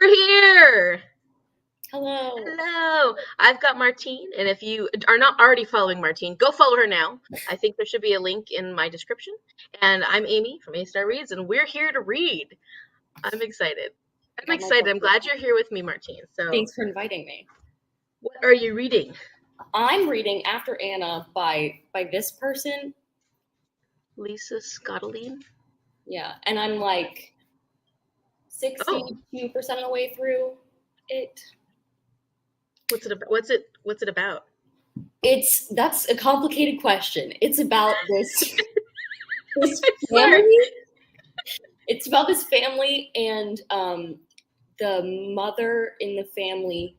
We're here! Hello. Hello! I've got Martine, and if you are not already following Martine, go follow her now. I think there should be a link in my description. And I'm Amy from A-Star Reads, and we're here to read. I'm excited. I'm glad you're here with me, Martine. So, thanks for inviting me. What are you reading? I'm reading After Anna by this person. Lisa Scottoline? Yeah, and I'm like 62% of the way through it. What's it about? That's a complicated question. It's about this family. It's about this family, and the mother in the family,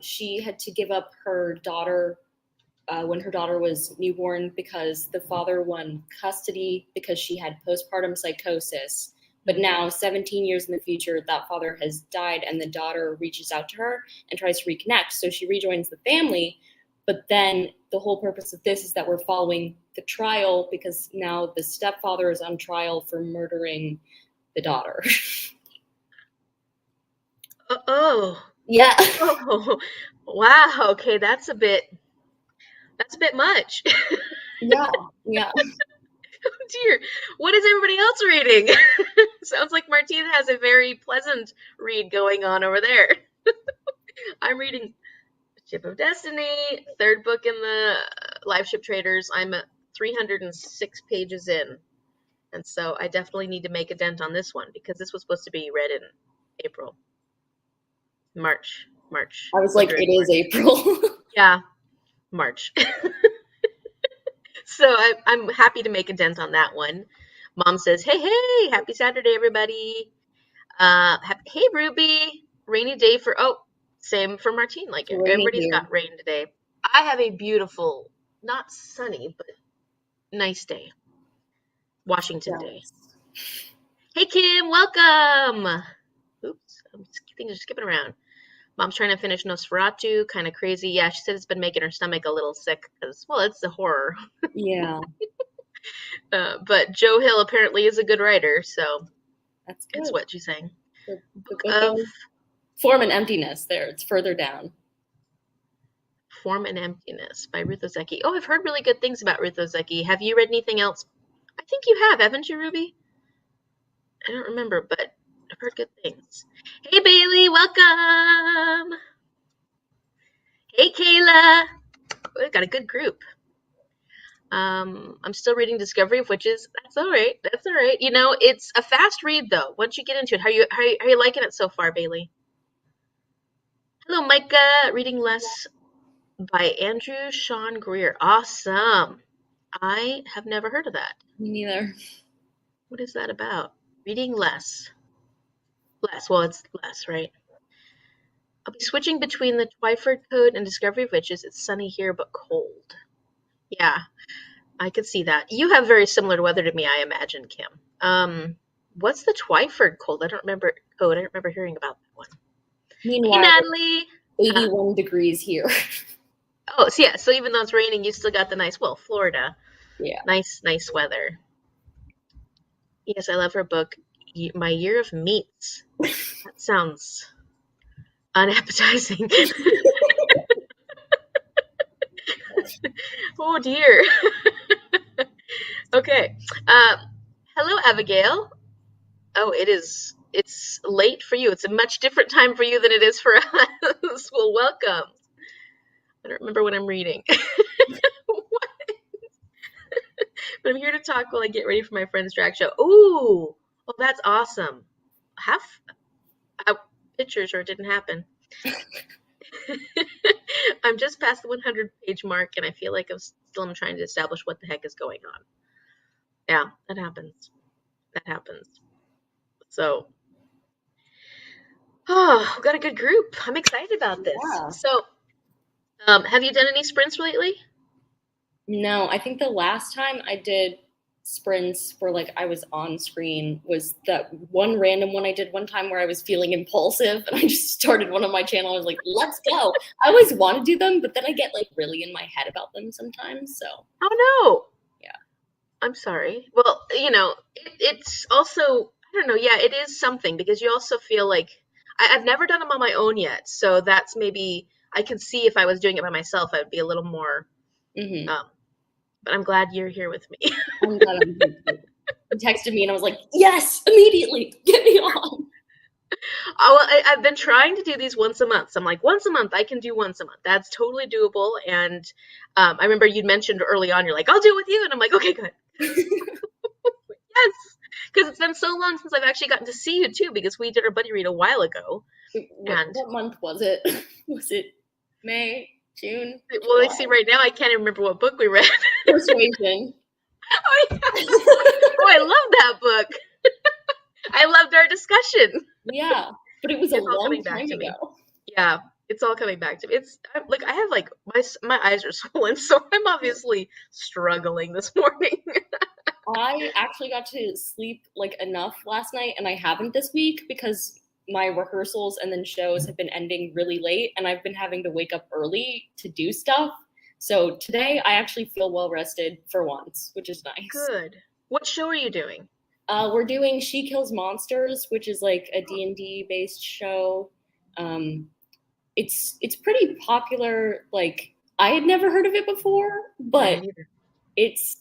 she had to give up her daughter when her daughter was newborn because the father won custody because she had postpartum psychosis. But now, 17 years in the future, that father has died, and the daughter reaches out to her and tries to reconnect. So she rejoins the family. But then the whole purpose of this is that we're following the trial because now the stepfather is on trial for murdering the daughter. Yeah. Oh, wow. Okay, that's a bit much. Yeah. Oh dear. What is everybody else reading? Sounds like Martine has a very pleasant read going on over there. I'm reading Ship of Destiny, third book in the Live Ship Traders. I'm at 306 pages in. And so I definitely need to make a dent on this one because this was supposed to be read in April. March. I was like, it is April. Yeah, March. So I'm happy to make a dent on that one. Mom says, hey, happy Saturday, everybody. Hey, Ruby, rainy day same for Martine. Like everybody's got rain today. I have a beautiful, not sunny, but nice day. Washington day. Hey, Kim, welcome. Oops, things are skipping around. Mom's trying to finish Nosferatu, kind of crazy. Yeah, she said it's been making her stomach a little sick because, well, it's a horror. Yeah. But Joe Hill apparently is a good writer, so that's good. It's what she's saying. The book of Form and Emptiness. There, it's further down. Form and Emptiness by Ruth Ozeki. Oh, I've heard really good things about Ruth Ozeki. Have you read anything else? I think you have, haven't you, Ruby? I don't remember, but I've heard good things. Hey, Bailey, welcome. Hey, Kayla. We've got a good group. I'm still reading Discovery of Witches. That's all right. You know, it's a fast read, though. Once you get into it, how are you liking it so far, Bailey? Hello, Micah. Reading Less by Andrew Sean Greer. Awesome. I have never heard of that. Me neither. What is that about? Reading Less. Well, it's less, right? I'll be switching between the Twyford Code and Discovery of Witches. It's sunny here, but cold. Yeah, I could see that. You have very similar weather to me, I imagine, Kim. What's the Twyford Code? I don't remember hearing about that one. Meanwhile, hey, Natalie. 81 degrees here. Oh, so yeah. So even though it's raining, you still got the nice, Florida. Yeah. Nice weather. Yes, I love her book, My Year of Meats. That sounds unappetizing. Oh dear. Okay. Hello, Abigail. Oh, it's late for you. It's a much different time for you than it is for us. Well, welcome. I don't remember what I'm reading. What? But I'm here to talk while I get ready for my friend's drag show. Ooh, well, that's awesome. Pictures or it didn't happen. I'm just past the 100-page mark, and I feel like I'm trying to establish what the heck is going on. Yeah, that happens. So, we've got a good group. I'm excited about this. Yeah. So, have you done any sprints lately? No, I think the last time I did sprints where like I was on screen was that one random one I did one time where I was feeling impulsive and I just started one on my channel. I was like, let's go. I always want to do them, but then I get like really in my head about them sometimes. So. Oh no. Yeah. I'm sorry. Well, you know, it's also, I don't know. Yeah, it is something because you also feel like, I've never done them on my own yet, so that's maybe I can see if I was doing it by myself, I would be a little more. But I'm glad you're here with me. I'm glad I'm here too. He texted me and I was like, yes, immediately, get me on. I've been trying to do these once a month. So I'm like, once a month, I can do once a month. That's totally doable. And I remember you'd mentioned early on, you're like, I'll do it with you. And I'm like, okay, good. Yes. Because it's been so long since I've actually gotten to see you too, because we did our buddy read a while ago. What month was it? Was it May, June? Well, I see right now, I can't even remember what book we read. Persuasion. Oh, yeah. Oh, I love that book. I loved our discussion. Yeah, but it was a long time ago. Yeah, it's all coming back to me. It's like I have like my eyes are swollen, so I'm obviously struggling this morning. I actually got to sleep like enough last night, and I haven't this week because my rehearsals and then shows have been ending really late, and I've been having to wake up early to do stuff. So today I actually feel well rested for once, which is nice. Good. What show are you doing? We're doing She Kills Monsters, which is like a D&D based show. It's pretty popular. Like I had never heard of it before, but it's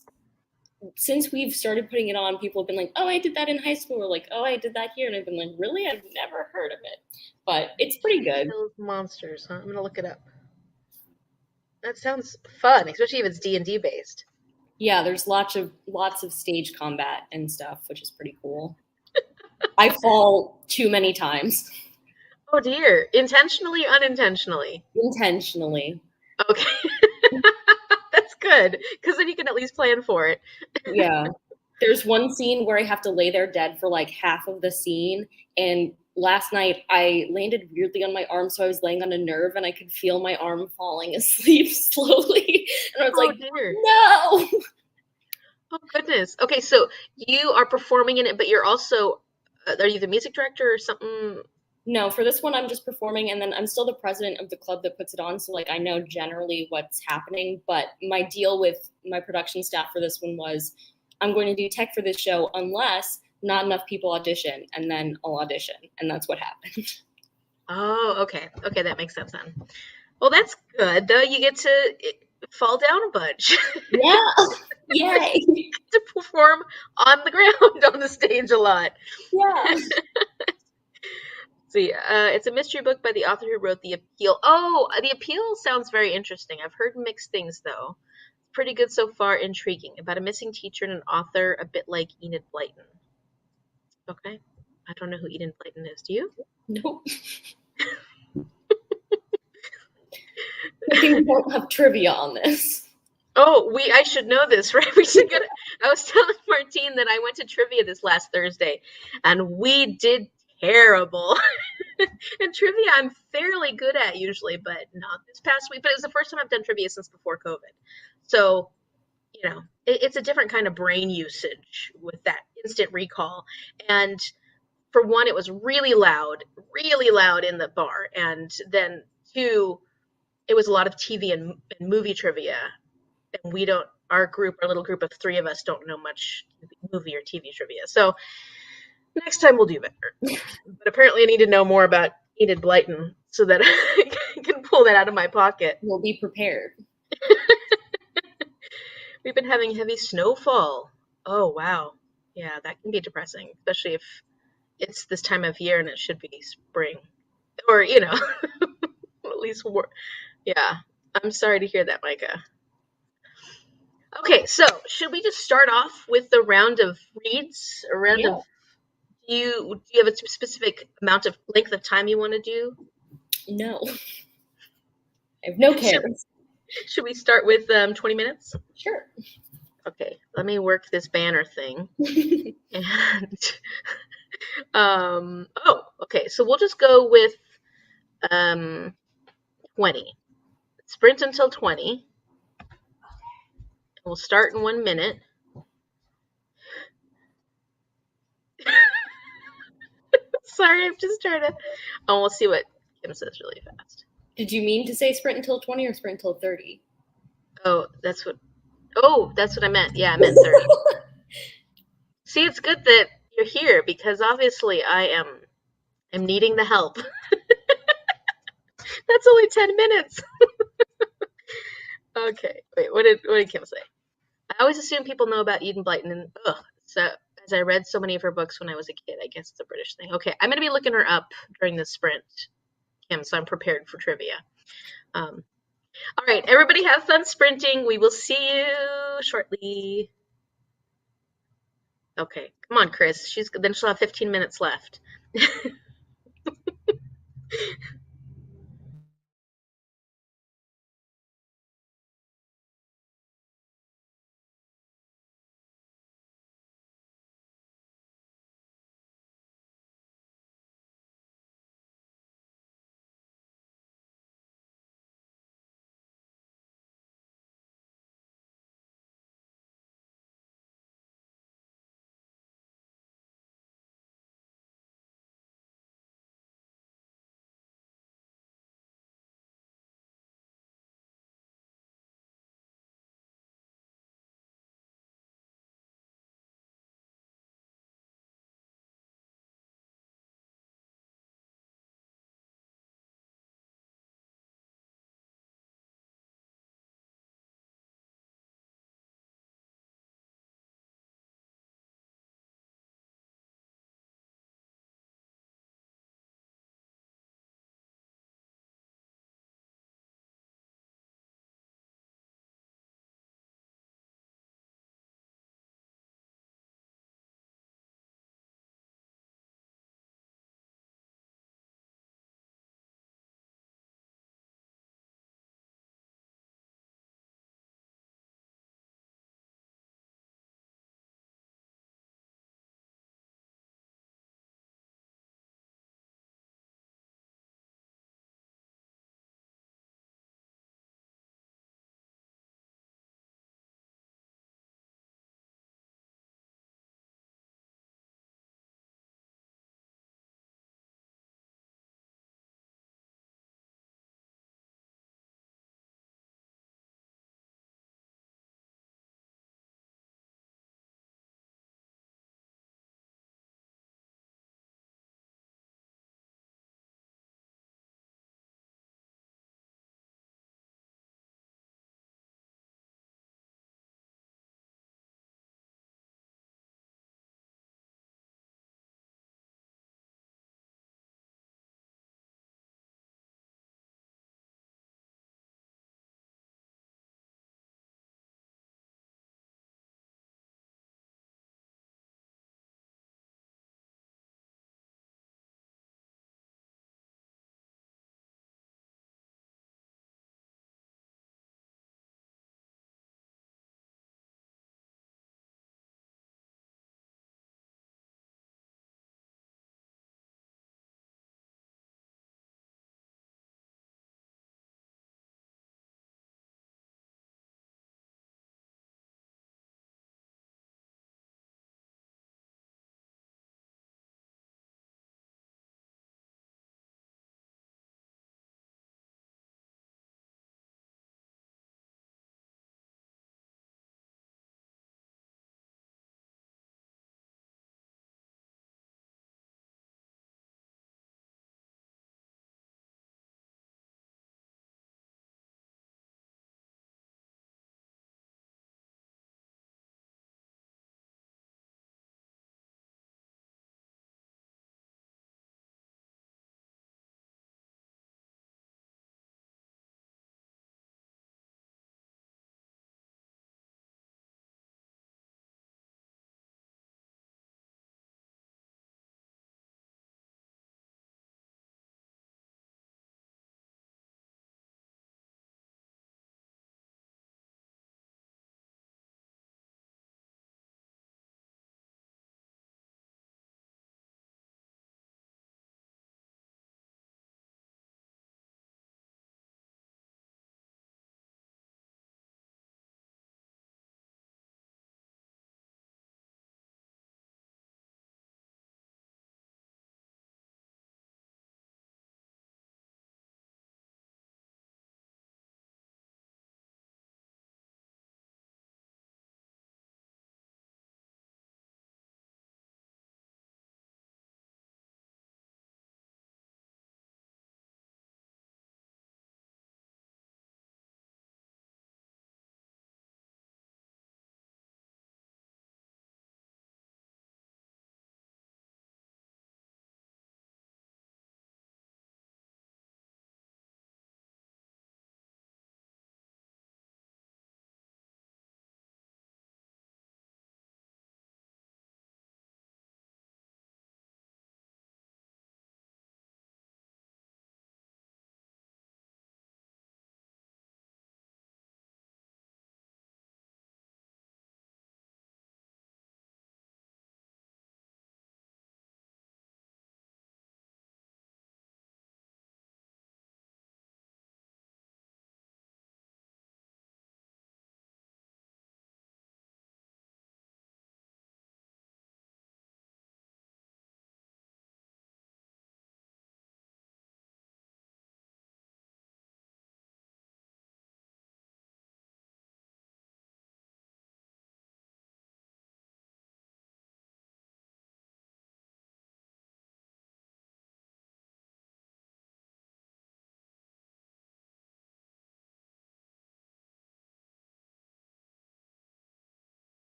since we've started putting it on, people have been like, "Oh, I did that in high school," or like, "Oh, I did that here," and I've been like, "Really? I've never heard of it." But it's pretty good. She Kills Monsters, huh? I'm gonna look it up. That sounds fun, especially if it's D&D based. Yeah, there's lots of stage combat and stuff, which is pretty cool. I fall too many times. Oh dear. Intentionally, unintentionally? Intentionally. Okay. That's good, because then you can at least plan for it. Yeah. There's one scene where I have to lay there dead for like half of the scene, and last night I landed weirdly on my arm, so I was laying on a nerve and I could feel my arm falling asleep slowly. And I was like, dear. No! Oh, goodness. Okay, so you are performing in it, but you're also, are you the music director or something? No, for this one, I'm just performing, and then I'm still the president of the club that puts it on, so, like, I know generally what's happening, but my deal with my production staff for this one was I'm going to do tech for this show unless not enough people audition, and then I'll audition, and that's what happened. Oh, okay. Okay, that makes sense then. Well, that's good, though. You get to fall down a bunch. Yeah. Yay. You get to perform on the ground on the stage a lot. Yeah. See, it's a mystery book by the author who wrote The Appeal. Oh, The Appeal sounds very interesting. I've heard mixed things, though. It's pretty good so far, intriguing. About a missing teacher and an author, a bit like Enid Blyton. Okay. I don't know who Enid Blyton is. Do you? Nope. I think we won't have trivia on this. Oh, I should know this, right? We should get. I was telling Martine that I went to trivia this last Thursday, and we did terrible. And trivia I'm fairly good at usually, but not this past week. But it was the first time I've done trivia since before COVID. So, you know, it's a different kind of brain usage with that instant recall. And for one, it was really loud in the bar. And then two, it was a lot of TV and movie trivia. And our little group of three of us don't know much movie or TV trivia. So next time we'll do better. But apparently I need to know more about Enid Blyton so that I can pull that out of my pocket. We'll be prepared. We've been having heavy snowfall. Oh, wow. Yeah, that can be depressing, especially if it's this time of year and it should be spring. Or, you know, at least yeah. I'm sorry to hear that, Micah. Okay, so should we just start off with the round of reads? Do you have a specific amount of length of time you want to do? No. I have no cares. Should we start with 20 minutes? Sure. Okay, let me work this banner thing. And okay, so we'll just go with 20. Sprint until 20. We'll start in 1 minute. Sorry, I'm just trying to. Oh, we'll see what Kim says really fast. Did you mean to say sprint until 20 or sprint until 30? Oh, that's what I meant. Yeah, I meant 30. See, it's good that you're here because obviously I am I'm needing the help. That's only 10 minutes. Okay. Wait, what did Kim say? I always assume people know about Eden Blyton and so as I read so many of her books when I was a kid, I guess it's a British thing. Okay, I'm gonna be looking her up during this sprint, Kim, so I'm prepared for trivia. All right, everybody have fun sprinting. We will see you shortly. Okay, come on, Chris. Then she'll have 15 minutes left.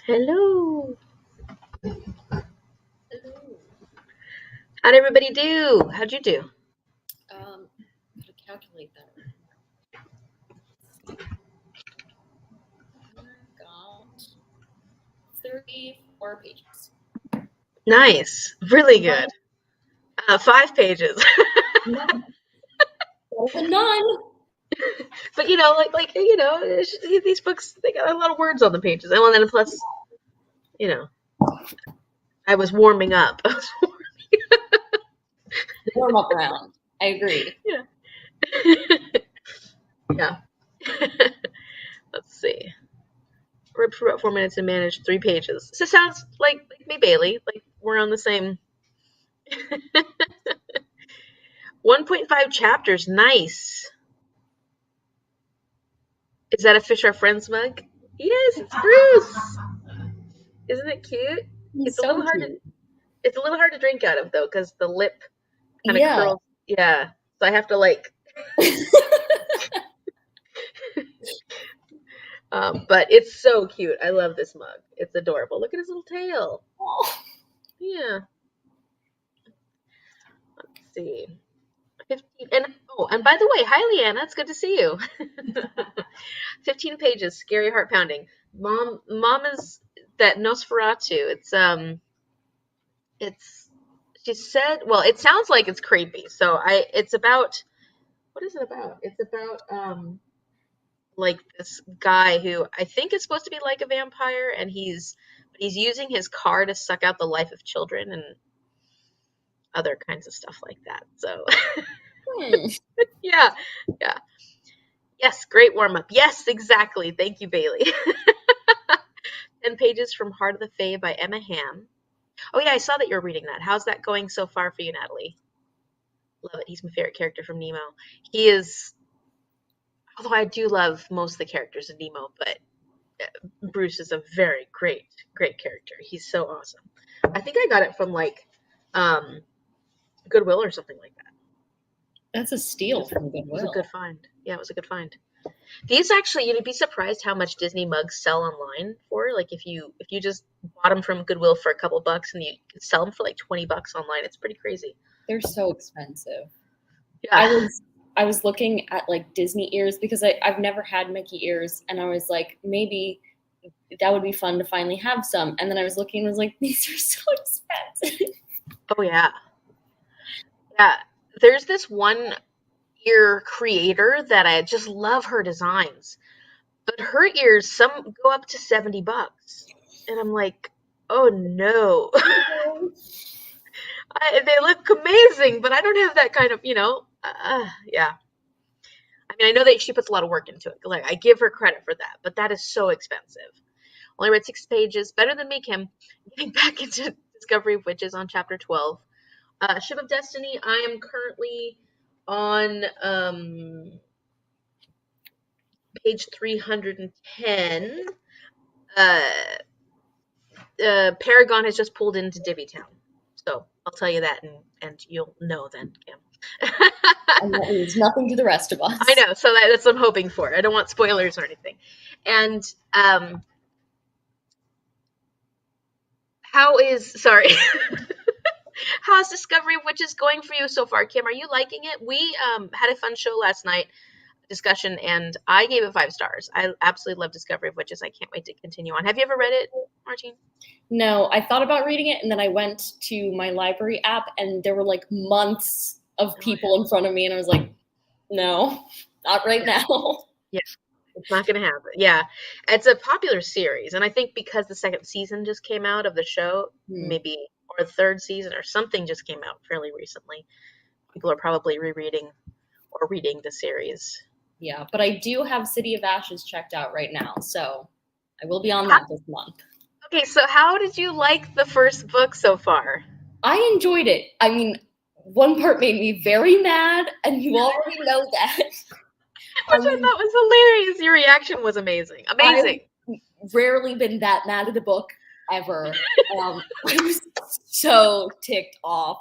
Hello. Hello. How'd everybody do? How'd you do? Gotta calculate that. I got 34 pages. Nice. Really good. 5 pages. Better than none. But these books, they got a lot of words on the pages. And then plus, I was warming up. Warm up round. I agree. Yeah. Yeah. Let's see. Read for about 4 minutes and managed 3 pages. So it sounds like me, Bailey. Like we're on the same. 1.5 chapters. Nice. Is that a Fish Are Friends mug? Yes, it's Bruce. Isn't it cute? He's so cute. It's a little hard to drink out of though, because the lip kind of curls. Yeah. So I have to like. But it's so cute. I love this mug. It's adorable. Look at his little tail. Oh. Yeah. Let's see. 15 and by the way, hi Leanna, it's good to see you. 15 pages, scary, heart pounding. Mom is that Nosferatu. She said, well, it sounds like it's creepy. So it's about, what is it about? It's about like this guy who I think is supposed to be like a vampire, and he's using his car to suck out the life of children and other kinds of stuff like that. So yeah. Yes, great warm up. Yes, exactly. Thank you, Bailey. 10 pages from Heart of the Fae by Emma Hamm. Oh yeah, I saw that you're reading that. How's that going so far for you, Natalie? Love it. He's my favorite character from Nemo. He is, although I do love most of the characters in Nemo, but Bruce is a very great character. He's so awesome. I think I got it from like Goodwill or something like that. That's a steal from Goodwill. It was a good find. Yeah, it was a good find. These actually, you'd be surprised how much Disney mugs sell online for. Like if you just bought them from Goodwill for a couple bucks and you sell them for like $20 online, it's pretty crazy. They're so expensive. Yeah. I was looking at like Disney ears because I've never had Mickey ears, and I was like, maybe that would be fun to finally have some. And then I was looking and I was like, these are so expensive. Oh yeah. Yeah. There's this one ear creator that I just love her designs. But her ears, some go up to $70. And I'm like, oh no. They look amazing, but I don't have that kind of, yeah. I mean, I know that she puts a lot of work into it. Like, I give her credit for that, but that is so expensive. Only read 6 pages. Better than me, Kim. Getting back into Discovery of Witches on chapter 12. Ship of Destiny, I am currently on page 310. Paragon has just pulled into Divvytown. So I'll tell you that, and you'll know then, Kim. And that means nothing to the rest of us. I know, so that's what I'm hoping for. I don't want spoilers or anything. And how's Discovery of Witches going for you so far, Kim? Are you liking it? We had a fun show last night, discussion, and I gave it 5 stars. I absolutely love Discovery of Witches. I can't wait to continue on. Have you ever read it, Martine? No, I thought about reading it, and then I went to my library app, and there were like months of people in front of me, and I was like, no, not right now. Yeah, it's not going to happen. Yeah, it's a popular series, and I think because the 2nd season just came out of the show, maybe, or the 3rd season or something just came out fairly recently, people are probably rereading or reading the series. Yeah, but I do have City of Ashes checked out right now, so I will be on that this month. Okay, so how did you like the first book so far? I enjoyed it. I mean, one part made me very mad, and you already know that. Which I thought was hilarious. Your reaction was amazing. Amazing. I've rarely been that mad at a book, ever. I was so ticked off.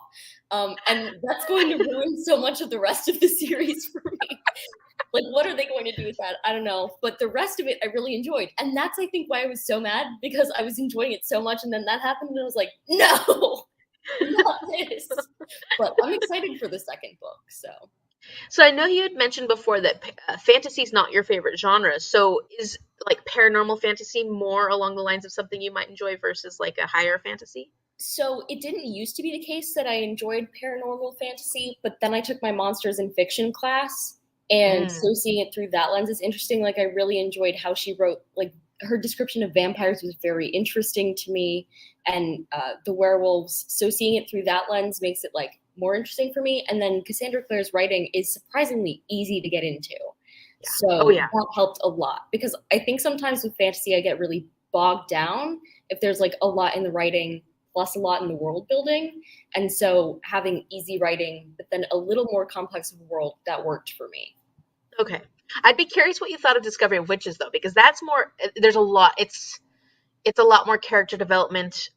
And that's going to ruin so much of the rest of the series for me. Like, what are they going to do with that? I don't know. But the rest of it, I really enjoyed. And that's, I think, why I was so mad, because I was enjoying it so much. And then that happened, and I was like, no, not this. But I'm excited for the second book. So I know you had mentioned before that fantasy is not your favorite genre. So is like paranormal fantasy more along the lines of something you might enjoy versus like a higher fantasy? So it didn't used to be the case that I enjoyed paranormal fantasy, but then I took my monsters in fiction class, and so seeing it through that lens is interesting. Like, I really enjoyed how she wrote, like, her description of vampires was very interesting to me, and the werewolves. So seeing it through that lens makes it like more interesting for me. And then Cassandra Clare's writing is surprisingly easy to get into. Yeah. So that helped a lot, because I think sometimes with fantasy I get really bogged down if there's like a lot in the writing plus a lot in the world building. And so having easy writing, but then a little more complex of a world, that worked for me. Okay. I'd be curious what you thought of Discovery of Witches, though, because that's more, there's a lot, it's a lot more character development,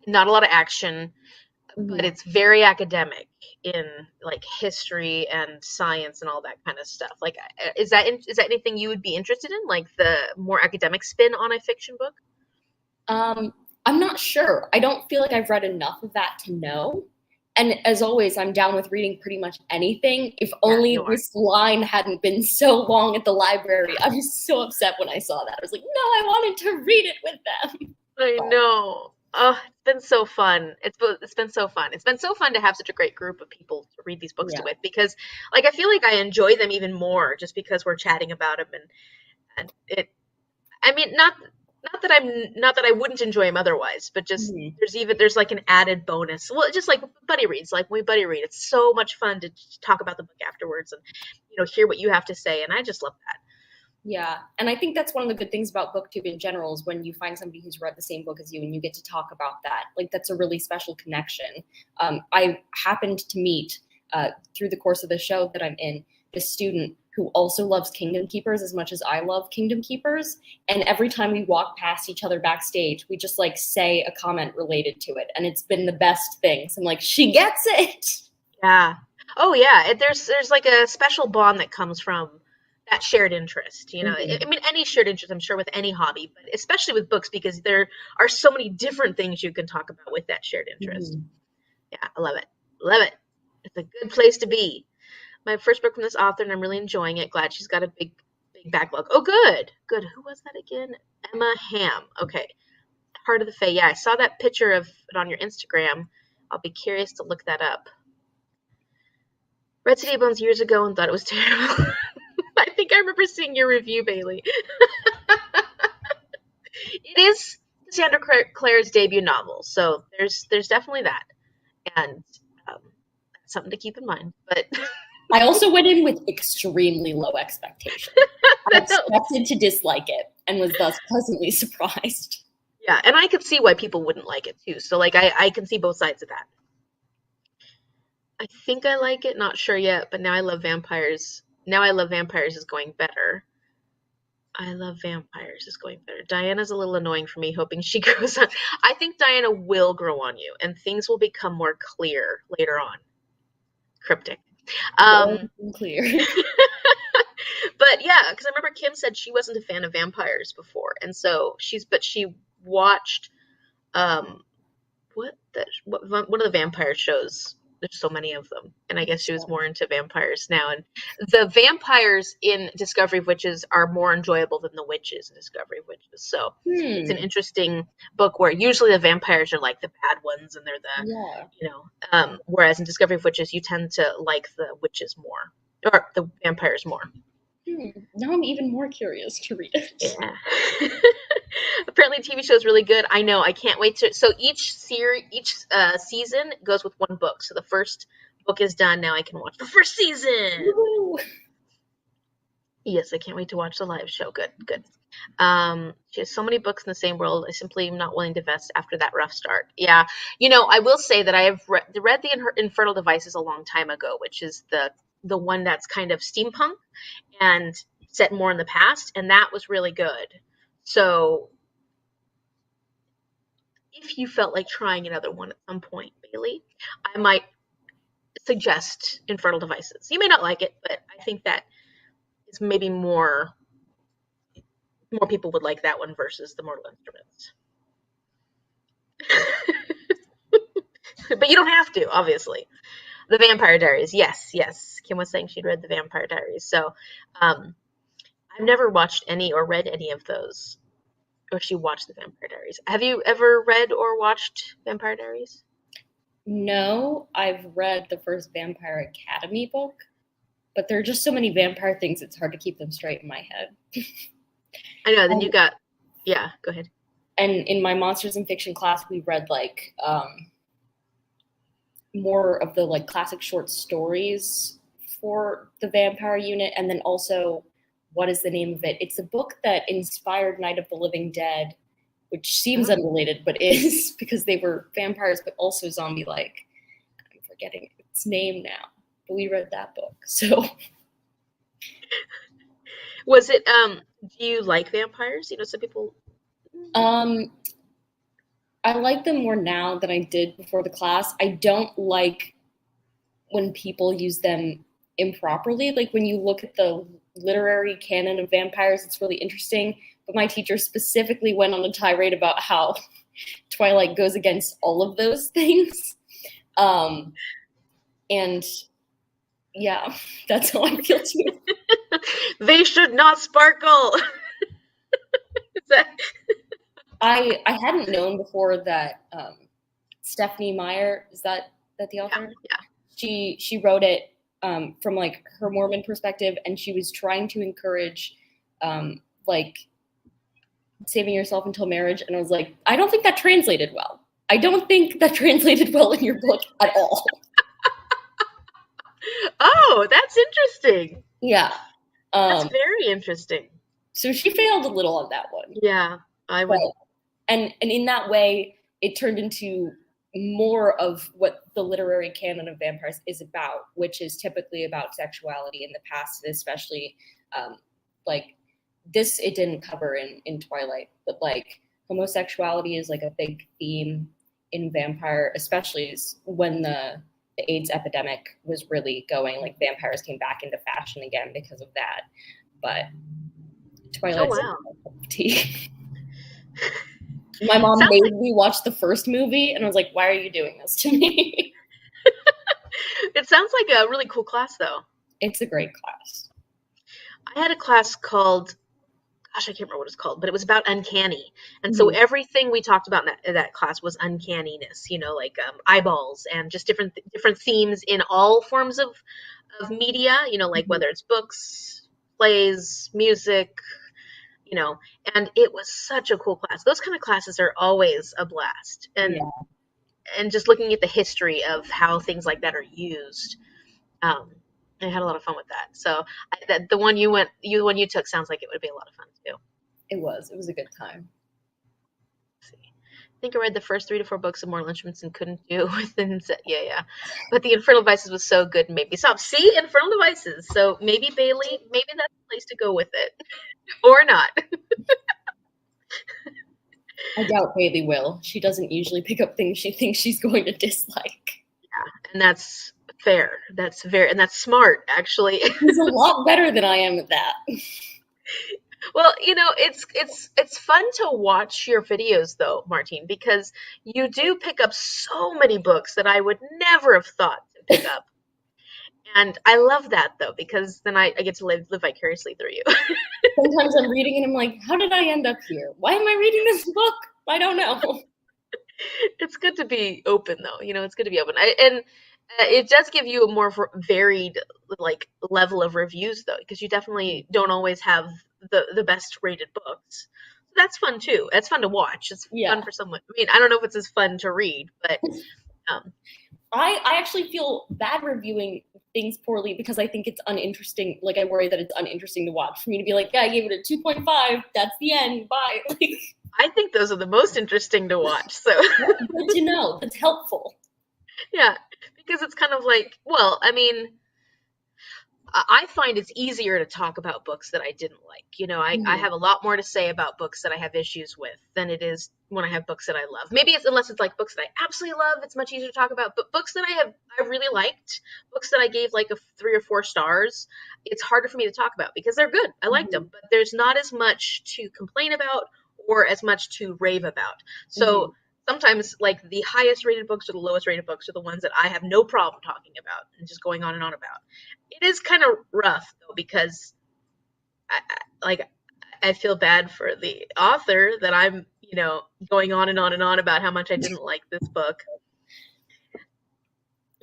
not a lot of action, but it's very academic in like history and science and all that kind of stuff. Like, is that anything you would be interested in, like the more academic spin on a fiction book? I'm not sure. I don't feel like I've read enough of that to know. And as always, I'm down with reading pretty much anything. If only this line hadn't been so long at the library. I was so upset when I saw that. I was like, no, I wanted to read it with them. I know. Oh, it's been so fun. It's been so fun. It's been so fun to have such a great group of people to read these books with, because like I feel like I enjoy them even more just because we're chatting about them, and it, I mean, not that I wouldn't enjoy them otherwise, but just there's like an added bonus. Well, just like buddy reads, like when we buddy read, it's so much fun to talk about the book afterwards and hear what you have to say, and I just love that. Yeah, and I think that's one of the good things about BookTube in general, is when you find somebody who's read the same book as you and you get to talk about that. Like, that's a really special connection. I happened to meet, through the course of the show that I'm in, this student who also loves Kingdom Keepers as much as I love Kingdom Keepers. And every time we walk past each other backstage, we just like say a comment related to it. And it's been the best thing. So I'm like, she gets it. Yeah. Oh yeah. There's like a special bond that comes from that shared interest, I mean, any shared interest, I'm sure, with any hobby, but especially with books, because there are so many different things you can talk about with that shared interest. Yeah, I love it. Love it. It's a good place to be. My first book from this author, and I'm really enjoying it. Glad she's got a big backlog. Oh, good. Who was that again? Emma Hamm. Okay. Heart of the Fae. Yeah, I saw that picture of it on your Instagram. I'll be curious to look that up. Read City of Bones years ago and thought it was terrible. I think I remember seeing your review, Bailey. It is Cassandra Clare's debut novel, so there's definitely that, and that's something to keep in mind. But I also went in with extremely low expectations. I expected to dislike it and was thus pleasantly surprised. Yeah, and I could see why people wouldn't like it too. So like I can see both sides of that. I think I like it, not sure yet, but Now I Love Vampires. Now I Love Vampires is going better. I Love Vampires is going better. Diana's a little annoying for me, hoping she grows on. I think Diana will grow on you, and things will become more clear later on. Cryptic. Clear. But yeah, because I remember Kim said she wasn't a fan of vampires before, and so she watched one of the vampire shows. There's so many of them, and I guess she was more into vampires now. And the vampires in Discovery of Witches are more enjoyable than the witches in Discovery of Witches. So it's an interesting book where usually the vampires are like the bad ones, and they're the whereas in Discovery of Witches you tend to like the witches more, or the vampires more. Now I'm even more curious to read it. Yeah. Apparently the TV show is really good. I know. I can't wait to. So each season goes with one book. So the first book is done. Now I can watch the first season. Woo-hoo. Yes, I can't wait to watch the live show. Good. She has so many books in the same world. I simply am not willing to vest after that rough start. Yeah. I will say that I have read the Infernal Devices a long time ago, which is the one that's kind of steampunk and set more in the past, and that was really good. So if you felt like trying another one at some point, Bailey, I might suggest Infernal Devices. You may not like it, but I think that is maybe more people would like that one versus the Mortal Instruments. But you don't have to, obviously. The Vampire Diaries, yes. Kim was saying she'd read the Vampire Diaries. So I've never watched any or read any of those. Or she watched the Vampire Diaries. Have you ever read or watched Vampire Diaries? No, I've read the first Vampire Academy book, but there are just so many vampire things, it's hard to keep them straight in my head. I know, then you got, yeah, go ahead. And in my Monsters and Fiction class, we read like more of the like classic short stories for the vampire unit, and then also, what is the name of it? It's a book that inspired Night of the Living Dead, which seems unrelated, but is, because they were vampires, but also zombie-like. I'm forgetting its name now, but we read that book, so. Was it, do you like vampires? You know, some people. I like them more now than I did before the class. I don't like when people use them improperly. Like when you look at the literary canon of vampires, it's really interesting. But my teacher specifically went on a tirade about how Twilight goes against all of those things. And yeah, that's how I feel too. They should not sparkle. I hadn't known before that Stephenie Meyer, is that the author? Yeah. She wrote it from like her Mormon perspective, and she was trying to encourage like saving yourself until marriage, and I was like, I don't think that translated well. I don't think that translated well in your book at all. Oh, that's interesting. Yeah. That's very interesting. So she failed a little on that one. Yeah, I would. And in that way, it turned into more of what the literary canon of vampires is about, which is typically about sexuality in the past, especially like this, it didn't cover in Twilight, but like homosexuality is like a big theme in vampire, especially when the AIDS epidemic was really going, like vampires came back into fashion again because of that. But Twilight's tea. My mom made me watch the first movie, and I was like, why are you doing this to me? It sounds like a really cool class, though. It's a great class. I had a class called, gosh, I can't remember what it's called, but it was about uncanny. And so everything we talked about in that class was uncanniness, you know, like eyeballs and just different themes in all forms of media, you know, like whether it's books, plays, music, you know, and it was such a cool class. Those kind of classes are always a blast. And and just looking at the history of how things like that are used, I had a lot of fun with that. So the one you took sounds like it would be a lot of fun too. It was a good time. Let's see. I think I read the first 3 to 4 books of Mortal Instruments and couldn't do within. Yeah. But the Infernal Devices was so good and made me stop. See, Infernal Devices. So maybe Bailey, maybe that's the place to go with it, or not. I doubt Bailey will. She doesn't usually pick up things she thinks she's going to dislike. Yeah, and that's fair. That's smart, actually. She's a lot better than I am at that. Well, you know, it's fun to watch your videos though, Martine, because you do pick up so many books that I would never have thought to pick up. And I love that though, because then I get to live vicariously through you. Sometimes I'm reading and I'm like, how did I end up here? Why am I reading this book? I don't know. It's good to be open though. You know, it's good to be open. And it does give you a more varied like level of reviews though, because you definitely don't always have the best rated books. So that's fun too. It's fun to watch. It's fun for someone. I mean, I don't know if it's as fun to read, but I actually feel bad reviewing things poorly because I think it's uninteresting. Like I worry that it's uninteresting to watch. For me to be like, yeah, I gave it a 2.5. That's the end. Bye. Like, I think those are the most interesting to watch. So that's good to know. That's helpful. Yeah, because it's kind of like, well, I mean, I find it's easier to talk about books that I didn't like. You know, I have a lot more to say about books that I have issues with than it is when I have books that I love. Maybe it's, unless it's like books that I absolutely love, it's much easier to talk about. But books that I really liked, books that I gave like a 3 or 4 stars, it's harder for me to talk about because they're good. I liked them, but there's not as much to complain about or as much to rave about. So sometimes like the highest rated books or the lowest rated books are the ones that I have no problem talking about and just going on and on about. It is kind of rough though, because I feel bad for the author that I'm, you know, going on and on and on about how much I didn't like this book.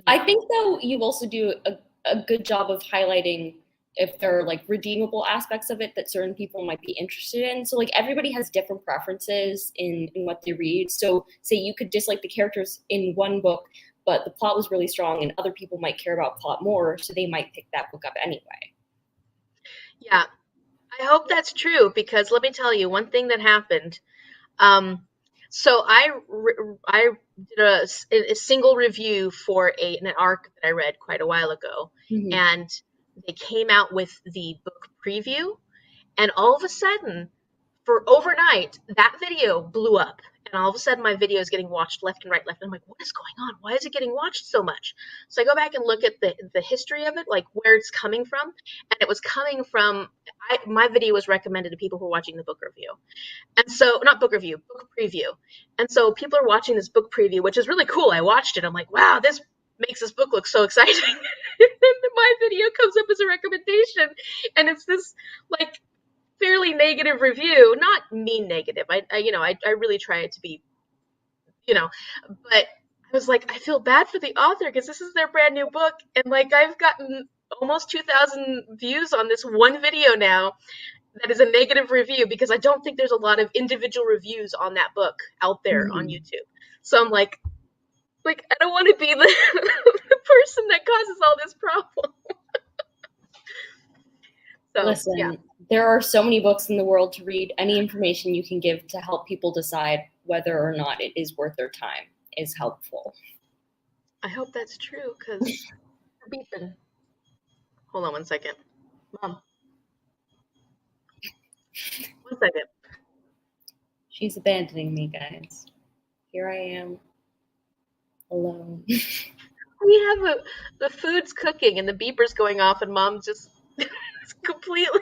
I think though you also do a good job of highlighting if there are like redeemable aspects of it that certain people might be interested in. So like everybody has different preferences in what they read. So say you could dislike the characters in one book, but the plot was really strong and other people might care about plot more, so they might pick that book up anyway. Yeah, I hope that's true, because let me tell you one thing that happened. So I did a single review for an arc that I read quite a while ago, and they came out with the book preview, and all of a sudden, for overnight, that video blew up. And all of a sudden, my video is getting watched left and right, left. And I'm like, what is going on? Why is it getting watched so much? So I go back and look at the history of it, like where it's coming from. And it was coming from, my video was recommended to people who were watching the book review. And so, not book review, book preview. And so people are watching this book preview, which is really cool. I watched it. I'm like, wow, this makes this book look so exciting. And then my video comes up as a recommendation. And it's this, like, fairly negative review, not mean negative. I really try it to be, you know, but I was like, I feel bad for the author because this is their brand new book, and like I've gotten almost 2,000 views on this one video now that is a negative review, because I don't think there's a lot of individual reviews on that book out there on YouTube. So I'm like I don't want to be the person that causes all this problem. So, listen, yeah. There are so many books in the world to read. Any information you can give to help people decide whether or not it is worth their time is helpful. I hope that's true, because we're beeping. Hold on one second. Mom. 1 second. She's abandoning me, guys. Here I am, alone. We have the food's cooking and the beeper's going off, and Mom's just completely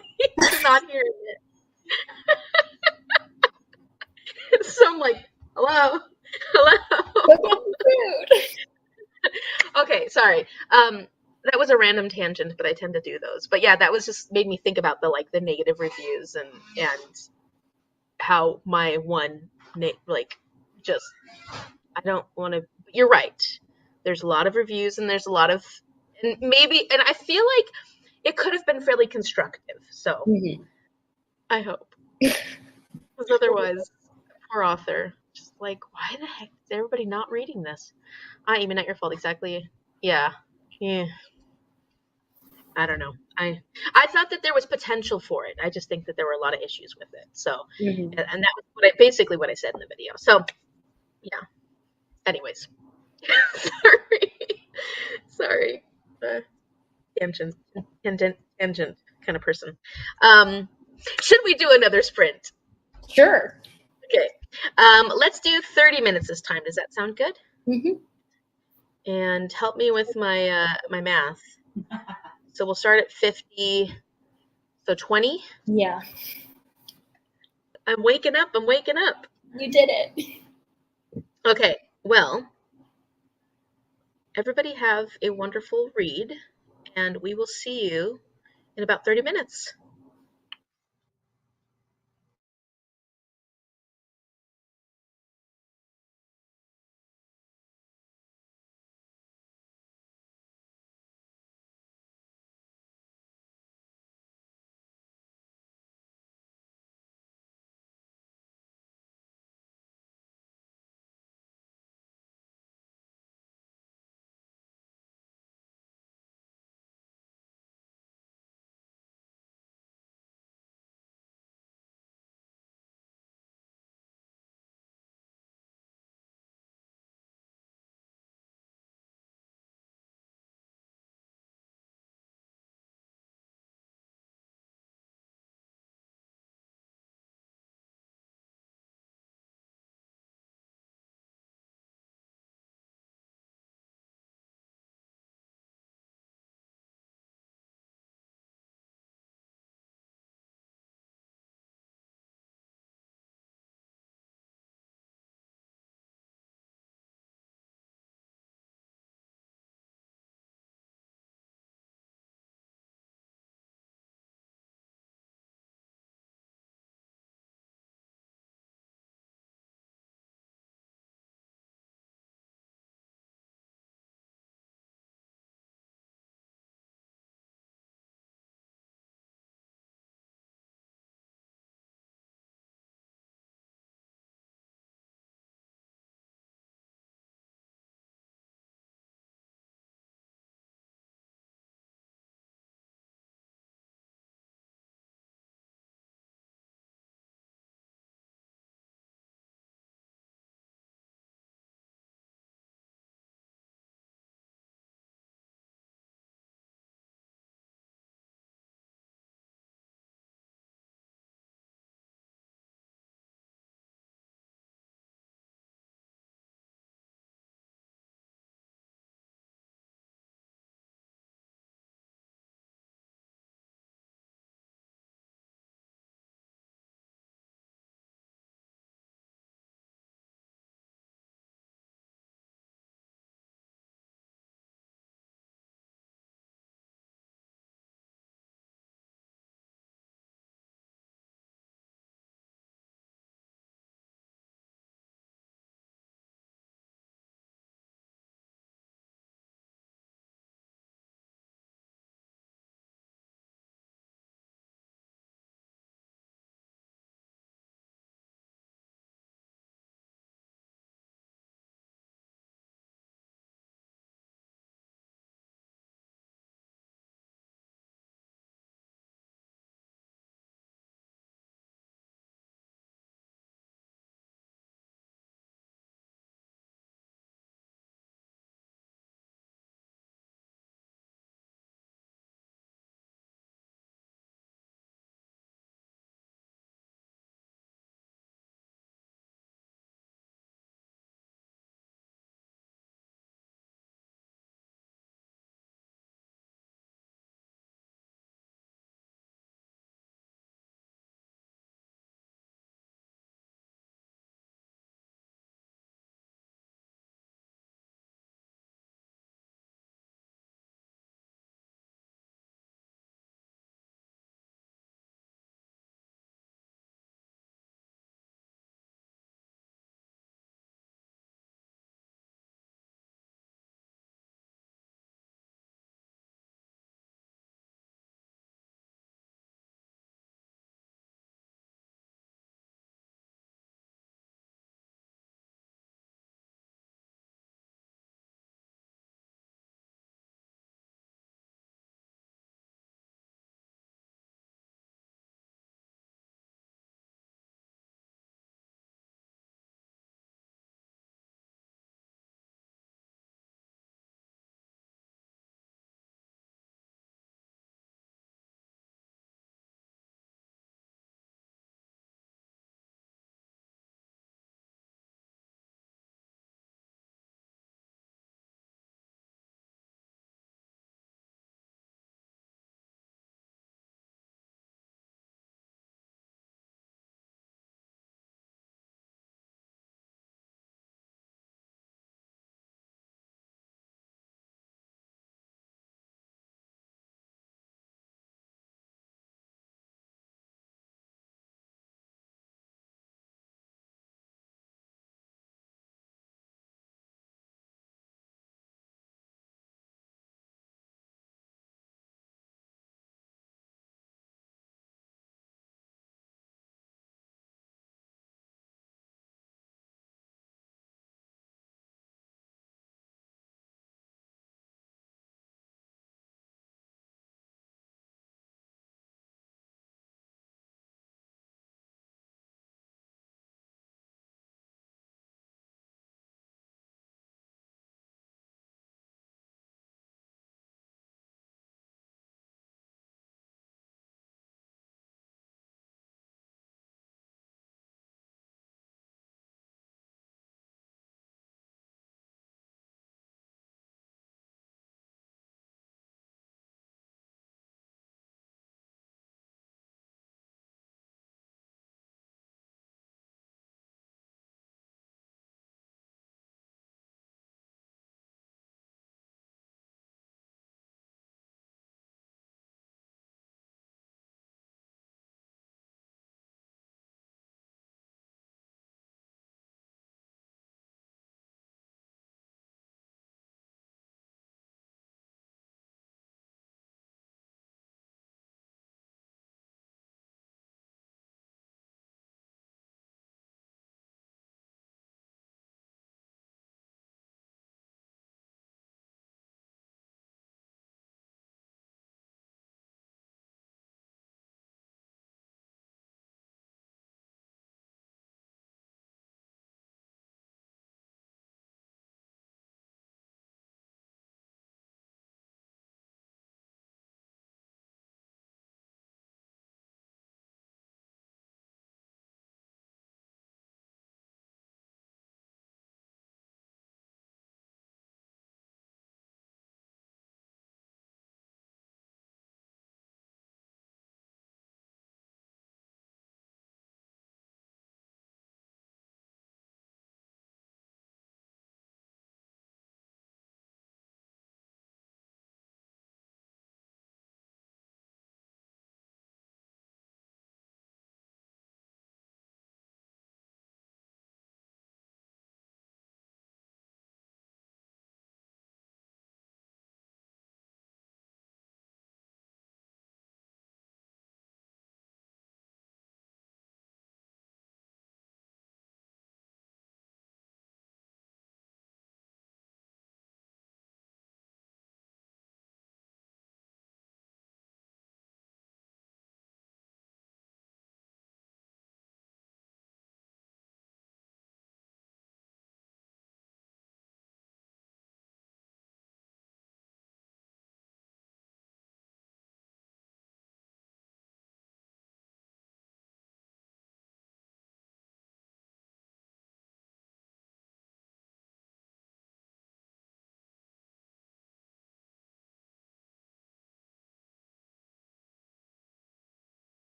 not hearing it. So I'm like, hello. Food. Okay, sorry. That was a random tangent, but I tend to do those. But yeah, that was just made me think about the negative reviews and how my one just I don't want to. You're right. There's a lot of reviews and there's a lot of and I feel like it could have been fairly constructive. So I hope, because otherwise, poor author. Just like, why the heck is everybody not reading this? Even not your fault exactly. Yeah. I don't know. I thought that there was potential for it. I just think that there were a lot of issues with it. So, and that was basically what I said in the video. So, yeah. Anyways, sorry. Tangent kind of person. Should we do another sprint? Sure. Okay. Let's do 30 minutes this time. Does that sound good? And help me with my my math. So we'll start at 50. So 20? Yeah. I'm waking up. You did it. Okay. Well, everybody have a wonderful read, and we will see you in about 30 minutes.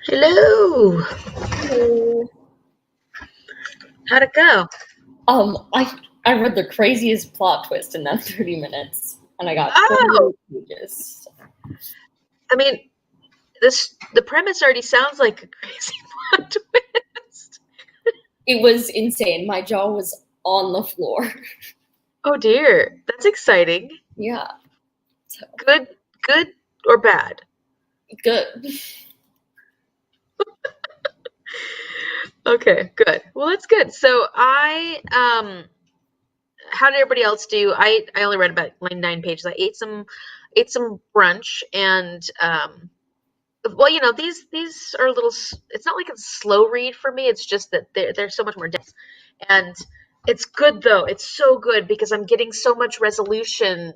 Hello. Hello. How'd it go? I read the craziest plot twist in that 30 minutes, and I got Oh, 28 pages. I mean, the premise already sounds like a crazy plot twist. It was insane. My jaw was on the floor. Oh dear, that's exciting. Yeah. So Good or bad? good. Okay, good. Well, that's good. So how did everybody else do? I only read about like 9 pages. I ate some brunch and well, you know, these are a little. It's not like it's a slow read for me. It's just that they're so much more dense, and it's good though. It's so good because I'm getting so much resolution,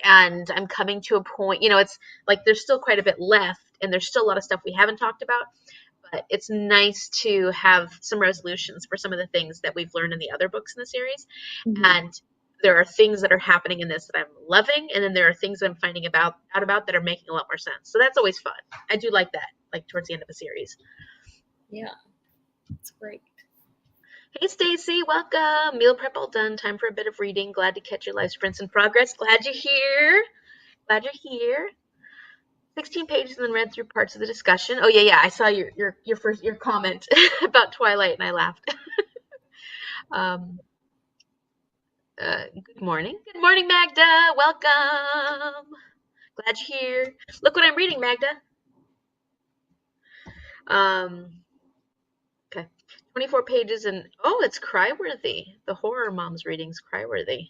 and I'm coming to a point. You know, it's like there's still quite a bit left, and there's still a lot of stuff we haven't talked about. But it's nice to have some resolutions for some of the things that we've learned in the other books in the series, and there are things that are happening in this that I'm loving, and then there are things that I'm finding out about that are making a lot more sense. So that's always fun. I do like that, like towards the end of a series. Yeah, it's great. Hey Stacy, welcome. Meal prep all done. Time for a bit of reading. Glad to catch your life sprints in progress. Glad you're here. Glad you're here. 16 pages and then read through parts of the discussion. Oh yeah, I saw your comment about Twilight and I laughed. um, Good morning. Good morning, Magda. Welcome. Glad you're here. Look what I'm reading, Magda. Okay. 24 pages and oh, it's cry-worthy. The horror mom's reading's cry-worthy.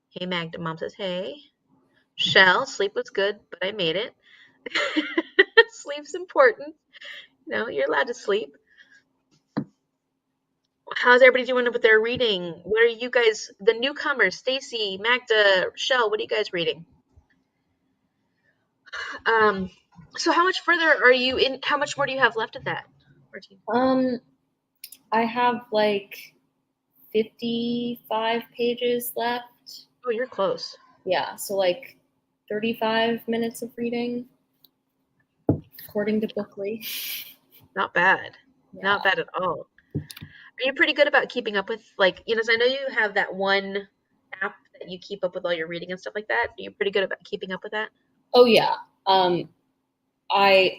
Hey, Magda. Mom says, hey. Shell, sleep was good, but I made it. Sleep's important. No, you're allowed to sleep. How's everybody doing with their reading? What are you guys, the newcomers, Stacy, Magda, Shell, what are you guys reading? Um, so how much further are you in? How much more do you have left of that, Martine? I have like 55 pages left. Oh, you're close. Yeah, so like 35 minutes of reading, according to Bookly. Not bad. Yeah. Not bad at all. Are you pretty good about keeping up with, like, you know, I know you have that one app that you keep up with all your reading and stuff like that. Are you pretty good about keeping up with that? Oh yeah.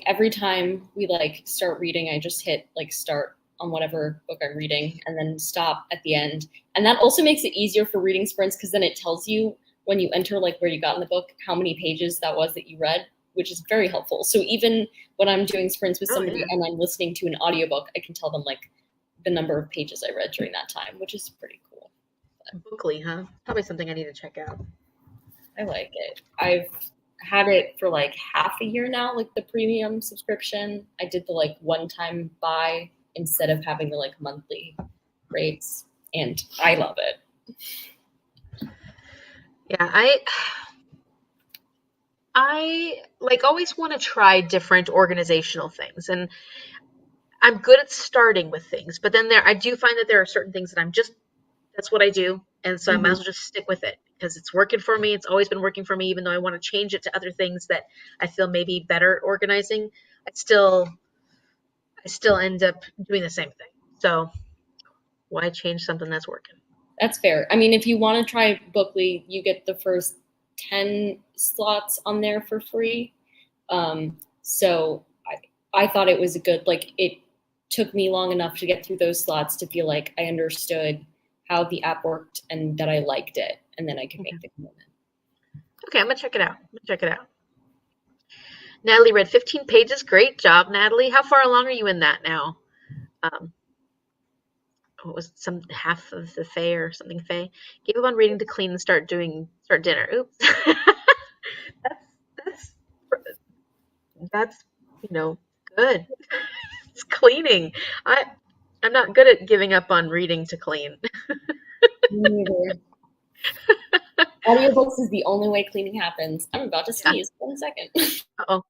Every time we like start reading, I just hit like start on whatever book I'm reading and then stop at the end. And that also makes it easier for reading sprints because then it tells you when you enter like where you got in the book, how many pages that was that you read, which is very helpful. So even when I'm doing sprints with somebody and I'm listening to an audiobook, I can tell them like the number of pages I read during that time, which is pretty cool. Bookly, huh? Probably something I need to check out. I like it. I've had it for like half a year now, like the premium subscription. I did the like one-time buy instead of having the like monthly rates, and I love it. Yeah, I like always want to try different organizational things, and I'm good at starting with things, but then I do find that there are certain things that that's what I do, and so I might as well just stick with it because it's working for me. It's always been working for me, even though I want to change it to other things that I feel maybe better at organizing. I still end up doing the same thing. So why change something that's working? That's fair. I mean, if you want to try Bookly, you get the first 10 slots on there for free. So I thought it was a good, like, it took me long enough to get through those slots to feel like I understood how the app worked and that I liked it, and then I could make the commitment. Okay, I'm gonna check it out. Natalie read 15 pages. Great job, Natalie. How far along are you in that now? What was it, some half of the Fae or something Fae? Give up on reading to clean and start dinner. Oops. that's good. It's cleaning. I'm not good at giving up on reading to clean. Me neither. Audiobooks is the only way cleaning happens. I'm about to sneeze. 1 second. Uh-oh.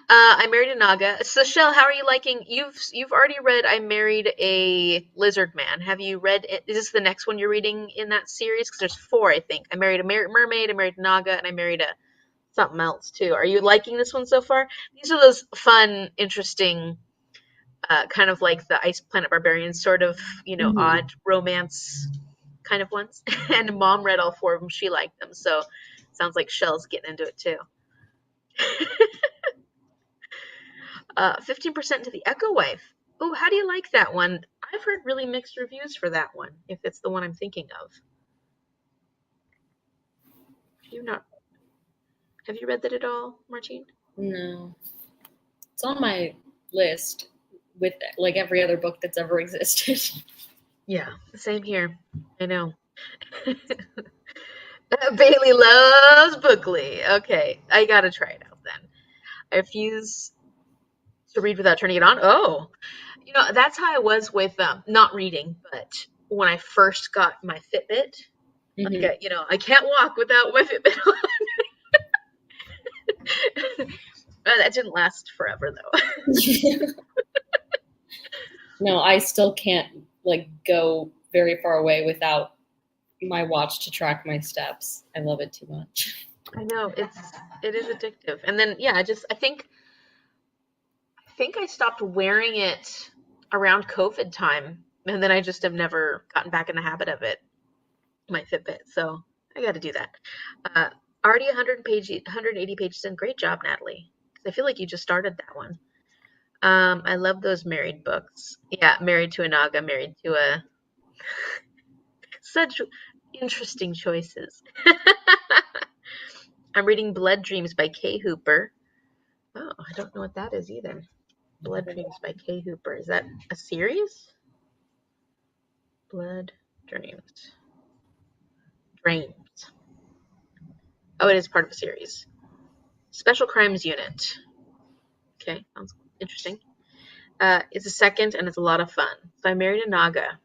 I Married a Naga. So, Shell, how are you liking? You've already read I Married a Lizard Man. Have you read it? Is this the next one you're reading in that series? Because there's 4, I think. I Married a Mermaid, I Married a Naga, and I Married a something else too. Are you liking this one so far? These are those fun, interesting kind of like the Ice Planet Barbarians, sort of, odd romance kind of ones. And Mom read all 4 of them. She liked them. So sounds like Shell's getting into it too. 15% to the Echo Wife. Oh, how do you like that one? I've heard really mixed reviews for that one, if it's the one I'm thinking of. Have you read that at all, Martine? No. It's on my list with like every other book that's ever existed. Yeah, same here. I know. Bailey loves Bookley. Okay, I gotta try it out then. I refuse to read without turning it on. Oh, that's how I was with not reading, but when I first got my Fitbit, like I can't walk without my Fitbit on. That didn't last forever though. No, I still can't like go very far away without my watch to track my steps. I love it too much. I know, it is addictive. And then I think I stopped wearing it around COVID time, and then I just have never gotten back in the habit of it, my Fitbit. So I got to do that. Already 180 pages in. Great job, Natalie. I feel like you just started that one. I love those married books. Yeah, Married to a Naga, Married to a... Such interesting choices. I'm reading Blood Dreams by Kay Hooper. Oh, I don't know what that is either. Blood Dreams by Kay Hooper. Is that a series? Blood Dreams. Oh, it is part of a series. Special Crimes Unit. Okay, sounds interesting. It's a second, and it's a lot of fun. So I married a Naga.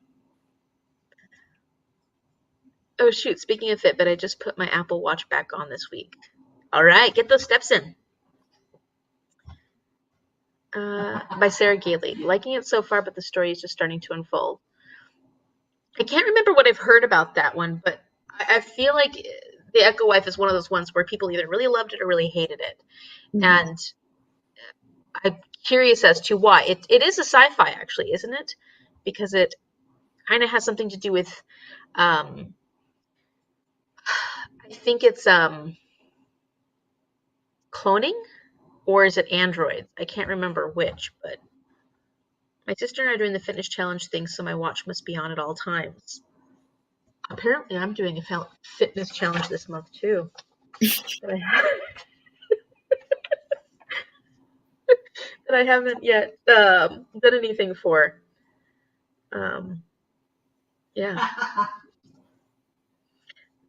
Oh, shoot. Speaking of Fitbit, I just put my Apple Watch back on this week. All right, get those steps in. By Sarah Gailey. Liking it so far, but the story is just starting to unfold. I can't remember what I've heard about that one, but I feel like The Echo Wife is one of those ones where people either really loved it or really hated it. And I'm curious as to why. It is a sci-fi, actually, isn't it? Because it kind of has something to do with, I think it's cloning, or is it androids? I can't remember which, but my sister and I are doing the fitness challenge thing, so my watch must be on at all times. Apparently, I'm doing a fitness challenge this month, too. That I haven't yet done anything for. Yeah.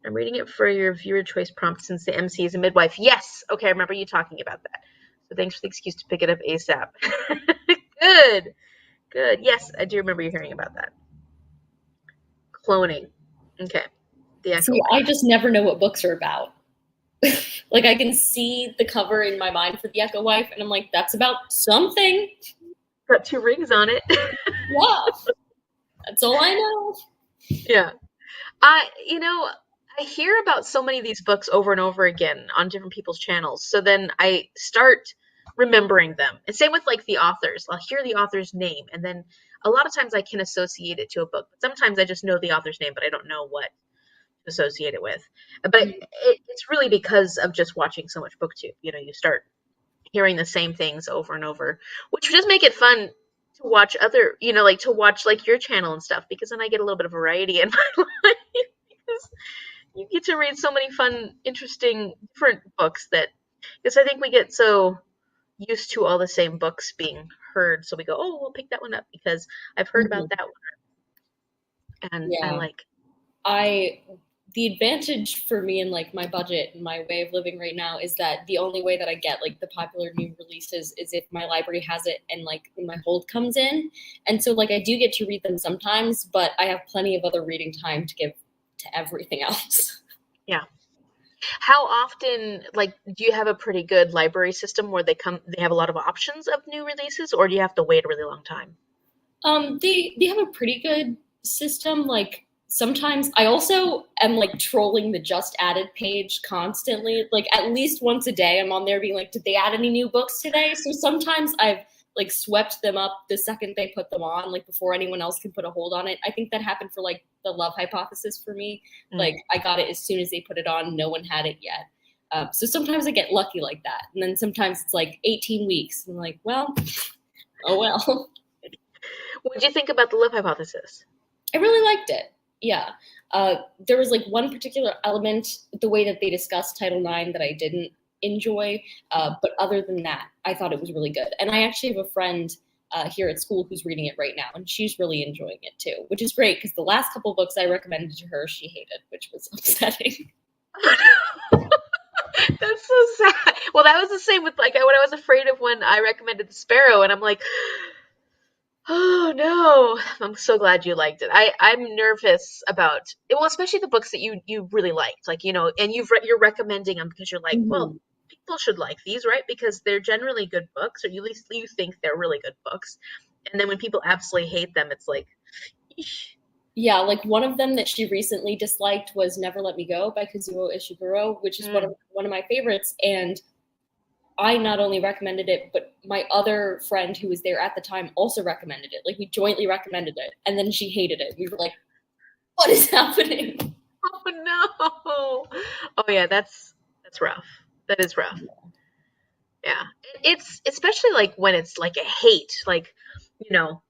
I'm reading it for your viewer choice prompt since the MC is a midwife. Yes! Okay, I remember you talking about that. So thanks for the excuse to pick it up ASAP. Good. Yes, I do remember you hearing about that. Cloning. Okay. See, I just never know what books are about. Like, I can see the cover in my mind for The Echo Wife, and I'm like, that's about something. Got 2 rings on it. Yeah. That's all I know. Yeah. I hear about so many of these books over and over again on different people's channels. So then I start remembering them. And same with like the authors. I'll hear the author's name, and then a lot of times I can associate it to a book. But sometimes I just know the author's name, but I don't know what to associate it with. But it's really because of just watching so much BookTube. You start hearing the same things over and over, which does make it fun to watch other, like to watch like your channel and stuff, because then I get a little bit of variety in my life. Because you get to read so many fun, interesting, different books because I think we get so used to all the same books being heard. So we go, oh, we'll pick that one up because I've heard about that one. And I the advantage for me and like my budget and my way of living right now is that the only way that I get like the popular new releases is if my library has it and like my hold comes in. And so like I do get to read them sometimes, but I have plenty of other reading time to give to everything else. Yeah. How often, like, do you have a pretty good library system where they have a lot of options of new releases, or do you have to wait a really long time? They have a pretty good system. Like sometimes I also am like trolling the just added page constantly. Like at least once a day I'm on there being like, did they add any new books today? So sometimes I've like swept them up the second they put them on, like before anyone else can put a hold on it. I think that happened for like the Love Hypothesis for me. Like I got it as soon as they put it on. No one had it yet. So sometimes I get lucky like that. And then sometimes it's like 18 weeks. And I'm like, well, oh well. What did you think about the Love Hypothesis? I really liked it. Yeah. There was like one particular element, the way that they discussed Title IX, that I didn't enjoy. But other than that, I thought it was really good. And I actually have a friend here at school who's reading it right now, and she's really enjoying it too, which is great because the last couple of books I recommended to her, she hated, which was upsetting. That's so sad. Well, that was the same with like what I was afraid of when I recommended the Sparrow, and I'm like, oh no. I'm so glad you liked it. I'm nervous about it, well, especially the books that you really liked, like, you know, and you're recommending them because you're like, well, people should like these, right? Because they're generally good books, or at least you think they're really good books. And then when people absolutely hate them, it's like, eesh. Yeah, like one of them that she recently disliked was Never Let Me Go by Kazuo Ishiburo, which is one of my favorites. And I not only recommended it, but my other friend who was there at the time also recommended it. Like we jointly recommended it, and then she hated it. We were like, what is happening? Oh no. Oh yeah, that's rough. That is rough. Yeah. It's especially like when it's like a hate, like, you know,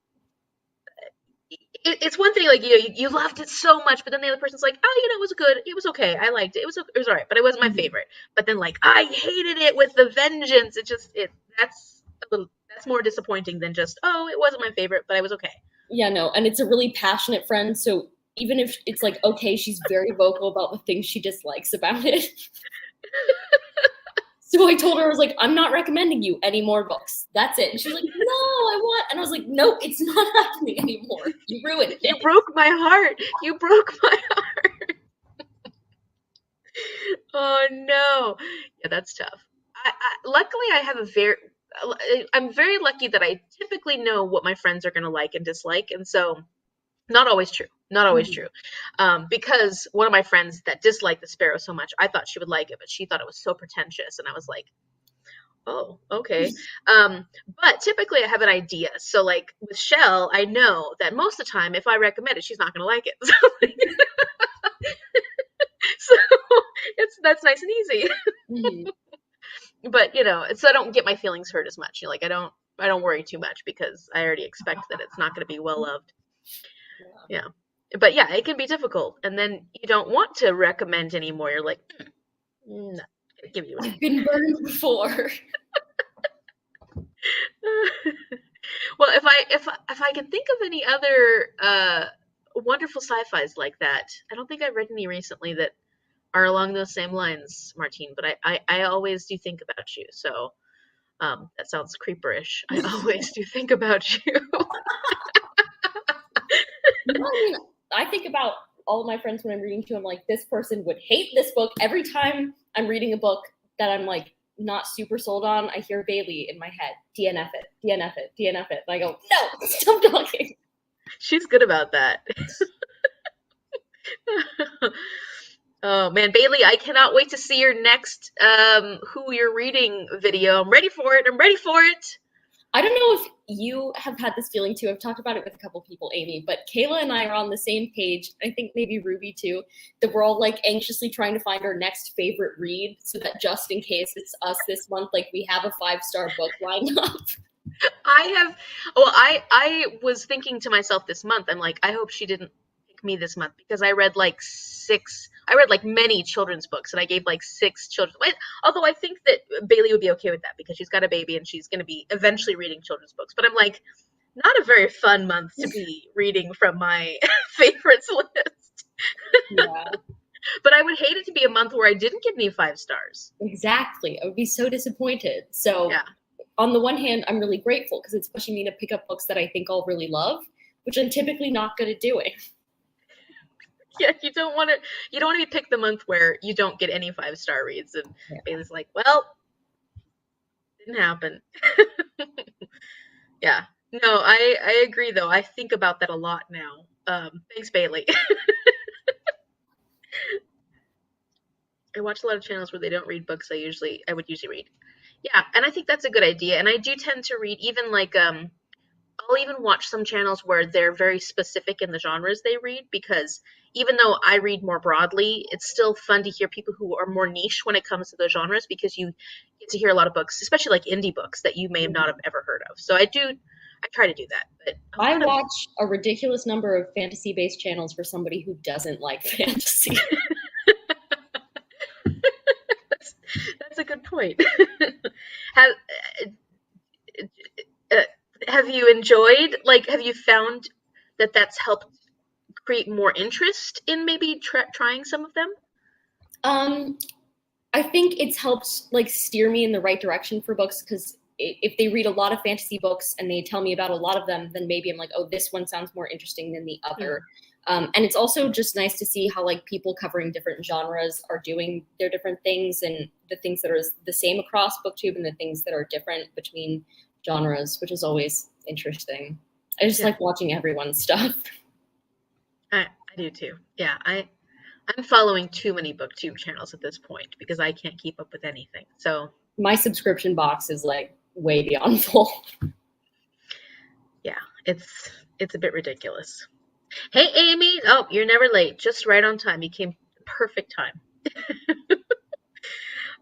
it's one thing, like, you know, you loved it so much, but then the other person's like, oh, you know, it was good, it was okay, I liked it, it was all right, but it wasn't my favorite. But then like I hated it with the vengeance. That's more disappointing than just, oh, it wasn't my favorite, but I was okay. Yeah, no, and it's a really passionate friend, so even if it's like, okay, she's very vocal about the things she dislikes about it. So I told her, I was like, I'm not recommending you any more books. That's it. And she was like, no, I want. And I was like, nope, it's not happening anymore. You ruined it. You broke my heart. You broke my heart. Oh no. Yeah, that's tough. Luckily I have I'm very lucky that I typically know what my friends are going to like and dislike. And so not always true. Not always true. Because one of my friends that disliked the Sparrow so much, I thought she would like it, but she thought it was so pretentious. And I was like, oh, okay. But typically I have an idea. So like with Shell, I know that most of the time, if I recommend it, she's not going to like it. So that's nice and easy. But, you know, so I don't get my feelings hurt as much. You know, like I don't worry too much because I already expect that it's not going to be well loved. Yeah. But yeah, it can be difficult. And then you don't want to recommend anymore. You're like, no, give you I've been burned before. Well, if I can think of any other wonderful sci-fis like that, I don't think I've read any recently that are along those same lines, Martine. But I always do think about you. So that sounds creeperish. I always do think about you. No, I mean, I think about all of my friends when I'm reading to. I'm like, this person would hate this book. Every time I'm reading a book that I'm like not super sold on, I hear Bailey in my head, DNF it, DNF it, DNF it. And I go, no, stop talking. She's good about that. Oh man, Bailey, I cannot wait to see your next who you're reading video. I'm ready for it. I'm ready for it. I don't know if you have had this feeling too. I've talked about it with a couple people, Amy, but Kayla and I are on the same page. I think maybe Ruby too, that we're all like anxiously trying to find our next favorite read so that just in case it's us this month, like we have a 5-star book lined up. I was thinking to myself this month, I'm like, I hope she didn't pick me this month because I read like many children's books and I gave like 6 children's. Although I think that Bailey would be okay with that because she's got a baby and she's going to be eventually reading children's books. But I'm like, not a very fun month to be reading from my favorites list. Yeah. But I would hate it to be a month where I didn't get any 5 stars. Exactly. I would be so disappointed. So yeah. On the one hand, I'm really grateful because it's pushing me to pick up books that I think I'll really love, which I'm typically not good at doing. Yeah, you don't want to be picked the month where you don't get any 5-star reads, and Bailey's like, well, didn't happen. Yeah, no, I agree though. I think about that a lot now. Thanks, Bailey. I watch a lot of channels where they don't read books I would usually read. Yeah, and I think that's a good idea. And I do tend to read even like I'll even watch some channels where they're very specific in the genres they read, because even though I read more broadly, it's still fun to hear people who are more niche when it comes to those genres, because you get to hear a lot of books, especially like indie books that you may not have ever heard of. So I try to do that. But I watch a ridiculous number of fantasy-based channels for somebody who doesn't like fantasy. that's a good point. have have you enjoyed, like, have you found that that's helped create more interest in maybe trying some of them? I think it's helped like steer me in the right direction for books, because if they read a lot of fantasy books and they tell me about a lot of them, then maybe I'm like, oh, this one sounds more interesting than the other. And it's also just nice to see how like people covering different genres are doing their different things, and the things that are the same across BookTube and the things that are different between genres, which is always interesting. I just like watching everyone's stuff. I do too. Yeah, I'm following too many BookTube channels at this point because I can't keep up with anything. So my subscription box is like way beyond full. Yeah, it's a bit ridiculous. Hey, Amy. Oh, you're never late. Just right on time. You came perfect time.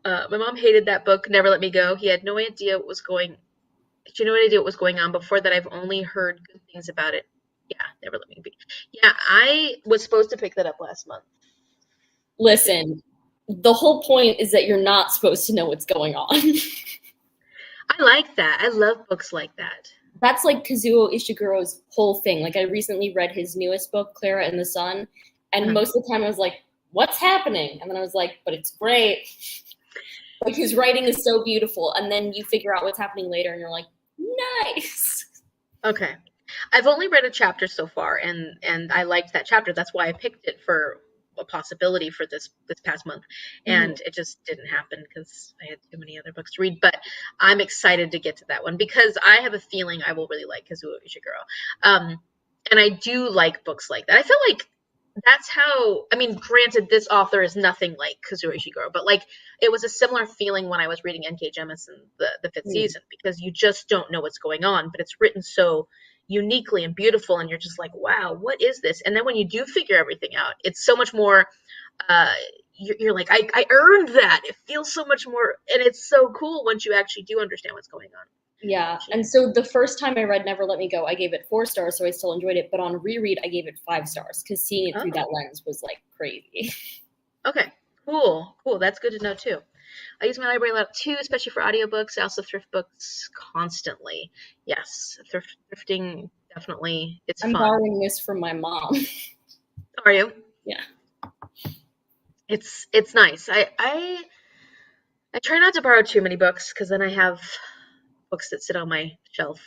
My mom hated that book, Never Let Me Go. She had no idea what was going on. Before that, I've only heard good things about it. Yeah, Never Let Me Be. Yeah, I was supposed to pick that up last month. Listen, the whole point is that you're not supposed to know what's going on. I like that. I love books like that. That's like Kazuo Ishiguro's whole thing. Like, I recently read his newest book, Clara and the Sun, and most of the time I was like, what's happening? And then I was like, but it's great. Like, his writing is so beautiful. And then you figure out what's happening later and you're like, nice. Okay. I've only read a chapter so far, and I liked that chapter. That's why I picked it for a possibility for this past month, and it just didn't happen because I had too many other books to read. But I'm excited to get to that one because I have a feeling I will really like Kazuo Ishiguro, and I do like books like that. I feel like that's how, I mean, granted, this author is nothing like Kazuo Ishiguro, but like it was a similar feeling when I was reading N.K. Jemisin the fifth season, because you just don't know what's going on, but it's written so uniquely and beautiful, and you're just like, wow, what is this? And then when you do figure everything out, it's so much more you're like, I earned that. It feels so much more, and it's so cool once you actually do understand what's going on. Yeah, and so the first time I read Never Let Me Go, I gave it 4 stars, so I still enjoyed it, but on reread I gave it 5 stars because seeing it through that lens was like crazy. Okay, cool, that's good to know too. I use my library a lot too, especially for audiobooks. I also thrift books constantly. Yes, thrifting, definitely. It's fun. I'm borrowing this from my mom. Are you? Yeah. It's nice. I try not to borrow too many books because then I have books that sit on my shelf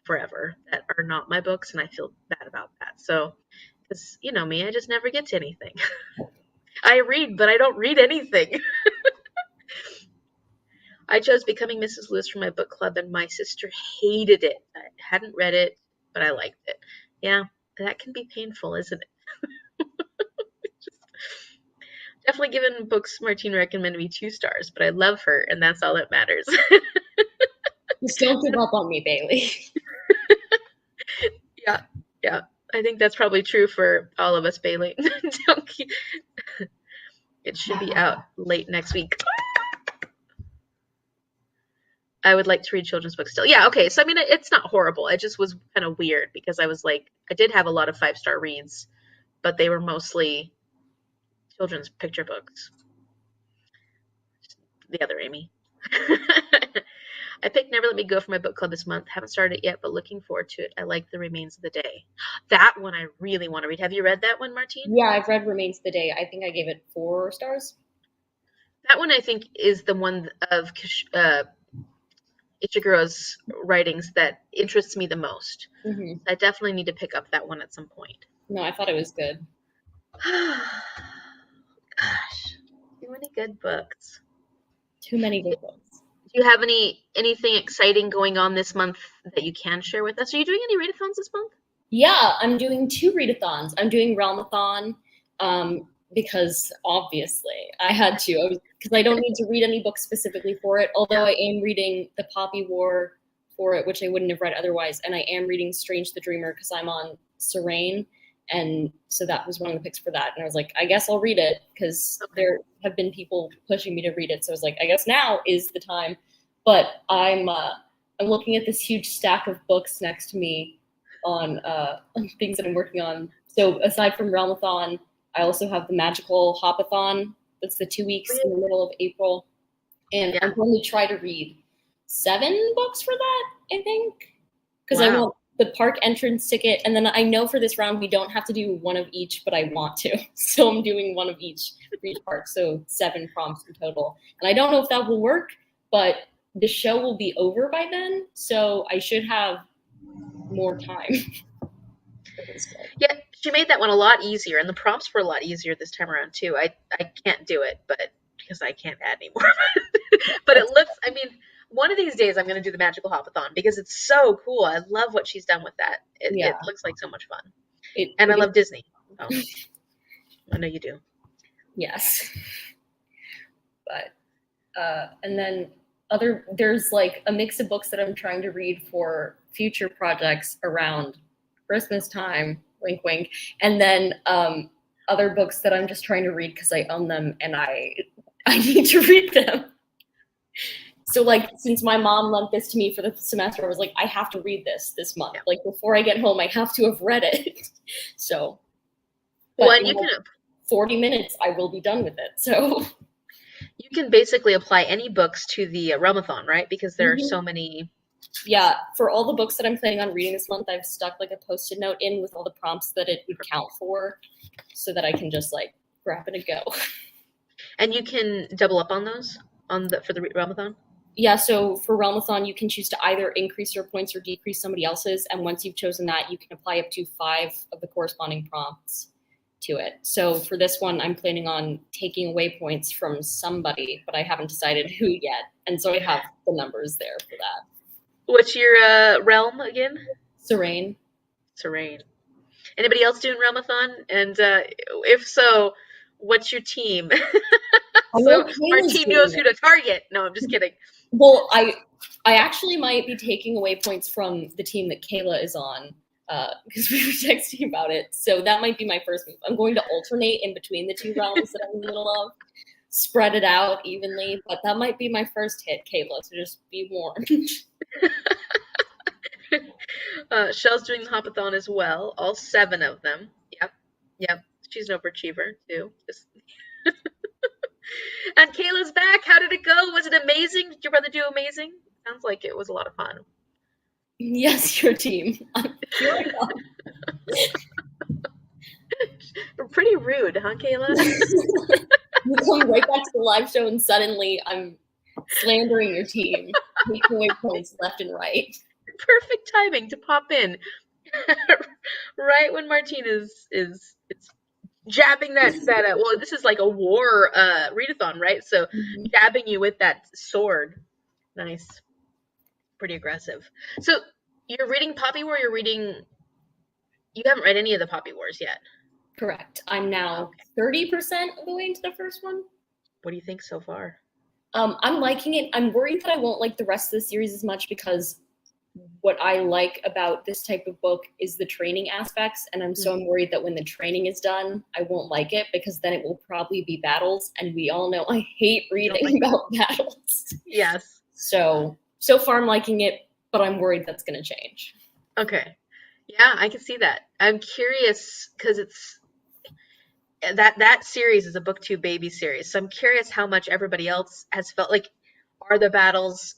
forever that are not my books, and I feel bad about that. So, because you know me, I just never get to anything. I read, but I don't read anything. I chose Becoming Mrs. Lewis for my book club, and my sister hated it. I hadn't read it, but I liked it. Yeah, that can be painful, isn't it? Definitely given books Martine recommended me 2 stars, but I love her, and that's all that matters. Just don't give up on me, Bailey. Yeah. I think that's probably true for all of us, Bailey. It should be out late next week. I would like to read children's books still. Yeah, okay. So, I mean, it's not horrible. It just was kind of weird because I was like, I did have a lot of 5-star reads, but they were mostly children's picture books. The other Amy. I picked Never Let Me Go for my book club this month. Haven't started it yet, but looking forward to it. I like The Remains of the Day. That one I really want to read. Have you read that one, Martine? Yeah, I've read Remains of the Day. I think I gave it 4 stars. That one I think is the one of Ishiguro's writings that interests me the most. I definitely need to pick up that one at some point. No, I thought it was good. Gosh, too many good books. Too many good books. Do you have anything exciting going on this month that you can share with us? Are you doing any readathons this month? Yeah, I'm doing 2 readathons. I'm doing Realmathon, because obviously I had to, because I don't need to read any books specifically for it, although I am reading The Poppy War for it, which I wouldn't have read otherwise, and I am reading Strange the Dreamer because I'm on Serene, and so that was one of the picks for that, and I was like, I guess I'll read it, because there have been people pushing me to read it, so I was like, I guess now is the time. But I'm looking at this huge stack of books next to me on things that I'm working on. So aside from Realmathon, I also have the Magical Hopathon. That's the 2 weeks in the middle of April. And I'm going to try to read 7 books for that, I think. Because I want the park entrance ticket. And then I know for this round, we don't have to do one of each, but I want to. So I'm doing one of each for each park. So 7 prompts in total. And I don't know if that will work, but the show will be over by then. So I should have more time. Yeah, she made that one a lot easier, and the prompts were a lot easier this time around too. I can't do it, but because I can't add anymore. But it looks, I mean, one of these days I'm going to do the Magical Hopathon because it's so cool. I love what she's done with that. It looks like so much fun. And I love Disney. Oh, I know you do. Yes. But, and then there's like a mix of books that I'm trying to read for future projects around Christmas time, wink, wink. And then other books that I'm just trying to read because I own them and I need to read them. So like, since my mom lent this to me for the semester, I was like, I have to read this month. Like before I get home, I have to have read it. So, well, and you can 40 minutes, I will be done with it. So you can basically apply any books to the Realmathon, right? Because there are so many. Yeah, for all the books that I'm planning on reading this month, I've stuck like a Post-it note in with all the prompts that it would count for, so that I can just like grab it and go. And you can double up on those for the Realmathon? Yeah, so for Realmathon, you can choose to either increase your points or decrease somebody else's, and once you've chosen that, you can apply up to 5 of the corresponding prompts to it. So for this one, I'm planning on taking away points from somebody, but I haven't decided who yet, and so I have the numbers there for that. What's your realm again? Serene. Anybody else doing Realmathon? And if so, what's your team? So Martine knows who to target. No, I'm just kidding. Well, I actually might be taking away points from the team that Kayla is on because we were texting about it. So that might be my first move. I'm going to alternate in between the 2 realms that I'm in the middle of, spread it out evenly, but that might be my first hit, Kayla, so just be warned. Shell's doing the Hopathon as well, all 7 of them. Yep. She's an overachiever too. And Kayla's back. How did it go? Was it amazing? Did your brother do amazing? Sounds like it was a lot of fun. Yes, your team. Pretty rude, huh, Kayla? You come right back to the live show and suddenly I'm slandering your team, taking away points left and right. Perfect timing to pop in right when Martine is jabbing that well, this is like a war readathon, right? So jabbing you with that sword. Nice. Pretty aggressive. So you're reading Poppy War, you haven't read any of the Poppy Wars yet. Correct. I'm now 30% of the way into the first one. What do you think so far? I'm liking it. I'm worried that I won't like the rest of the series as much because what I like about this type of book is the training aspects, and I'm worried that when the training is done, I won't like it because then it will probably be battles, and we all know I hate reading about battles. Yes. So far I'm liking it, but I'm worried that's going to change. Okay. Yeah, I can see that. I'm curious because it's that series is a book 2 baby series, so I'm curious how much everybody else has felt like. Are the battles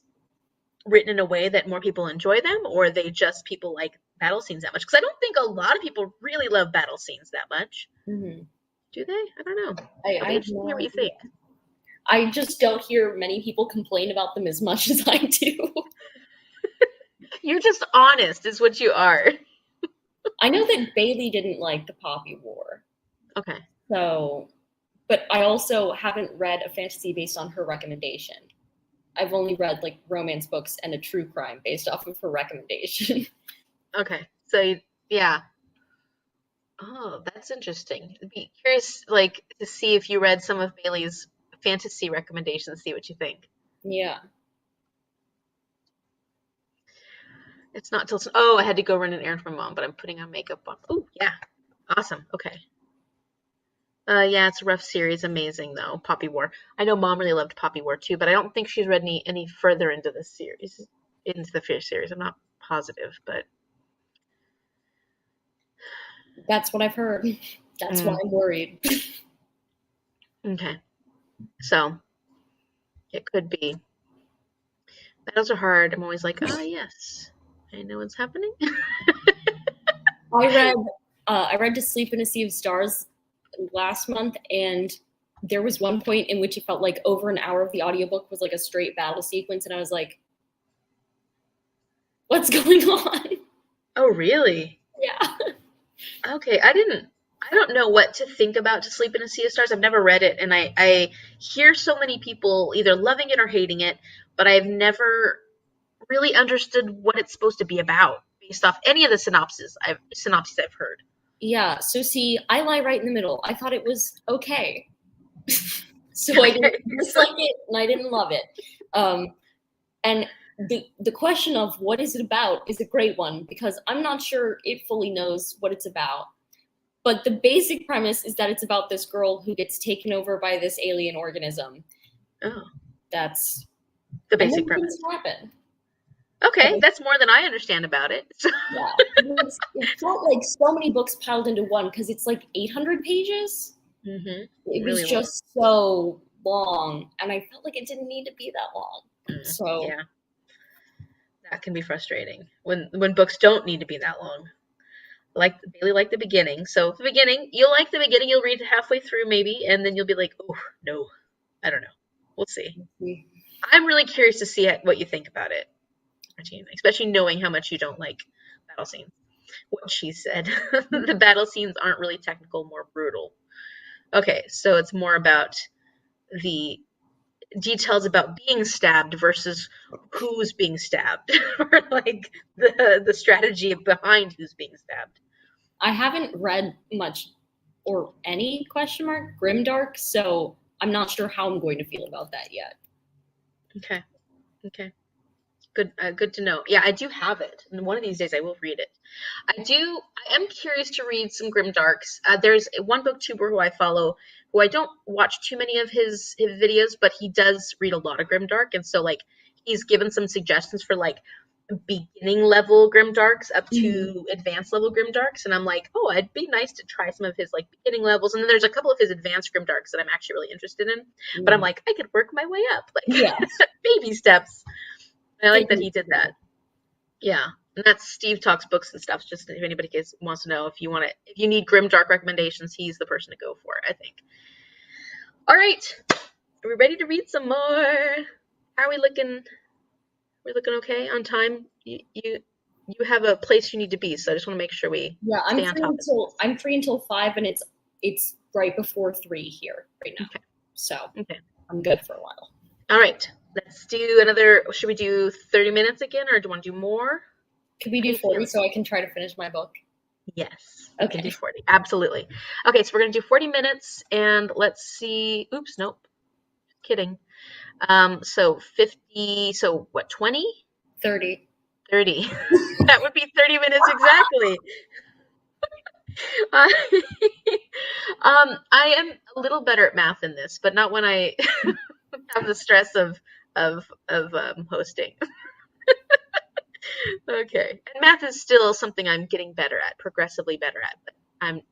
written in a way that more people enjoy them, or are they just people like battle scenes that much? Because I don't think a lot of people really love battle scenes that much. Mm-hmm. Do they? I don't know. I hear what you think. I just don't hear many people complain about them as much as I do. You're just honest, is what you are. I know that Bailey didn't like the Poppy War. Okay. So, but I also haven't read a fantasy based on her recommendation. I've only read like romance books and a true crime based off of her recommendation. Okay. So, yeah. Oh, that's interesting. I'd be curious, like, to see if you read some of Bailey's fantasy recommendations, see what you think. Yeah. It's not till, oh, I had to go run an errand for Mom, but I'm putting on makeup on. Oh, yeah. Awesome. Okay. Yeah, it's a rough series. Amazing, though. Poppy War. I know Mom really loved Poppy War, too, but I don't think she's read any further into this series, into the Fear series. I'm not positive, but. That's what I've heard. That's why I'm worried. Okay. So, it could be. Battles are hard. I'm always like, ah, yes. I know what's happening. I read To Sleep in a Sea of Stars last month, and there was one point in which it felt like over an hour of the audiobook was like a straight battle sequence, and I was like, what's going on? Oh, really? Yeah. Okay, I don't know what to think about To Sleep in a Sea of Stars. I've never read it, and I hear so many people either loving it or hating it, but I've never really understood what it's supposed to be about based off any of the synopses I've heard. Yeah. So see, I lie right in the middle. I thought it was okay. So I didn't dislike it and I didn't love it. And the question of what is it about is a great one, because I'm not sure it fully knows what it's about. But the basic premise is that it's about this girl who gets taken over by this alien organism. Oh, That's the basic premise. Happen. Okay, that's more than I understand about it. Yeah, it felt like so many books piled into one, because it's like 800 pages. Mm-hmm. It was really just so long, and I felt like it didn't need to be that long. So yeah, that can be frustrating when books don't need to be that long. Bailey liked the beginning, so the beginning, you'll like the beginning, you'll read halfway through maybe, and then you'll be like, oh no, I don't know. We'll see. I'm really curious to see what you think about it, Martine, especially knowing how much you don't like battle scenes. What she said. The battle scenes aren't really technical, more brutal. Okay, so it's more about the details about being stabbed versus who's being stabbed, or like the strategy behind who's being stabbed. I haven't read much or any grimdark, so I'm not sure how I'm going to feel about that yet. Okay. Good to know. Yeah, I do have it, and one of these days I will read it. I am curious to read some grimdarks. There's one booktuber who I follow, who I don't watch too many of his videos, but he does read a lot of grimdark, and so like he's given some suggestions for like beginning level grimdarks up to advanced level grimdarks, and I'm like, oh, it'd be nice to try some of his like beginning levels, and then there's a couple of his advanced grimdarks that I'm actually really interested in, but I'm like, I could work my way up, like baby steps. I like that he did that. Yeah, and that's Steve Talks Books and Stuff. Just if anybody wants to know, if you need grimdark recommendations, he's the person to go for, I think. All right, are we ready to read some more? How are we looking? We're looking okay on time. You have a place you need to be, so I just want to make sure we stay on top. I'm free until 5, and it's right before 3 here right now. Okay. So I'm good for a while. All right. Let's do another. Should we do 30 minutes again, or do you want to do more? Could we do 40 so I can try to finish my book? Yes. Okay. We can do 40. Absolutely. Okay, so we're going to do 40 minutes, and let's see. Oops, nope. Kidding. So 50. So what? 20? 30. 30. That would be 30 minutes exactly. I am a little better at math in this, but not when I have the stress of hosting. Okay, and math is still something I'm getting better at, progressively better at. But I'm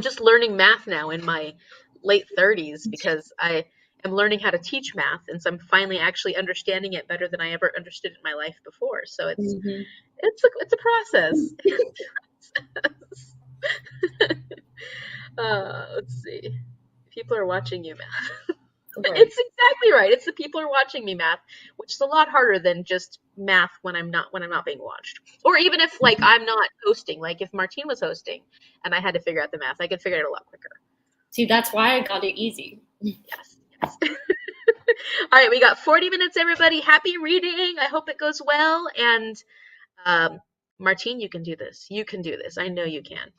just learning math now in my late 30s, because I am learning how to teach math, and so I'm finally actually understanding it better than I ever understood it in my life before. So it's a process. Let's see. People are watching you, math. It's exactly right. It's the people are watching me math, which is a lot harder than just math when I'm not being watched. Or even if like I'm not hosting, like if Martine was hosting and I had to figure out the math, I could figure it out a lot quicker. See, that's why I got it easy. Yes. All right, we got 40 minutes, everybody. Happy reading. I hope it goes well. And Martine, you can do this. You can do this. I know you can.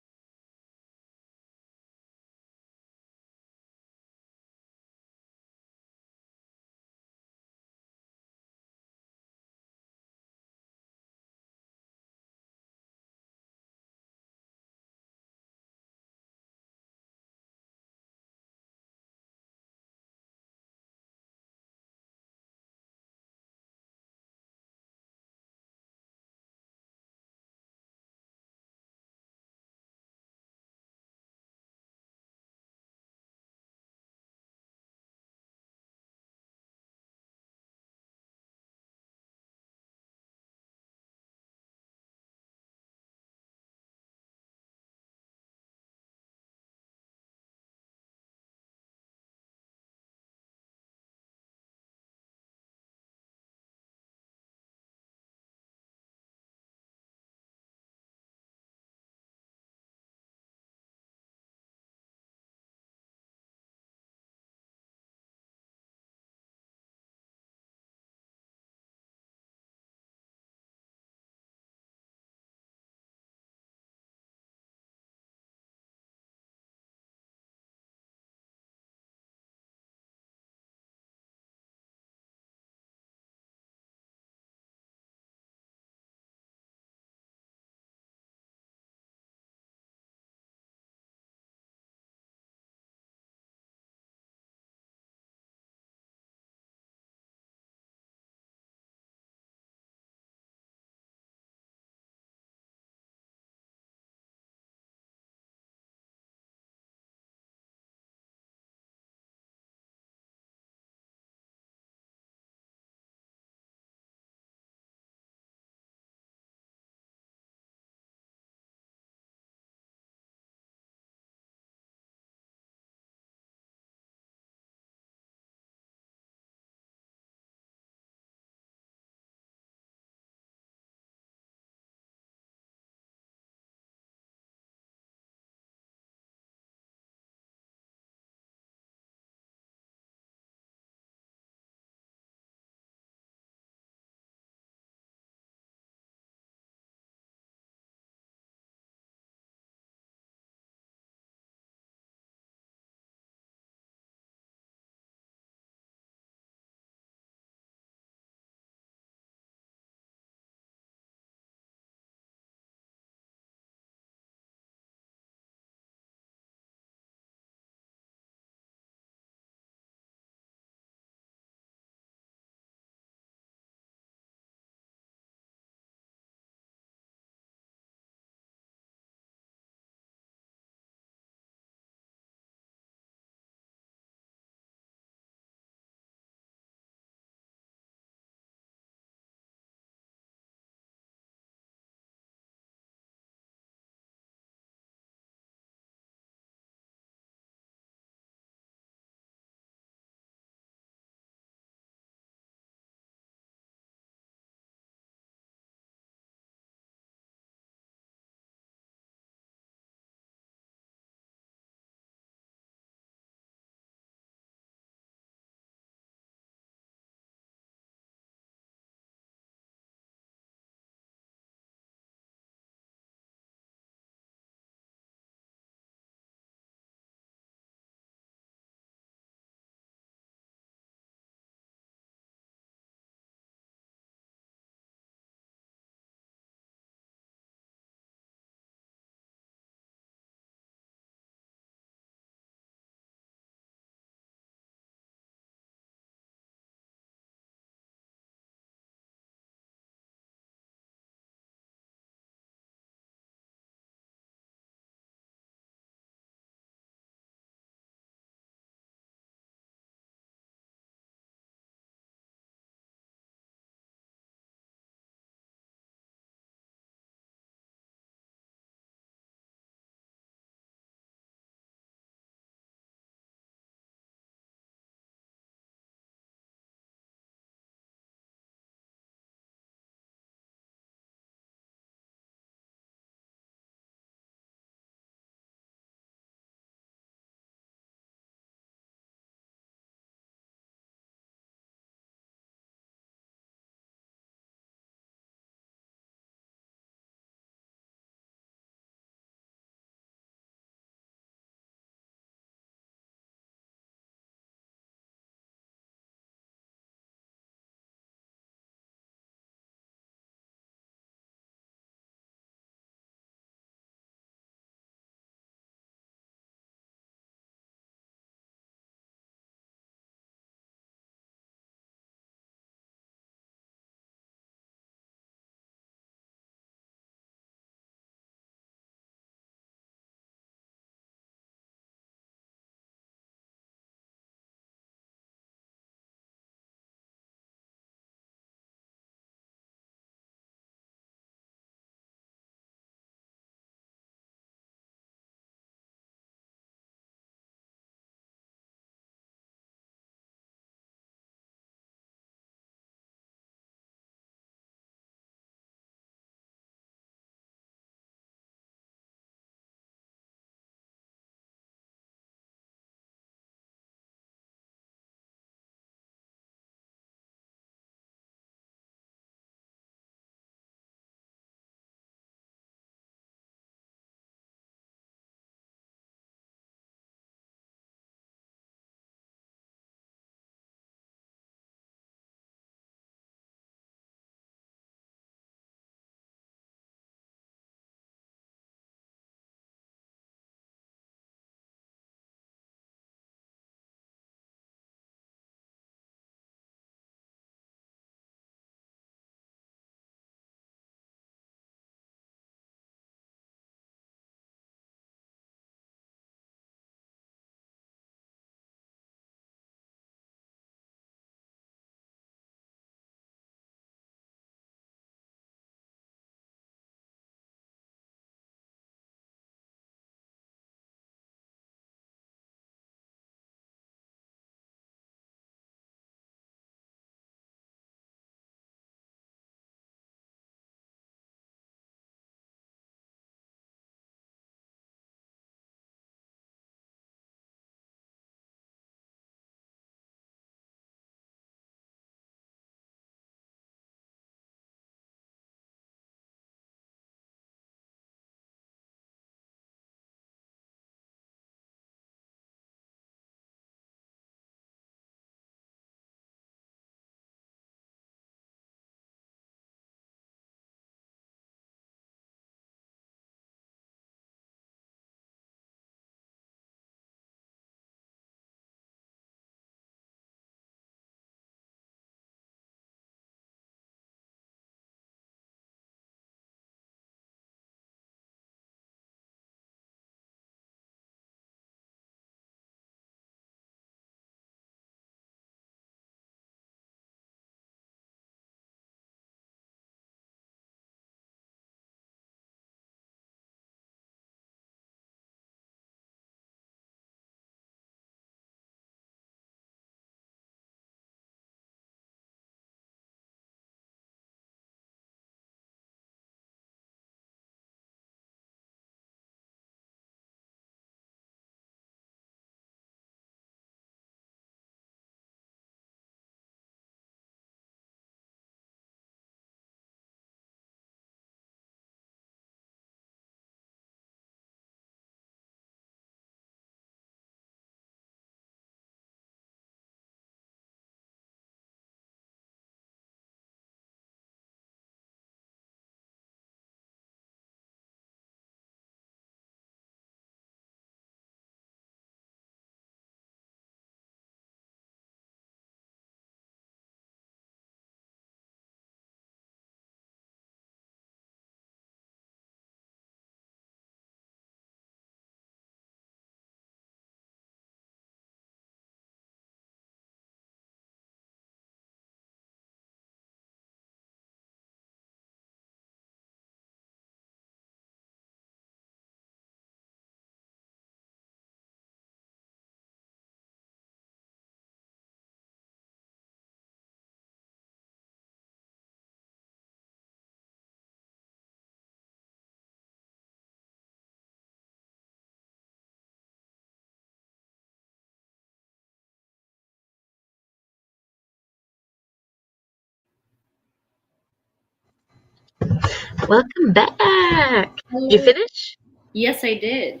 Welcome back. You finish? Yes, I did.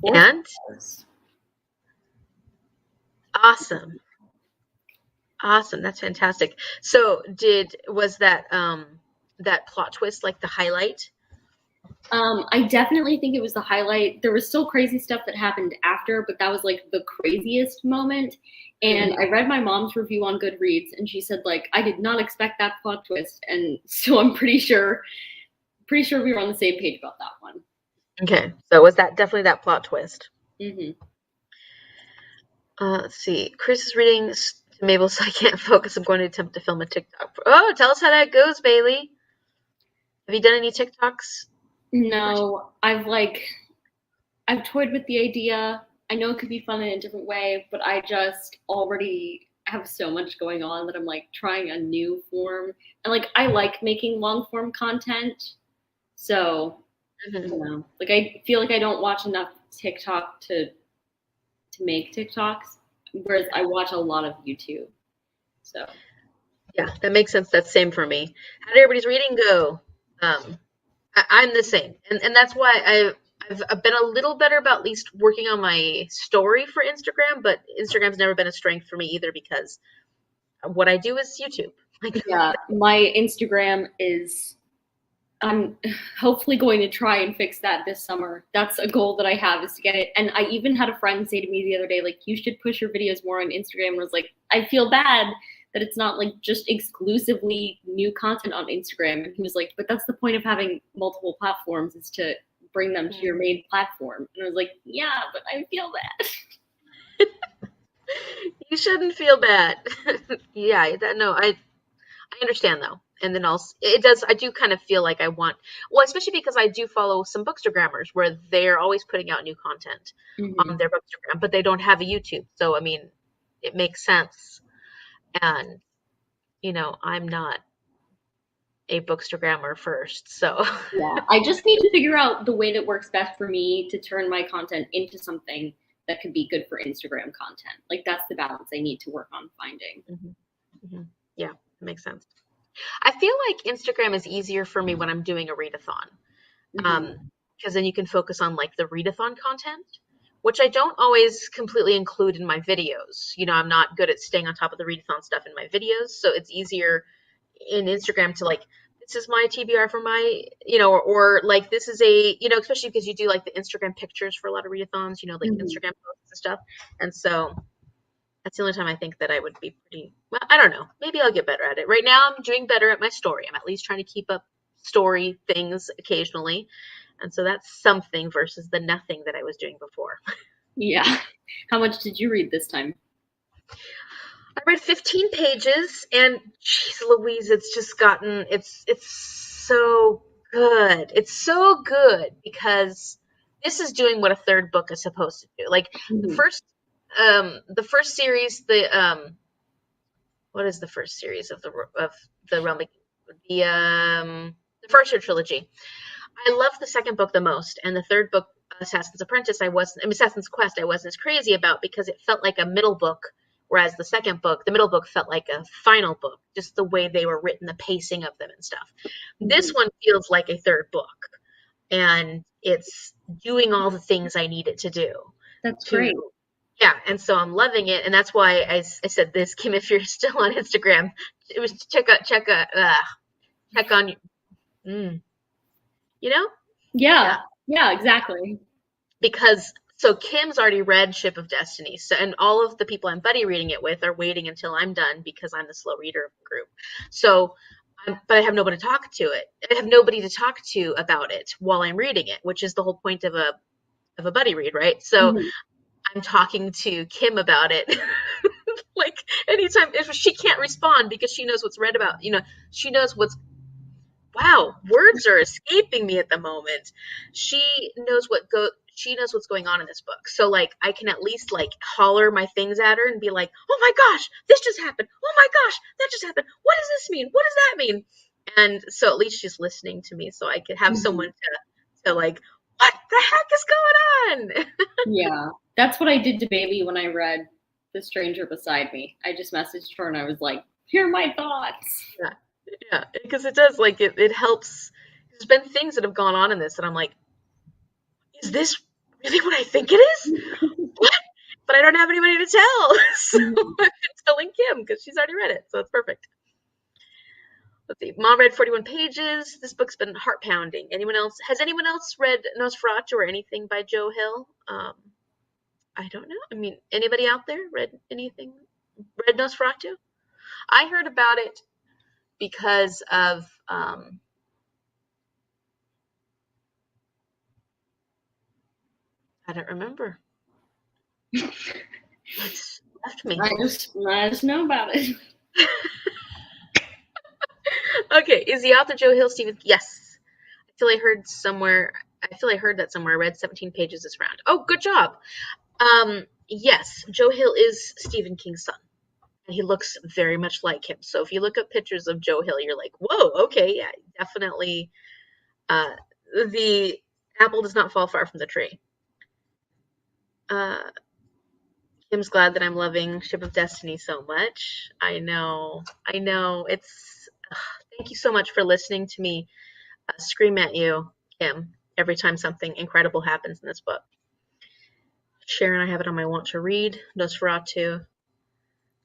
And? Awesome. Awesome. That's fantastic. So was that that plot twist like the highlight? I definitely think it was the highlight. There was still crazy stuff that happened after, but that was like the craziest moment. And I read my mom's review on Goodreads, and she said, like, I did not expect that plot twist. And so I'm pretty sure we were on the same page about that one. Okay. So was that definitely that plot twist? Mm-hmm. Let's see. Chris is reading to Mabel, so I can't focus. I'm going to attempt to film a TikTok. Oh, tell us how that goes, Bailey. Have you done any TikToks? No, I've toyed with the idea. I know it could be fun in a different way, but I just already have so much going on that I'm like trying a new form. And like I like making long form content. So I don't know. Like I feel like I don't watch enough TikTok to make TikToks, whereas I watch a lot of YouTube. So yeah, that makes sense. That's same for me. How did everybody's reading go? I'm the same, and that's why I've been a little better about at least working on my story for Instagram, but Instagram's never been a strength for me either because what I do is YouTube. Yeah, my Instagram is. I'm hopefully going to try and fix that this summer. That's a goal that I have, is to get it. And I even had a friend say to me the other day, like, you should push your videos more on Instagram. And I was like, I feel bad that it's not like just exclusively new content on Instagram. And he was like, but that's the point of having multiple platforms, is to bring them to your main platform. And I was like, yeah, but I feel bad. You shouldn't feel bad. Yeah, I understand though. And then also, I do kind of feel like I want, well, especially because I do follow some bookstagrammers where they're always putting out new content on their bookstagram, but they don't have a YouTube. So, I mean, it makes sense. And, I'm not a bookstagrammer first. So, yeah, I just need to figure out the way that works best for me to turn my content into something that could be good for Instagram content. Like that's the balance I need to work on finding. Yeah, that makes sense. I feel like Instagram is easier for me when I'm doing a readathon. Because then you can focus on like the readathon content, which I don't always completely include in my videos. I'm not good at staying on top of the readathon stuff in my videos, so it's easier in Instagram to like, this is my TBR for my, or like this is a, especially because you do like the Instagram pictures for a lot of readathons, like Instagram posts and stuff. And so that's the only time I think that I would be pretty, well, I don't know. Maybe I'll get better at it. Right now I'm doing better at my story. I'm at least trying to keep up story things occasionally. And so that's something versus the nothing that I was doing before. Yeah. How much did you read this time? I read 15 pages and geez Louise, it's just gotten, it's so good. It's so good because this is doing what a third book is supposed to do. Like the first series, what is the first series of the Realm? The first trilogy. I loved the second book the most, and the third book, Assassin's Quest, I wasn't as crazy about because it felt like a middle book, whereas the middle book felt like a final book, just the way they were written, the pacing of them and stuff. This one feels like a third book, and it's doing all the things I need it to do. That's great. Yeah, and so I'm loving it, and that's why I said this, Kim. If you're still on Instagram, it was check on, Yeah, exactly. Because so Kim's already read Ship of Destiny, so and all of the people I'm buddy reading it with are waiting until I'm done because I'm the slow reader of the group. So, but I have nobody to talk to it. I have nobody to talk to about it while I'm reading it, which is the whole point of a buddy read, right? So. I'm talking to Kim about it. Like anytime if she can't respond because she knows what's read about, she knows wow, words are escaping me at the moment. She knows what's going on in this book. So like I can at least like holler my things at her and be like, "Oh my gosh, this just happened. Oh my gosh, that just happened. What does this mean? What does that mean?" And so at least she's listening to me so I could have someone to like, "What the heck is going on?" Yeah. That's what I did to Bailey when I read The Stranger Beside Me. I just messaged her and I was like, here are my thoughts. Yeah. Yeah, because it does, like, it helps. There's been things that have gone on in this that I'm like, is this really what I think it is? What? But I don't have anybody to tell. So I've been telling Kim because she's already read it. So it's perfect. Let's see. Mom read 41 pages. This book's been heart pounding. Anyone else? Has anyone else read Nosferatu or anything by Joe Hill? I don't know. I mean, anybody out there read anything? Read Nosferatu? I heard about it because of I don't remember. It's left me. I just know about it. Okay, is the author Joe Hill Stephen? Yes. I feel I heard somewhere. I feel I heard that somewhere. I read 17 pages this round. Oh, good job. Yes, Joe Hill is Stephen King's son. And he looks very much like him. So if you look up pictures of Joe Hill, you're like, whoa, okay, yeah, definitely. The apple does not fall far from the tree. Kim's glad that I'm loving Ship of Destiny so much. I know. It's. Thank you so much for listening to me scream at you, Kim, every time something incredible happens in this book. Sharon, I have it on my want to read. Nosferatu.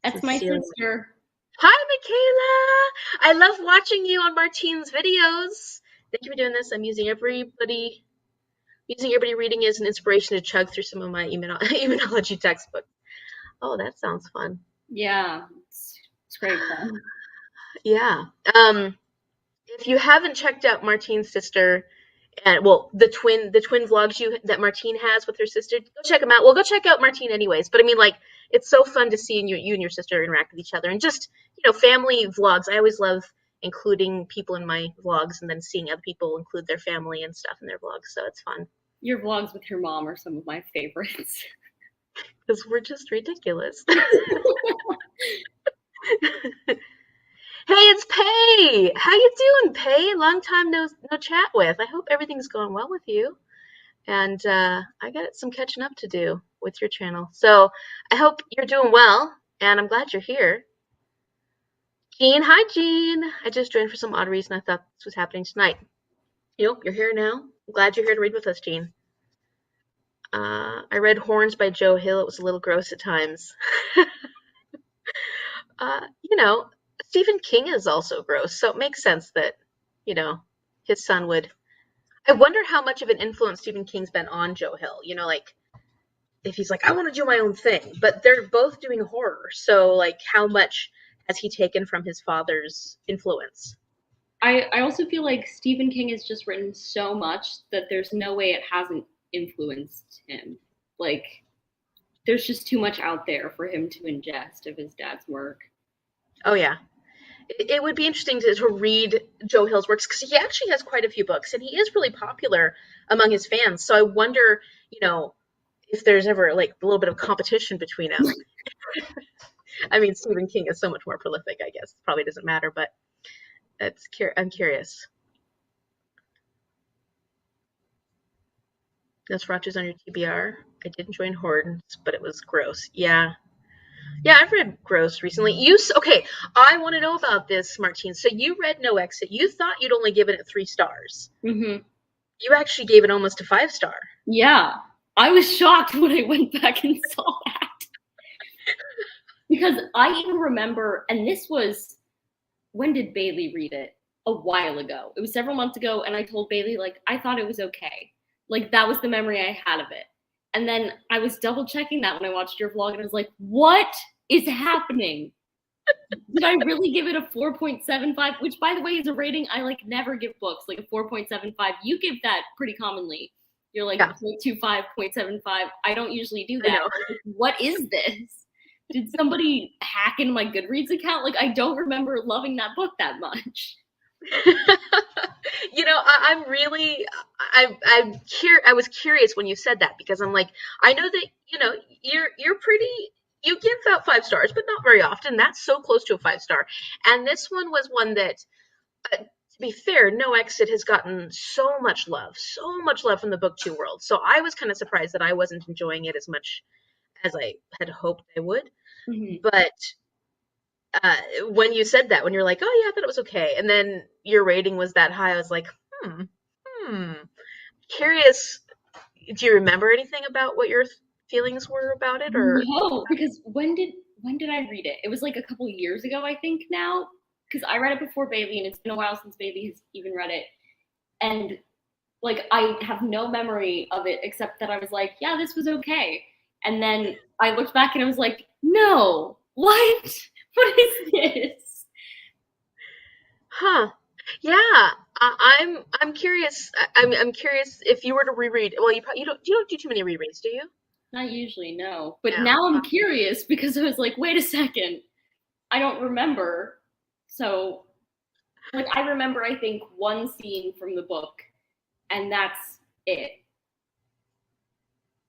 That's my sister. Hi, Michaela. I love watching you on Martine's videos. Thank you for doing this. I'm using everybody reading as an inspiration to chug through some of my immunology textbooks. Oh, that sounds fun. Yeah, it's great fun. Yeah. If you haven't checked out Martine's sister, and the twin vlogs that Martine has with her sister, go check them out. Well, go check out Martine anyways. But I mean, like, it's so fun to see you and your sister interact with each other, and just family vlogs. I always love including people in my vlogs, and then seeing other people include their family and stuff in their vlogs. So it's fun. Your vlogs with your mom are some of my favorites. Because we're just ridiculous. Hey, it's Pay. How you doing, Pay? Long time no chat with. I hope everything's going well with you. And I got some catching up to do with your channel. So I hope you're doing well, and I'm glad you're here. Jean, hi, Jean. I just joined for some odd reason. I thought this was happening tonight. Nope, you're here now. I'm glad you're here to read with us, Jean. I read Horns by Joe Hill. It was a little gross at times. Stephen King is also gross, so it makes sense that, his son would. I wonder how much of an influence Stephen King's been on Joe Hill. Like, if he's like, I want to do my own thing, but they're both doing horror, so like, how much has he taken from his father's influence? I also feel like Stephen King has just written so much that there's no way it hasn't influenced him. Like, there's just too much out there for him to ingest of his dad's work. Oh, yeah. It would be interesting to read Joe Hill's works, because he actually has quite a few books, and he is really popular among his fans. So I wonder, if there's ever like a little bit of competition between them. I mean, Stephen King is so much more prolific, I guess. It probably doesn't matter, but I'm curious. Nosferatu's on your TBR. I didn't join Horns, but it was gross. Yeah, I've read gross recently. Okay, I want to know about this, Martine. So you read No Exit. You thought you'd only given it 3 stars. Mm-hmm. You actually gave it almost a 5-star. Yeah, I was shocked when I went back and saw that. Because I even remember, and this was, when did Bailey read it? A while ago. It was several months ago, and I told Bailey, like, I thought it was okay. Like, that was the memory I had of it. And then I was double checking that when I watched your vlog, and I was like, what is happening? Did I really give it a 4.75? Which, by the way, is a rating I like never give books, like a 4.75. You give that pretty commonly. You're like 0.25, 0.75. I don't usually do that. Like, what is this? Did somebody hack into my Goodreads account? Like, I don't remember loving that book that much. I was curious when you said that, because I'm like, I know that, you're pretty, you give out 5 stars, but not very often. That's so close to a 5-star. And this one was one that, to be fair, No Exit has gotten so much love from the BookTube world. So I was kind of surprised that I wasn't enjoying it as much as I had hoped I would. Mm-hmm. But when you said that, when you're like, oh yeah, I thought it was okay, and then your rating was that high, I was like, hmm. Curious, do you remember anything about what your feelings were about it, or? No, because when did I read it? It was like a couple years ago, I think now, because I read it before Bailey, and it's been a while since Bailey has even read it, and like I have no memory of it except that I was like, yeah, this was okay, and then I looked back and I was like, no, what? What is this? Huh. Yeah, I'm curious. I'm curious if you were to reread. Well, you don't do too many rereads, do you? Not usually, no. But No. now I'm curious because I was like, wait a second, I don't remember. So, like, I remember, I think, one scene from the book, and that's it.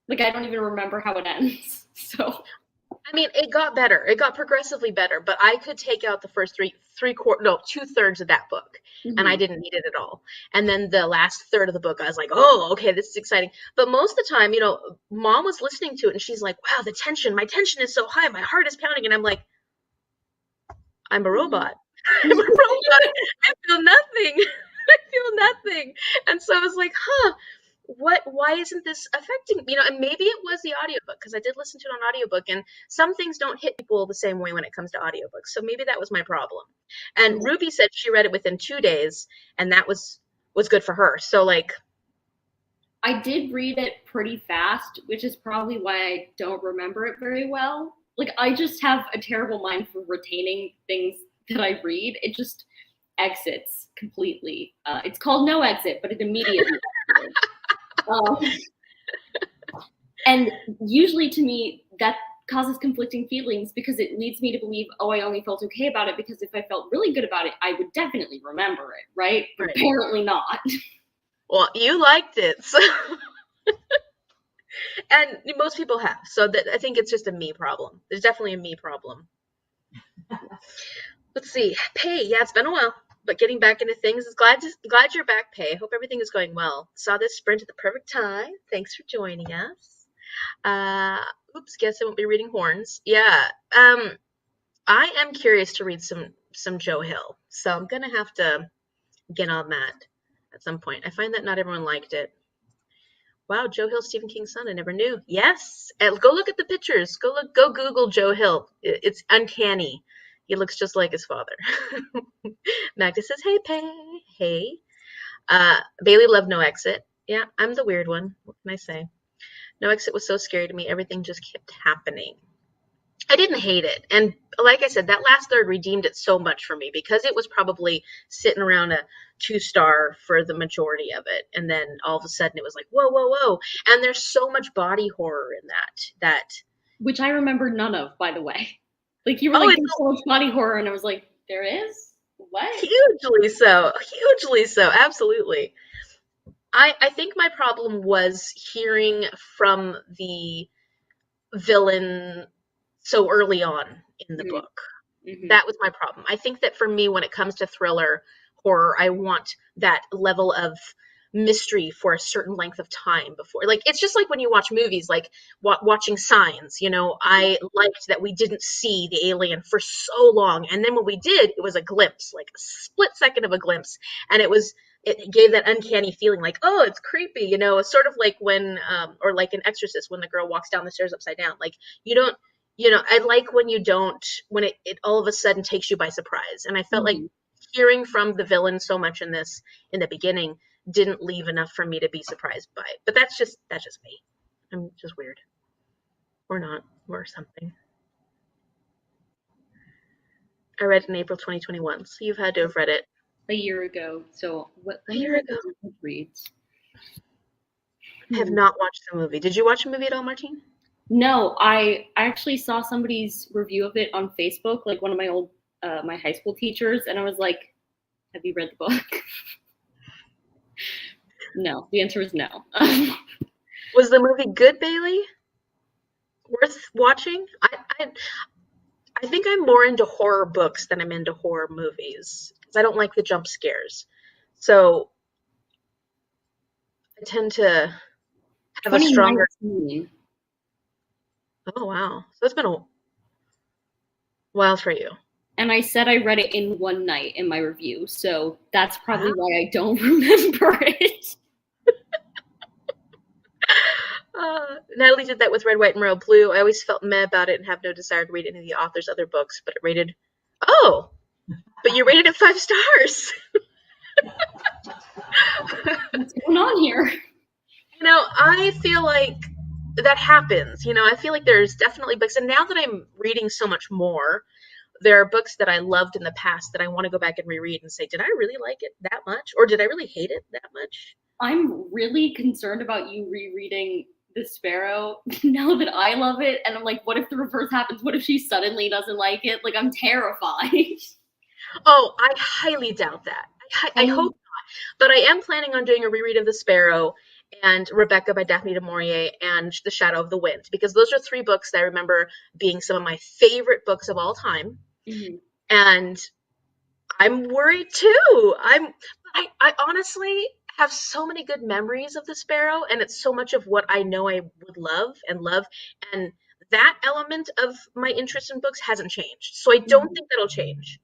Like, I don't even remember how it ends. So, I mean, it got better. It got progressively better, but I could take out the first three quarter, no, 2/3 of that book, and I mhm. didn't need it at all. And then the last third of the book, I was like, oh, okay, this is exciting. But most of the time, Mom was listening to it, and she's like, wow, my tension is so high, my heart is pounding, and I'm like, I'm a robot. I'm a robot. I feel nothing. I feel nothing. And so I was like, huh, why isn't this affecting me? And maybe it was the audiobook, because I did listen to it on audiobook, and some things don't hit people the same way when it comes to audiobooks. So maybe that was my problem. And Ruby said she read it within 2 days, and that was good for her. So like, I did read it pretty fast, which is probably why I don't remember it very well. Like, I just have a terrible mind for retaining things that I read. It just exits completely. It's called No Exit, but it immediately exits. Um, and usually to me, that causes conflicting feelings because it leads me to believe, oh, I only felt okay about it because if I felt really good about it, I would definitely remember it, right? But right. apparently not. Well, you liked it, so and most people have. So that I think it's just a me problem. There's definitely a me problem. Let's see. Pay. Yeah, it's been a while, but getting back into things. Glad you're back, Pay. Hope everything is going well. Saw this sprint at the perfect time. Thanks for joining us. Uh, oops. Guess I won't be reading horns. Yeah. I am curious to read some Joe Hill, so I'm gonna have to get on that at some point. I find that not everyone liked it. Wow, Joe Hill, Stephen King's son. I never knew. Yes, and go look at the pictures. Go Google Joe Hill. It's uncanny. He looks just like his father. Magda says, "Hey, Pay. Hey." Bailey loved No Exit. Yeah, I'm the weird one. What can I say? No Exit was so scary to me. Everything just kept happening. I didn't hate it. And like I said, that last third redeemed it so much for me because it was probably sitting around a 2-star for the majority of it. And then all of a sudden it was like, whoa, whoa, whoa. And there's so much body horror in that. Which I remember none of, by the way. Like, you were Oh, like, it's there's so much body horror, and I was like, there is? What? hugely so. Hugely so. Absolutely. I think my problem was hearing from the villain so early on in the book. Mm-hmm. That was my problem. I think that for me, when it comes to thriller horror, I want that level of mystery for a certain length of time before. Like, it's just like when you watch movies, like watching Signs. I liked that we didn't see the alien for so long, and then when we did, it was a glimpse, like a split second of a glimpse, and it gave that uncanny feeling, like, oh, it's creepy. It's sort of like when, or like in Exorcist, when the girl walks down the stairs upside down. Like, you don't I like when you don't, when it all of a sudden takes you by surprise. And I felt like hearing from the villain so much in the beginning, didn't leave enough for me to be surprised by it. But that's just me. I'm just weird. Or not, or something. I read it in April 2021, so you've had to have read it A year ago. So, a when did year I ago. read? I have not watched the movie. Did you watch the movie at all, Martine? No, I actually saw somebody's review of it on Facebook, like one of my old, my high school teachers, and I was like, have you read the book? No, the answer is no. Was the movie good, Bailey? Worth watching? I think I'm more into horror books than I'm into horror movies because I don't like the jump scares. So I tend to have a stronger. 2019. Oh wow! So it's been a while for you. And I said I read it in one night in my review, so that's probably why I don't remember it. Natalie did that with Red, White, and Royal Blue. I always felt meh about it and have no desire to read any of the author's other books, but it rated... Oh! But you rated it 5 stars! What's going on here? I feel like that happens. I feel like there's definitely books, and now that I'm reading so much more, there are books that I loved in the past that I want to go back and reread and say, did I really like it that much? Or did I really hate it that much? I'm really concerned about you rereading The Sparrow now that I love it. And I'm like, what if the reverse happens? What if she suddenly doesn't like it? Like, I'm terrified. Oh, I highly doubt that. I hope not. But I am planning on doing a reread of The Sparrow and Rebecca by Daphne du Maurier and The Shadow of the Wind, because those are 3 books that I remember being some of my favorite books of all time. Mm-hmm. And I'm worried too. I honestly have so many good memories of The Sparrow, and it's so much of what I know I would love, and that element of my interest in books hasn't changed. So I don't think that'll change.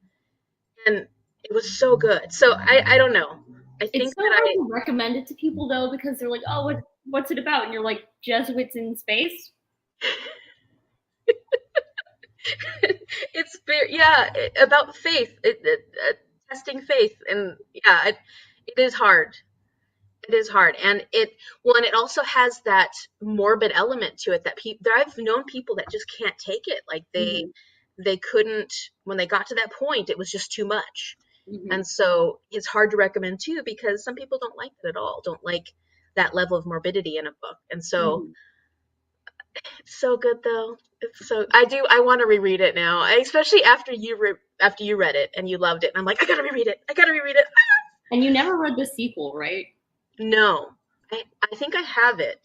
And it was so good. So I don't know. I think it's so hard to recommend it to people though, because they're like, oh, what's it about? And you're like, Jesuits in space? It's very, about faith, testing faith, and it is hard. It is hard, and it also has that morbid element to it that I've known people that just can't take it. Like they couldn't, when they got to that point, it was just too much. Mm-hmm. And so it's hard to recommend too, because some people don't like it at all, don't like that level of morbidity in a book. And so it's so good though. I want to reread it now, especially after you read it and you loved it. And I'm like, I gotta reread it. And you never read the sequel, right? No, I think I have it.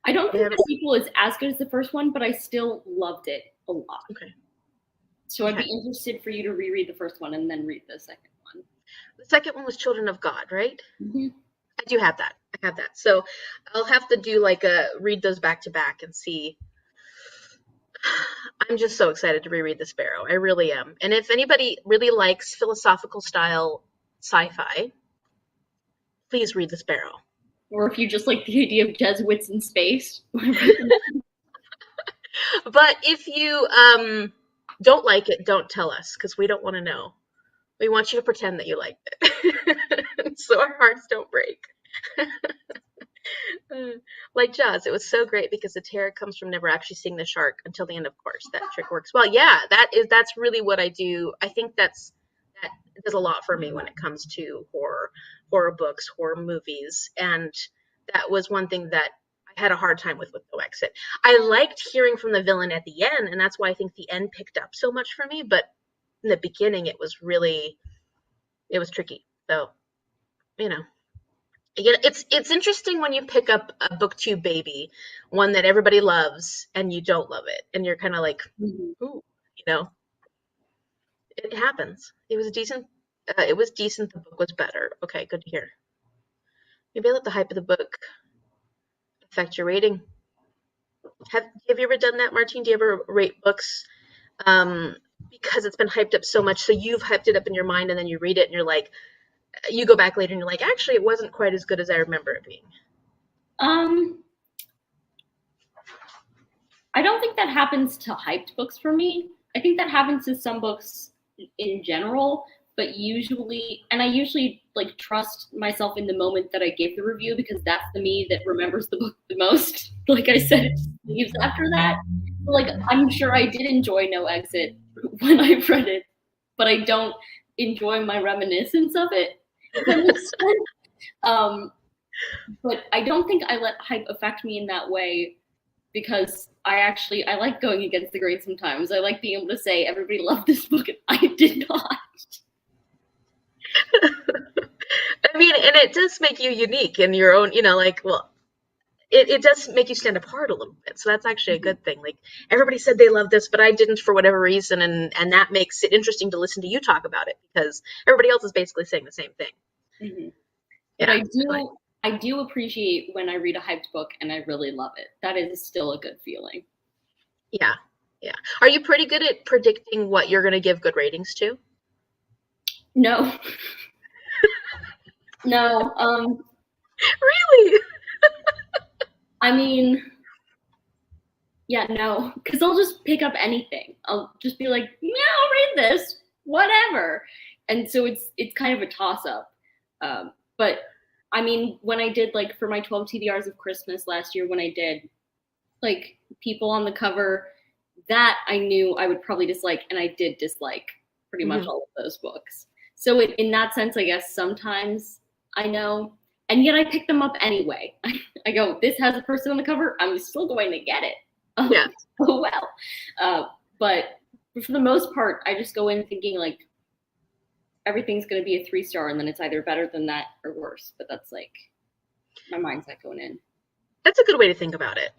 I don't think the sequel is as good as the first one, but I still loved it a lot. Okay. So I'd be interested for you to reread the first one and then read the second one. The second one was Children of God, right? Mm-hmm. I do have that. I have that. So I'll have to do read those back to back and see. I'm just so excited to reread The Sparrow. I really am. And if anybody really likes philosophical style sci-fi, please read The Sparrow. Or if you just like the idea of Jesuits in space. But if you don't like it, don't tell us, because we don't want to know. We want you to pretend that you liked it. So our hearts don't break. Like Jaws, it was so great because the terror comes from never actually seeing the shark until the end, of course. That trick works well. Yeah, that's really what I do. I think that does a lot for me when it comes to horror books, horror movies. And that was one thing that I had a hard time with No Exit. I liked hearing from the villain at the end, and that's why I think the end picked up so much for me. But in the beginning, it was tricky. So, it's interesting when you pick up a booktube baby, one that everybody loves, and you don't love it, and you're kind of like, ooh, it happens. It was decent. The book was better. Okay, good to hear. Maybe let the hype of the book affect your rating. Have you ever done that, Martine? Do you ever rate books because it's been hyped up so much, so you've hyped it up in your mind, and then you read it and you're like, you go back later and you're like, actually it wasn't quite as good as I remember it being? I don't think that happens to hyped books for me. I think that happens to some books in general, but I usually like trust myself in the moment that I gave the review, because that's the me that remembers the book the most. Like I said, it just leaves after that. But, like, I'm sure I did enjoy No Exit when I read it, but I don't enjoy my reminiscence of it. If that makes sense. But I don't think I let hype affect me in that way, because I like going against the grain sometimes. I like being able to say everybody loved this book and I did not. I mean, and it does make you unique in your own, it does make you stand apart a little bit. So that's actually a good thing. Like, everybody said they loved this, but I didn't for whatever reason. And that makes it interesting to listen to you talk about it, because everybody else is basically saying the same thing. Mm-hmm. Yeah, but I do appreciate when I read a hyped book and I really love it. That is still a good feeling. Yeah. Yeah. Are you pretty good at predicting what you're going to give good ratings to? No. No. Really? I mean, yeah, no, because I'll just pick up anything. I'll just be like, yeah, I'll read this, whatever. And so it's kind of a toss up. But I mean, when I did like for my 12 TBRs of Christmas last year, when I did like people on the cover, that I knew I would probably dislike, and I did dislike pretty much all of those books. So in that sense, I guess sometimes I know, and yet I pick them up anyway. I go, this has a person on the cover, I'm still going to get it. Yeah. Oh well. But for the most part, I just go in thinking like everything's going to be a 3-star, and then it's either better than that or worse. But that's like my mindset going in. That's a good way to think about it.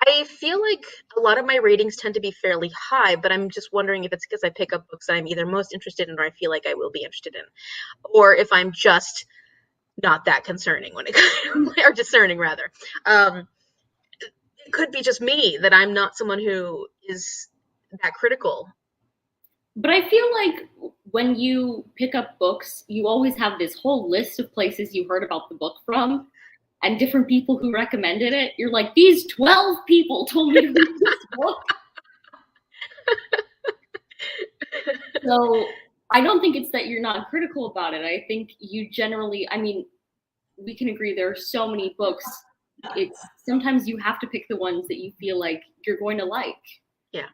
I feel like a lot of my ratings tend to be fairly high, but I'm just wondering if it's because I pick up books I'm either most interested in or I feel like I will be interested in, or if I'm just not that concerning when it or discerning rather. It could be just me that I'm not someone who is that critical. But I feel like when you pick up books, you always have this whole list of places you heard about the book from and different people who recommended it. You're like, these 12 people told me to read this book. So I don't think it's that you're not critical about it. I think you generally, I mean, we can agree there are so many books. It's sometimes you have to pick the ones that you feel like you're going to like. Yeah.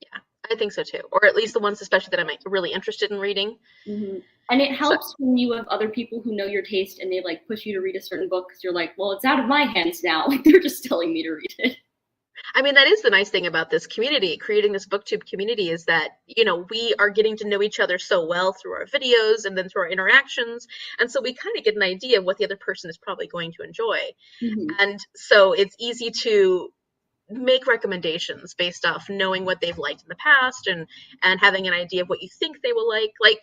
Yeah, I think so too. Or at least the ones especially that I'm really interested in reading. Mm-hmm. And it helps when you have other people who know your taste and they like push you to read a certain book because you're like, well, it's out of my hands now. Like they're just telling me to read it. I mean, that is the nice thing about this community, creating this booktube community, is that, you know, we are getting to know each other so well through our videos and then through our interactions. And so we kind of get an idea of what the other person is probably going to enjoy. Mm-hmm. And so it's easy to make recommendations based off knowing what they've liked in the past and having an idea of what you think they will like. Like,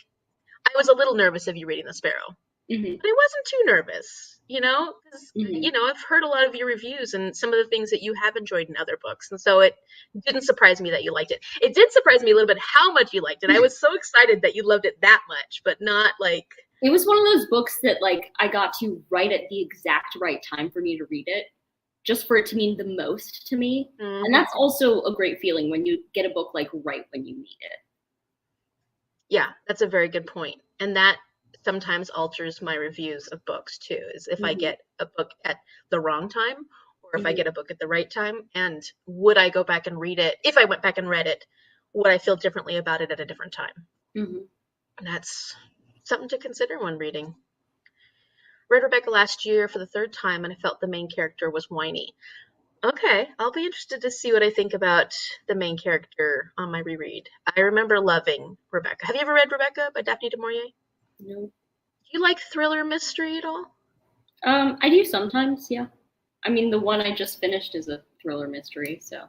I was a little nervous of you reading The Sparrow. Mm-hmm. But I wasn't too nervous, you know, because, Mm-hmm. you know, I've heard a lot of your reviews and some of the things that you have enjoyed in other books. And so it didn't surprise me that you liked it. It did surprise me a little bit how much you liked it. I was so excited that you loved it that much, but not like... It was one of those books that like I got to right at the exact right time for me to read it, just for it to mean the most to me. Mm-hmm. And that's also a great feeling when you get a book like right when you need it. Yeah, that's a very good point. And that sometimes alters my reviews of books too, is if I get a book at the wrong time or if I get a book at the right time, and would I go back and read it? If I went back and read it, would I feel differently about it at a different time? And that's something to consider when reading. Read Rebecca last year for the 3rd time, and I felt the main character was whiny. Okay, I'll be interested to see what I think about the main character on my reread. I remember loving Rebecca. Have you ever read Rebecca by Daphne du Maurier? No. Do you like thriller mystery at all? I do sometimes, yeah. I mean, the one I just finished is a thriller mystery, so.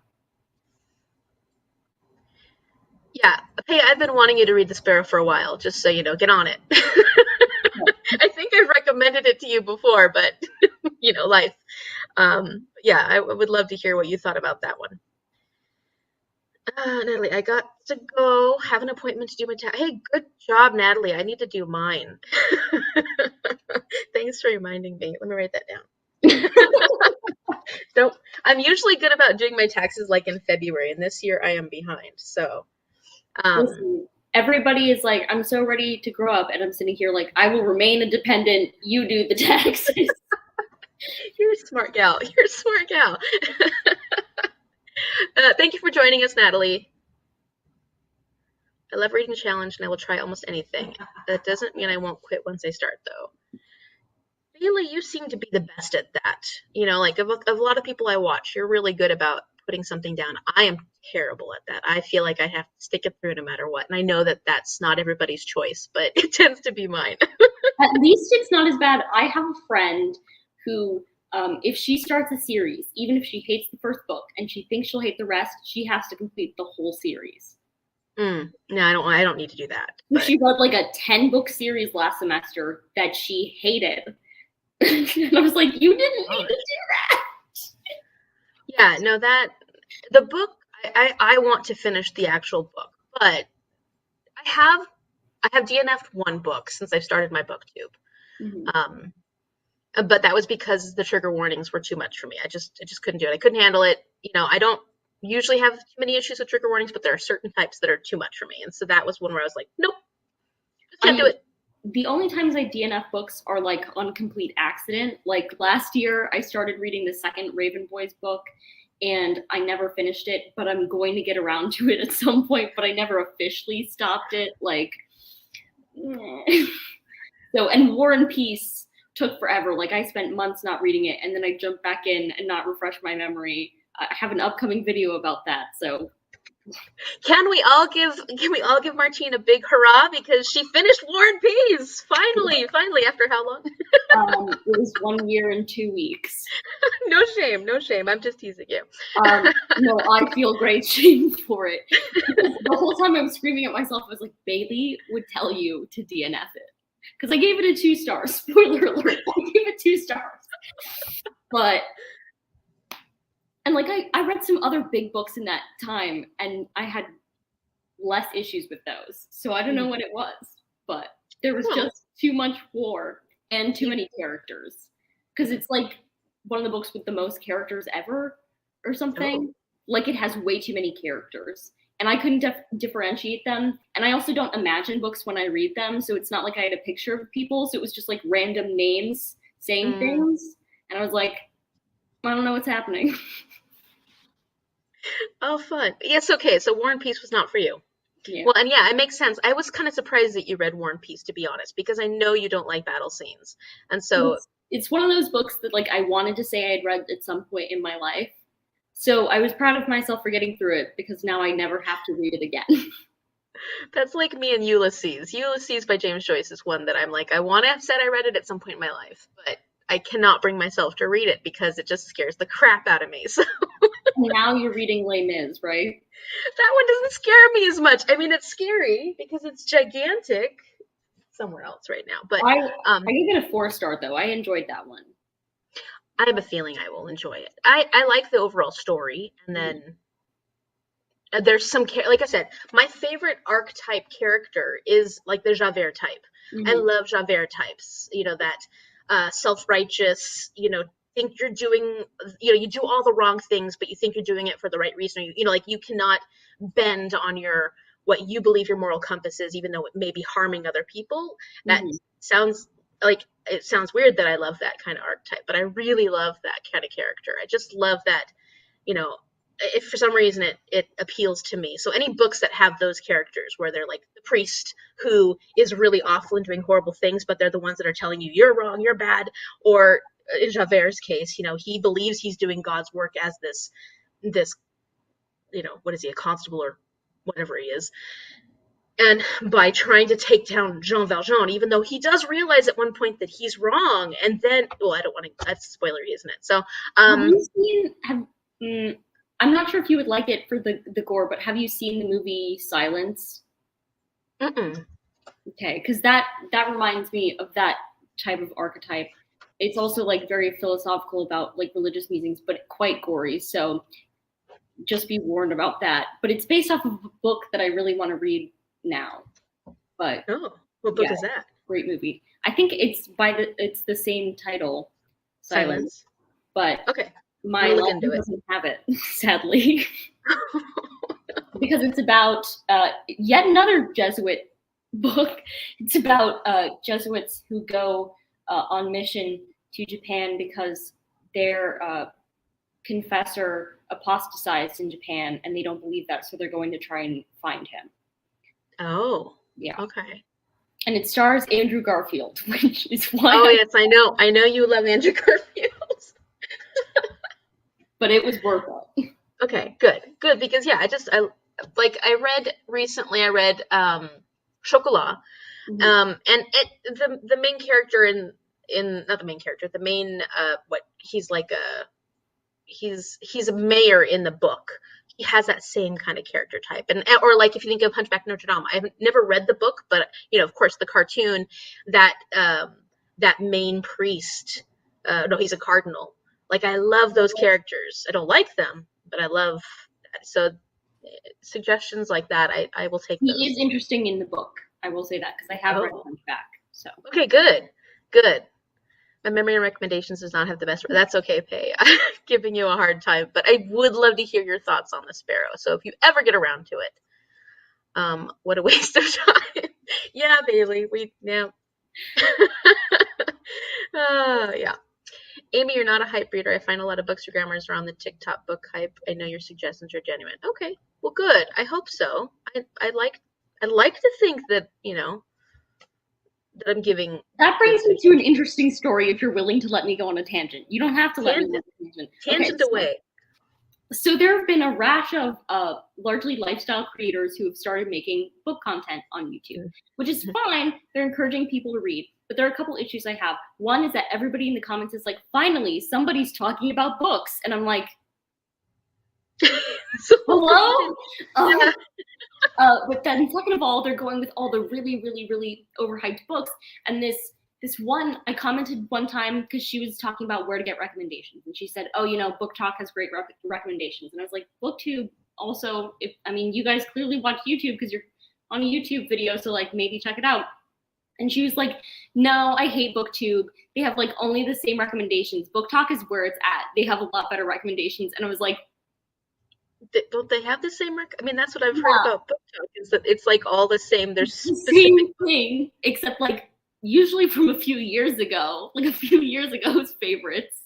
Yeah. Hey, I've been wanting you to read The Sparrow for a while, just so you know, get on it. I think I've recommended it to you before, but, you know, life. Yeah, I would love to hear what you thought about that one. Natalie, I got to go have an appointment to do my tax. Hey, good job, Natalie. I need to do mine. Thanks for reminding me. Let me write that down. So I'm usually good about doing my taxes like in February, and this year I am behind. So listen, everybody is like, I'm so ready to grow up, and I'm sitting here like, I will remain a dependent. You do the taxes. You're a smart gal. You're a smart gal. Thank you for joining us, Natalie. I love reading challenge, and I will try almost anything. That doesn't mean I won't quit once I start, though. Really, you seem to be the best at that. You know, like of a lot of people I watch, you're really good about putting something down. I am terrible at that. I feel like I have to stick it through no matter what. And I know that that's not everybody's choice, but it tends to be mine. At least it's not as bad. I have a friend who, if she starts a series, even if she hates the first book and she thinks she'll hate the rest, she has to complete the whole series. No, I don't need to do that. But she read like a 10-book series last semester that she hated. And I was like, you didn't need to do that. Yeah, no, the book, I want to finish the actual book, but I have I have DNF'd one book since I've started my booktube. Mhm. Um, but that was because the trigger warnings were too much for me. I just couldn't do it. I couldn't handle it. I don't usually have too many issues with trigger warnings, but there are certain types that are too much for me. And so that was one where I was like, nope, just can't do I it. the only times I DNF books are like on complete accident. Like last year, I started reading the second Raven Boys book, and I never finished it. But I'm going to get around to it at some point. But I never officially stopped it. Like, so, and War and Peace took forever. Like I spent months not reading it, and then I jumped back in and not refreshed my memory. I have an upcoming video about that. So Can we all give Martine a big hurrah because she finished War and Peace finally after how long? it was 1 year and 2 weeks. No shame. I'm just teasing you. No, I feel great shame for it. Because the whole time I'm screaming at myself, I was like, Bailey would tell you to DNF it. Because I gave it a 2 stars. Spoiler alert, I gave it 2 stars. But, and like, I read some other big books in that time, and I had less issues with those. So I don't know what it was, but there was just too much war and too many characters. Because it's like one of the books with the most characters ever or something. Like it has way too many characters. And I couldn't differentiate them. And I also don't imagine books when I read them. So it's not like I had a picture of people. So it was just like random names saying things. And I was like, I don't know what's happening. Oh, fun. Yes, okay, so War and Peace was not for you. Yeah. Well, and yeah, it makes sense. I was kind of surprised that you read War and Peace, to be honest, because I know you don't like battle scenes. And so it's one of those books that like I wanted to say I had read at some point in my life. So I was proud of myself for getting through it because now I never have to read it again. that's like me and Ulysses. Ulysses by James Joyce is one that I'm like, I want to have said I read it at some point in my life, but I cannot bring myself to read it because it just scares the crap out of me. So Now you're reading Les Mis, right? that one doesn't scare me as much. I mean, it's scary because it's gigantic somewhere else right now. But I gave it a 4-star though. I enjoyed that one. I have a feeling I will enjoy it. I like the overall story, and then there's some like I said, my favorite archetype character is like the Javert type. I love Javert types. That self-righteous. Think you're doing. You do all the wrong things, but you think you're doing it for the right reason. Like you cannot bend on your what you believe your moral compass is, even though it may be harming other people. That sounds like it sounds weird that I love that kind of archetype, but I really love that kind of character. I just love that, if for some reason it appeals to me. So any books that have those characters where they're like the priest who is really awful and doing horrible things, but they're the ones that are telling you you're wrong, you're bad, or in Javert's case, he believes he's doing God's work as this, what is he, a constable or whatever he is. And by trying to take down Jean Valjean, even though he does realize at one point that he's wrong, and then, well, I don't want to, that's spoilery, isn't it? So, have you seen, I'm not sure if you would like it for the gore, but have you seen the movie Silence? Mm-mm. Okay, because that reminds me of that type of archetype. It's also like very philosophical about like religious musings, but quite gory. So just be warned about that. But it's based off of a book that I really want to read now. But what book is that? Great movie. I think it's the same title, Silence. But okay, my life doesn't have it, sadly, because it's about yet another Jesuit book. It's about Jesuits who go on mission to Japan because their confessor apostatized in Japan, and they don't believe that, so they're going to try and find him. Oh, yeah. Okay. And it stars Andrew Garfield, which is why. Oh, yes, I know. I know you love Andrew Garfield. But it was worth it. Okay, good, because yeah, I read recently. I read Chocolat, and the main character in not the main character, the main he's like he's a mayor in the book. He has that same kind of character type, or like if you think of Hunchback of Notre Dame, I've never read the book, but of course the cartoon, that main priest, no, he's a cardinal, Like, I love those characters. I don't like them, but I love that. So suggestions like that, I will take those. He is interesting in the book. I will say that, because I have read Hunchback. So okay, good. My memory and recommendations does not have the best. That's okay, Pay. I'm giving you a hard time, but I would love to hear your thoughts on the Sparrow. So if you ever get around to it, what a waste of time. Yeah, Bailey, yeah. Yeah. Amy, you're not a hype reader. I find a lot of books or grammars around the TikTok book hype. I know your suggestions are genuine. Okay, well, good. I hope so. I like to think that that I'm giving. That brings me to an interesting story. If you're willing to let me go on a tangent, you don't have to let me go on a tangent. Tangent away. So there have been a rash of largely lifestyle creators who have started making book content on YouTube, which is fine. They're encouraging people to read. But there are a couple issues I have. One is that everybody in the comments is like, finally, somebody's talking about books. And I'm like, hello? But then second of all, they're going with all the really, really, really overhyped books. And this one, I commented one time because she was talking about where to get recommendations. And she said, oh, Book Talk has great recommendations. And I was like, BookTube also, you guys clearly watch YouTube because you're on a YouTube video. So like maybe check it out. And she was like, no, I hate BookTube. They have like only the same recommendations. Book Talk is where it's at. They have a lot better recommendations. And I was like, don't they have the same that's what I've heard about Book Talk, is that it's like all the same. There's the same thing, except like usually from a few years ago's favorites.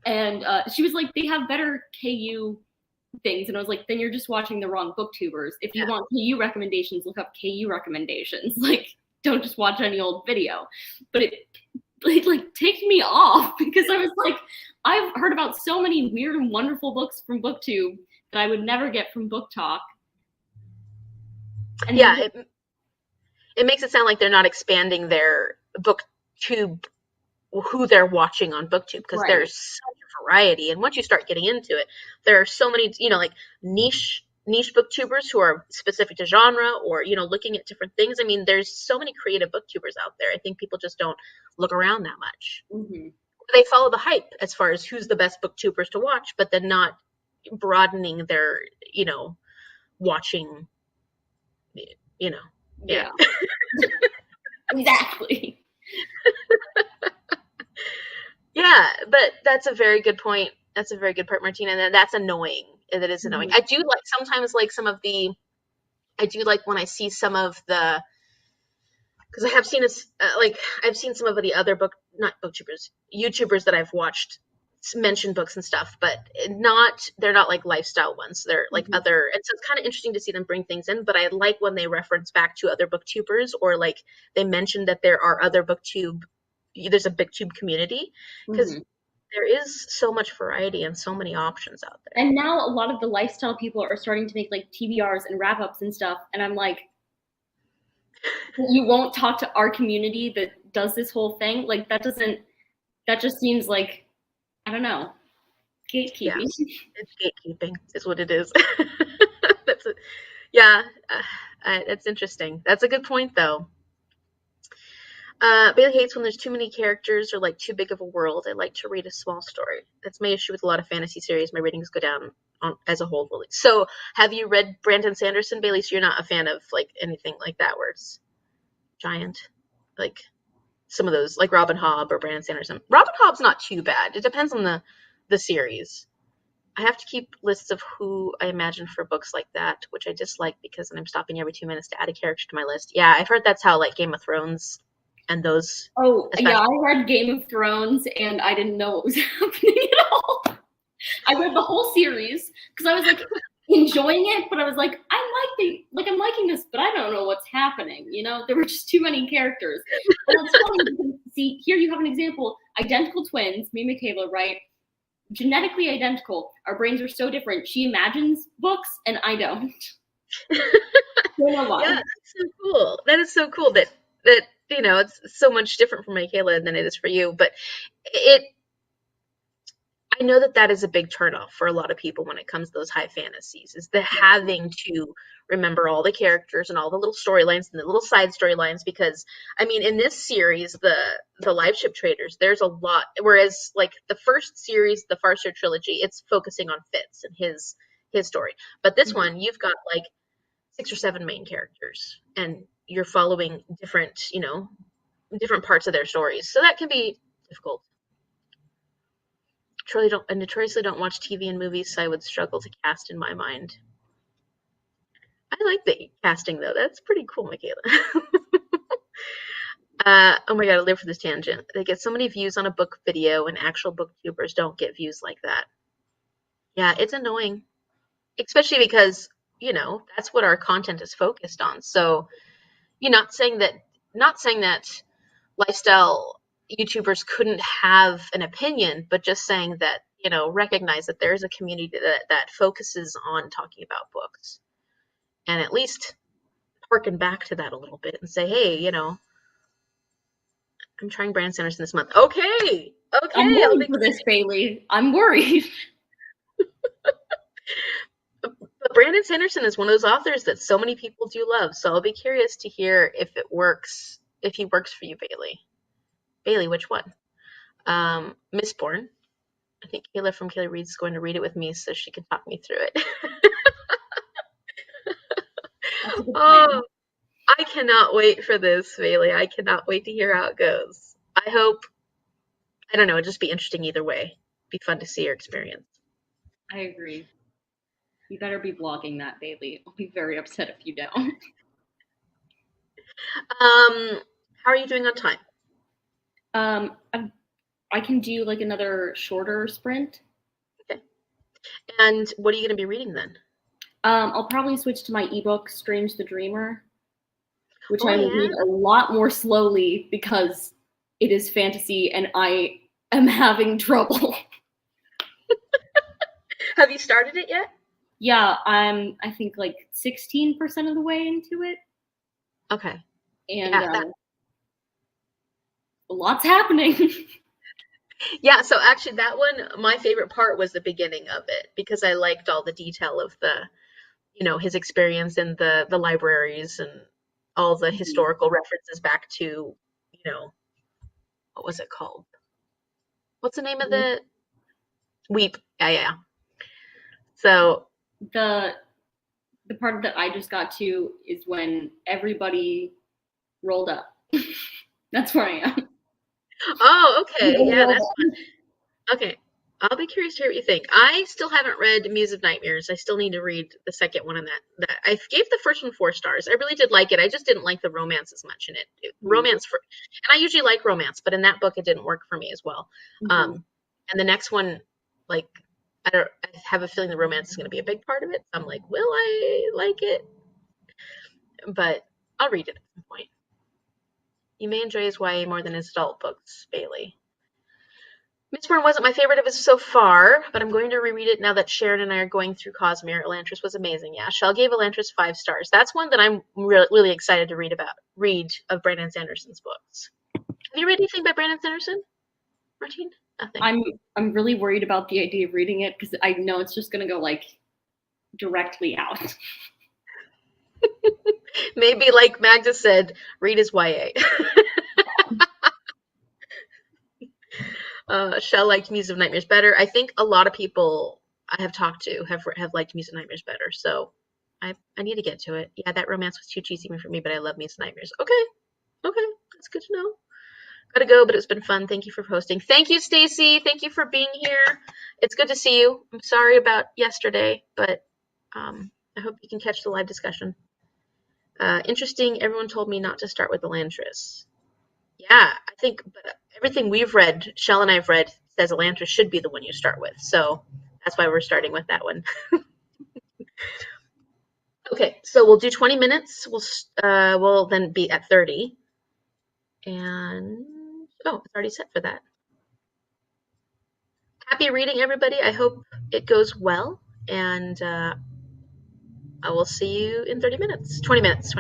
And she was like, they have better KU things. And I was like, then you're just watching the wrong booktubers. If you want KU recommendations, look up KU recommendations. Like, don't just watch any old video. But it like takes me off, because I was like, I've heard about so many weird and wonderful books from BookTube that I would never get from Book Talk. And it makes it sound like they're not expanding their BookTube, who they're watching on BookTube, because there's such a variety. And once you start getting into it, there are so many, like niche booktubers who are specific to genre, or looking at different things. There's so many creative booktubers out there. I think people just don't look around that much. Mm-hmm. They follow the hype as far as who's the best booktubers to watch, but then not broadening their watching. Yeah. Exactly. Yeah, but that's a very good point. That's a very good part, Martina. And that's annoying. That is annoying. Mm-hmm. I do like sometimes when I see some of the, because I have seen I've seen some of the other YouTubers that I've watched mention books and stuff, but they're not like lifestyle ones. They're like other, and so it's kind of interesting to see them bring things in. But I like when they reference back to other booktubers, or like they mention that there are other there's a booktube community, because there is so much variety and so many options out there. And now a lot of the lifestyle people are starting to make like TBRs and wrap-ups and stuff. And I'm like, you won't talk to our community that does this whole thing? Like, that just seems like, I don't know, gatekeeping. Yeah, it's gatekeeping is what it is. That's interesting. That's a good point, though. Bailey hates when there's too many characters or like too big of a world. I like to read a small story. That's my issue with a lot of fantasy series. My ratings go down as a whole. Really. So have you read Brandon Sanderson, Bailey? So you're not a fan of like anything like that where it's giant, like some of those, like Robin Hobb or Brandon Sanderson. Robin Hobb's not too bad. It depends on the series. I have to keep lists of who I imagine for books like that, which I dislike because then I'm stopping every 2 minutes to add a character to my list. Yeah, I've heard that's how like Game of Thrones and those. Oh, yeah, I read Game of Thrones and I didn't know what was happening at all. I read the whole series because I was like enjoying it, but I was like, I'm liking this, but I don't know what's happening. There were just too many characters. And it's funny because, see, here you have an example. Identical twins, me and Michaela, right? Genetically identical. Our brains are so different. She imagines books and I don't. Don't know why. Yeah, that's so cool. That is so cool that it's so much different for Michaela than it is for you. But I know that is a big turnoff for a lot of people when it comes to those high fantasies, is the having to remember all the characters and all the little storylines and the little side storylines, because I mean in this series, the live ship traders, there's a lot, whereas like the first series, the Farseer trilogy, it's focusing on Fitz and his story. But this one, you've got like 6 or 7 main characters and you're following different, different parts of their stories. So that can be difficult. I notoriously don't watch TV and movies, so I would struggle to cast in my mind. I like the casting though. That's pretty cool, Michaela. Oh my god, I live for this tangent. They get so many views on a book video, and actual booktubers don't get views like that. Yeah, it's annoying, especially because that's what our content is focused on. So, you're not saying that lifestyle YouTubers couldn't have an opinion, but just saying that, recognize that there is a community that focuses on talking about books, and at least harken back to that a little bit and say, hey, I'm trying Brandon Sanderson this month. Okay, I'm I'll worried be for this, Bailey. I'm worried. But Brandon Sanderson is one of those authors that so many people do love, so I'll be curious to hear if he works for you, Bailey. Bailey, which one? Mistborn. I think Kayla from Kayla Reads is going to read it with me so she can talk me through it. Oh, I cannot wait for this, Bailey. I cannot wait to hear how it goes. I don't know, it'd just be interesting either way. Be fun to see your experience. I agree. You better be vlogging that, Bailey. I'll be very upset if you don't. How are you doing on time? I can do like another shorter sprint. Okay. And what are you going to be reading then? I'll probably switch to my ebook, Strange the Dreamer, which I will read a lot more slowly because it is fantasy and I am having trouble. Have you started it yet? Yeah, I'm, I think, like 16% of the way into it. Okay. And lots happening. Yeah, so actually that one, my favorite part was the beginning of it, because I liked all the detail of his experience in the libraries and all the historical references back to, what was it called? What's the name of the Weep? Yeah. So the part that I just got to is when everybody rolled up. That's where I am. Oh, okay. Yeah, that's fun. Okay. I'll be curious to hear what you think. I still haven't read Muse of Nightmares. I still need to read the second one on that. I gave the first one 4 stars. I really did like it. I just didn't like the romance as much in it. And I usually like romance, but in that book it didn't work for me as well. And the next one, like, I have a feeling the romance is going to be a big part of it. So I'm like, will I like it? But I'll read it at some point. You may enjoy his YA more than his adult books, Bailey. Mistborn wasn't my favorite of his so far, but I'm going to reread it now that Sharon and I are going through Cosmere. Elantris was amazing. Yeah, Shell gave Elantris 5 stars. That's one that I'm really excited to read of Brandon Sanderson's books. Have you read anything by Brandon Sanderson, Martine? Nothing. I'm really worried about the idea of reading it because I know it's just going to go like directly out. Maybe, like Magda said, read his YA. Shell liked Muse of Nightmares better. I think a lot of people I have talked to have liked Muse of Nightmares better, so I need to get to it. Yeah, that romance was too cheesy for me, but I love Muse of Nightmares. Okay, that's good to know. Gotta go, but it's been fun. Thank you for hosting. Thank you, Stacy. Thank you for being here. It's good to see you. I'm sorry about yesterday, but I hope you can catch the live discussion. Interesting. Everyone told me not to start with Elantris. Yeah, I think everything we've read, Shell and I've read, says Elantris should be the one you start with. So that's why we're starting with that one. Okay, so we'll do 20 minutes. We'll then be at 30. And it's already set for that. Happy reading, everybody. I hope it goes well. And I will see you in 30 minutes. 20 minutes.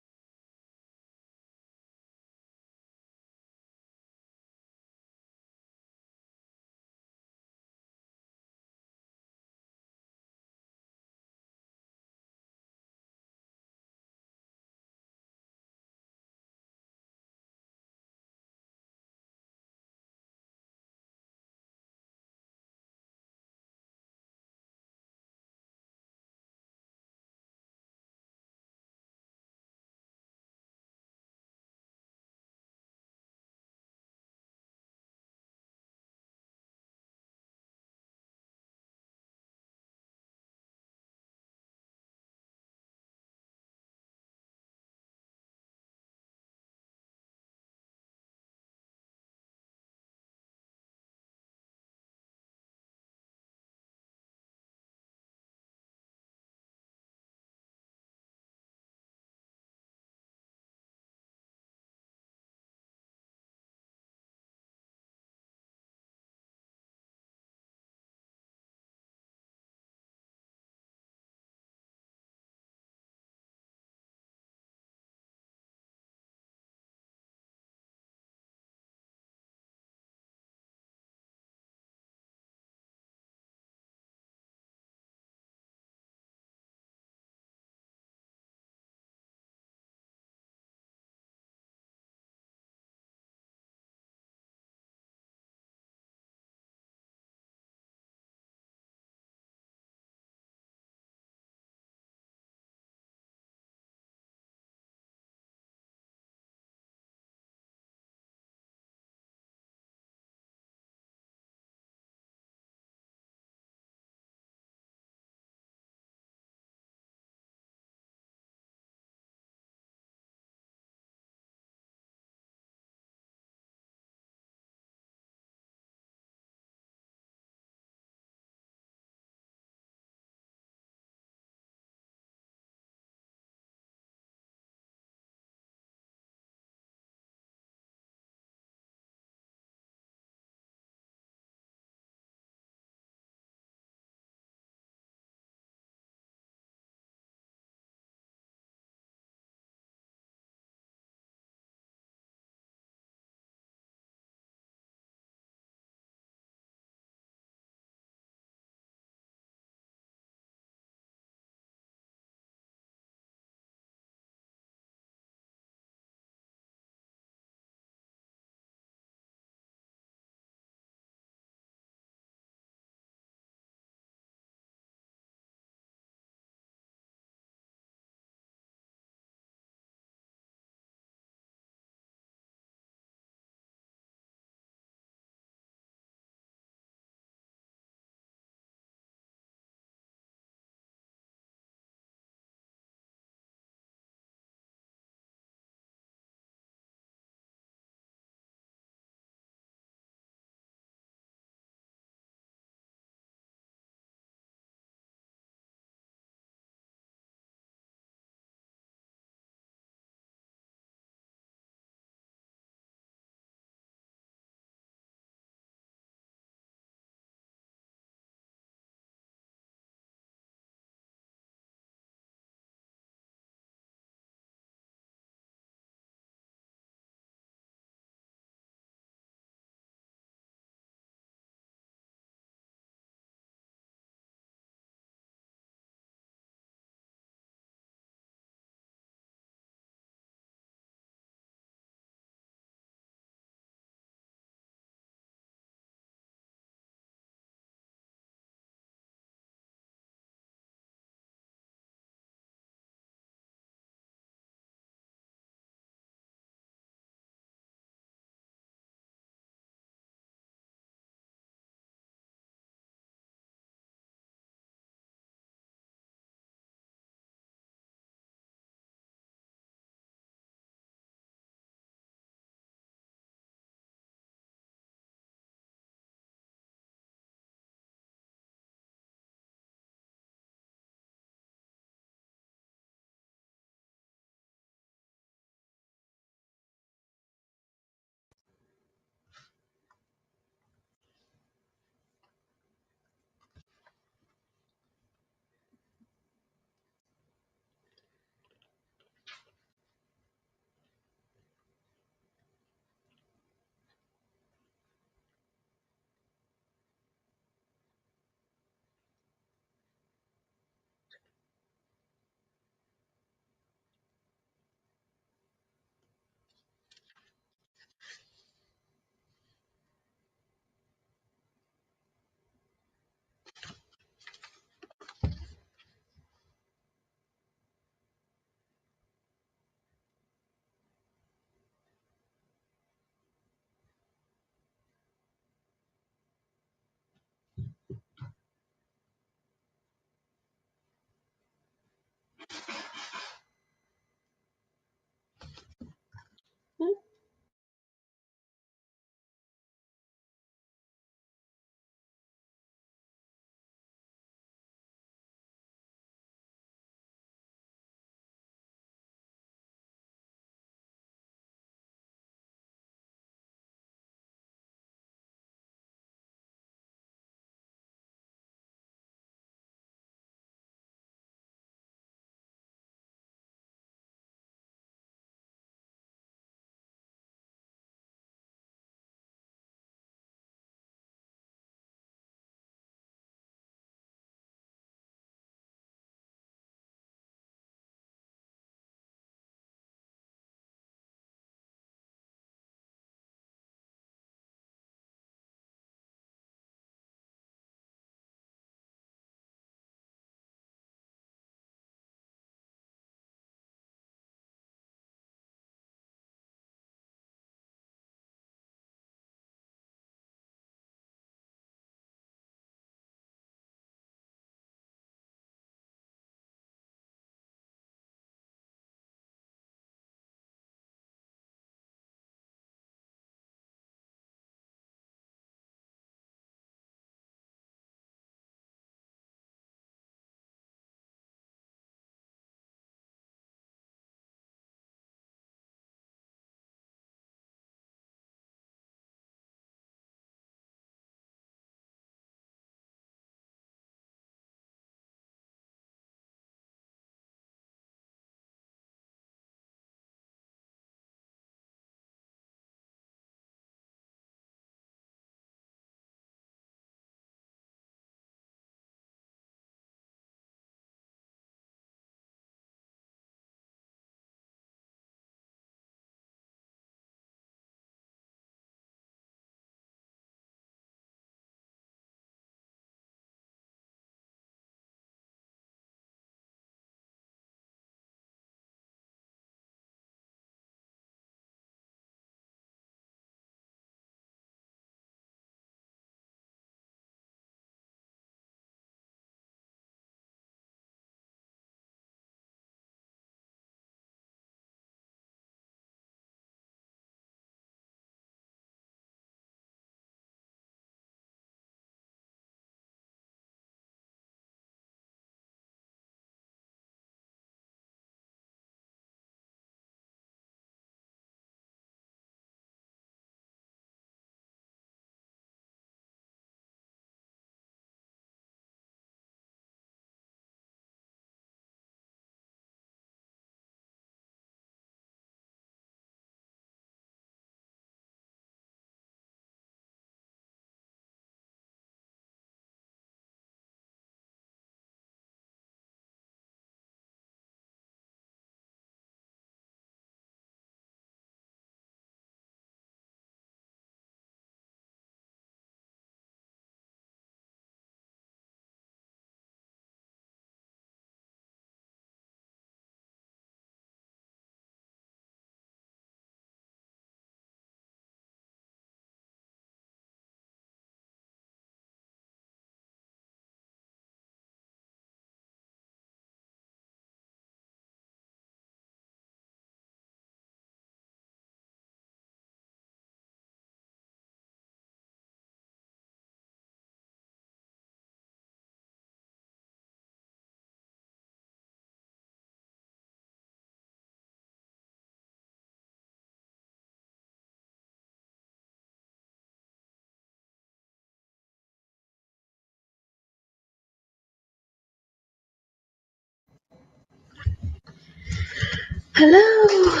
Hello.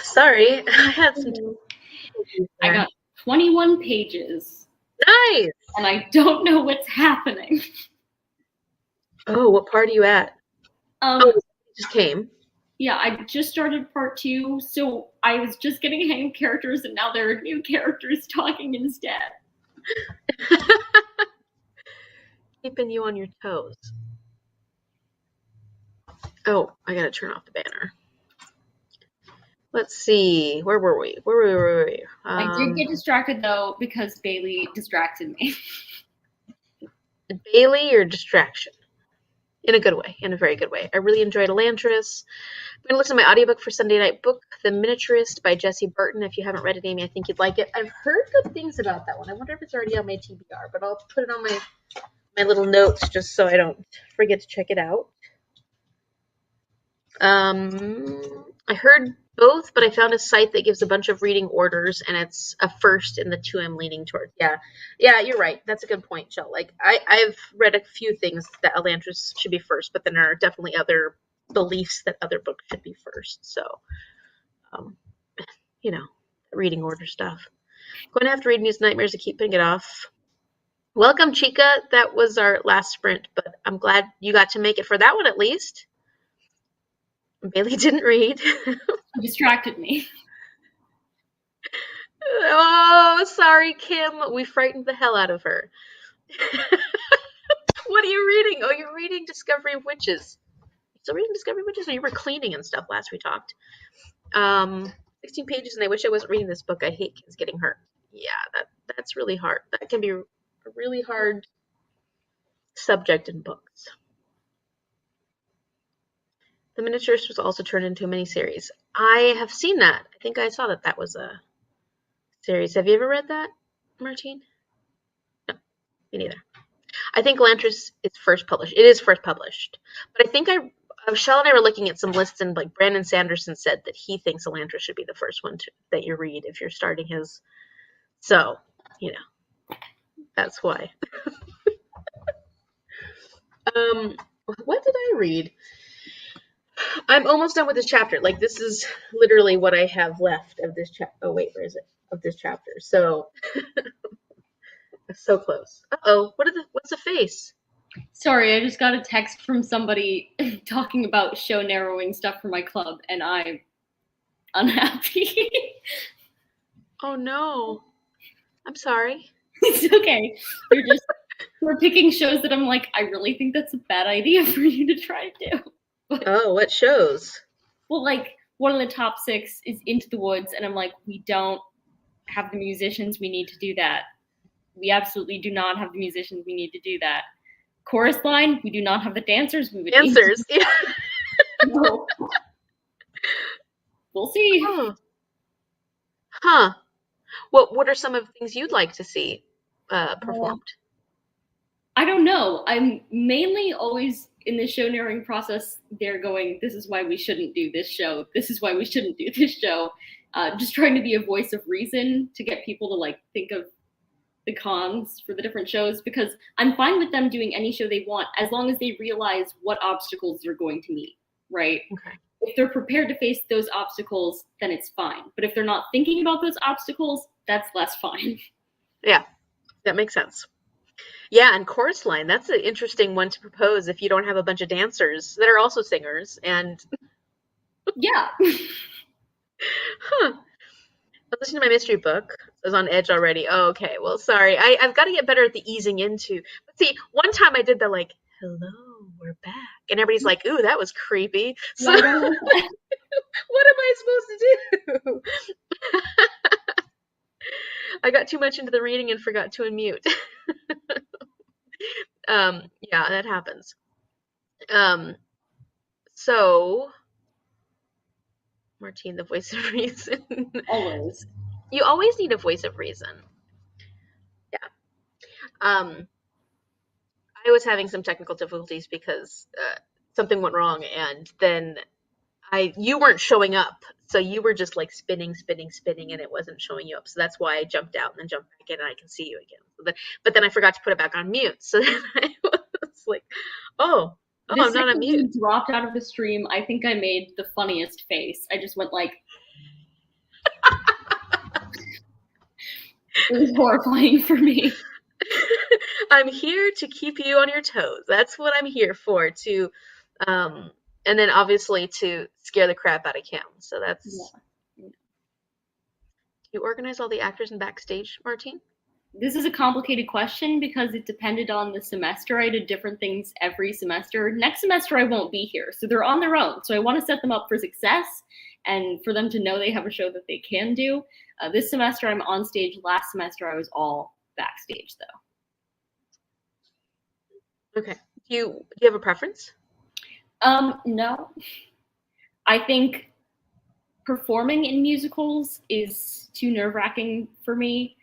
Sorry, I had some. I got 21 pages. Nice. And I don't know what's happening. Oh, what part are you at? It just came. Yeah, I just started part 2, so I was just getting a hang of characters, and now there are new characters talking instead. Keeping you on your toes. Oh, I gotta turn off the banner. Let's see. Where were we? I did get distracted, though, because Bailey distracted me. Bailey or distraction? In a good way. In a very good way. I really enjoyed Elantris. I'm going to listen to my audiobook for Sunday Night Book, The Miniaturist by Jessie Burton. If you haven't read it, Amy, I think you'd like it. I've heard good things about that one. I wonder if it's already on my TBR, but I'll put it on my little notes just so I don't forget to check it out. I heard both, but I found a site that gives a bunch of reading orders, and it's a first in the two I'm leaning towards. Yeah, you're right. That's a good point, Jill. Like, I've read a few things that Elantris should be first, but then there are definitely other beliefs that other books should be first. So, reading order stuff. Going to have to read News Nightmares to keep putting it off. Welcome, Chica. That was our last sprint, but I'm glad you got to make it for that one at least. Bailey didn't read. She distracted me. Oh, sorry, Kim. We frightened the hell out of her. What are you reading? Oh, you're reading Discovery of Witches. Still reading Discovery of Witches? Or you were cleaning and stuff last we talked. 16 pages, and I wish I wasn't reading this book. I hate kids getting hurt. Yeah, that's really hard. That can be a really hard subject in books. The Miniaturist was also turned into a miniseries. I have seen that. I think I saw that was a series. Have you ever read that, Martine? No, me neither. I think Elantris is first published. It is first published. But I think Shell and I were looking at some lists, and like Brandon Sanderson said that he thinks Elantris should be the first one that you read if you're starting his. So, that's why. What did I read? I'm almost done with this chapter. Like, this is literally what I have left of this chapter. Oh, wait, where is it? Of this chapter. So, so close. Uh-oh, what's the face? Sorry, I just got a text from somebody talking about show narrowing stuff for my club, and I'm unhappy. Oh, no. I'm sorry. It's okay. We're picking shows that I'm like, I really think that's a bad idea for you to try to do. But, oh, what shows? Well, like, one of the top 6 is Into the Woods, and I'm like, we don't have the musicians we need to do that. We absolutely do not have the musicians we need to do that. Chorus Line, we do not have the dancers we would need to. Yeah. No. We'll see. Oh. Huh. What are some of the things you'd like to see performed? I don't know. I'm mainly always in the show narrowing process. They're going, this is why we shouldn't do this show. This is why we shouldn't do this show. Just trying to be a voice of reason to get people to like think of the cons for the different shows, because I'm fine with them doing any show they want as long as they realize what obstacles they're going to meet, right? Okay. If they're prepared to face those obstacles, then it's fine. But if they're not thinking about those obstacles, that's less fine. Yeah, that makes sense. Yeah, and Chorus Line, that's an interesting one to propose if you don't have a bunch of dancers that are also singers. And yeah. Huh. I'm listening to my mystery book. I was on edge already. Oh, okay. Well, sorry. I've got to get better at the easing into. But see, one time I did the like, hello, we're back. And everybody's like, ooh, that was creepy. So what am I supposed to do? I got too much into the reading and forgot to unmute. Yeah, that happens. So Martine, the voice of reason. Always. You always need a voice of reason. Yeah. I was having some technical difficulties because something went wrong, and then you weren't showing up, so you were just like spinning, and it wasn't showing you up. So that's why I jumped out and then jumped back in, and I can see you again. But then I forgot to put it back on mute. So then I was like, oh, Oh, The I'm not on second you mute. dropped out of the stream, I think I made the funniest face. I just went like, it was horrifying for me. I'm here to keep you on your toes. That's what I'm here for. Um, and then obviously to scare the crap out of Kim. So that's. Yeah. You organize all the actors in backstage, Martine? This is a complicated question because it depended on the semester. I did different things every semester. Next semester, I won't be here, so they're on their own. So I want to set them up for success and for them to know they have a show that they can do. This semester, I'm on stage. Last semester, I was all backstage, though. Okay. Do you have a preference? No. I think performing in musicals is too nerve-wracking for me.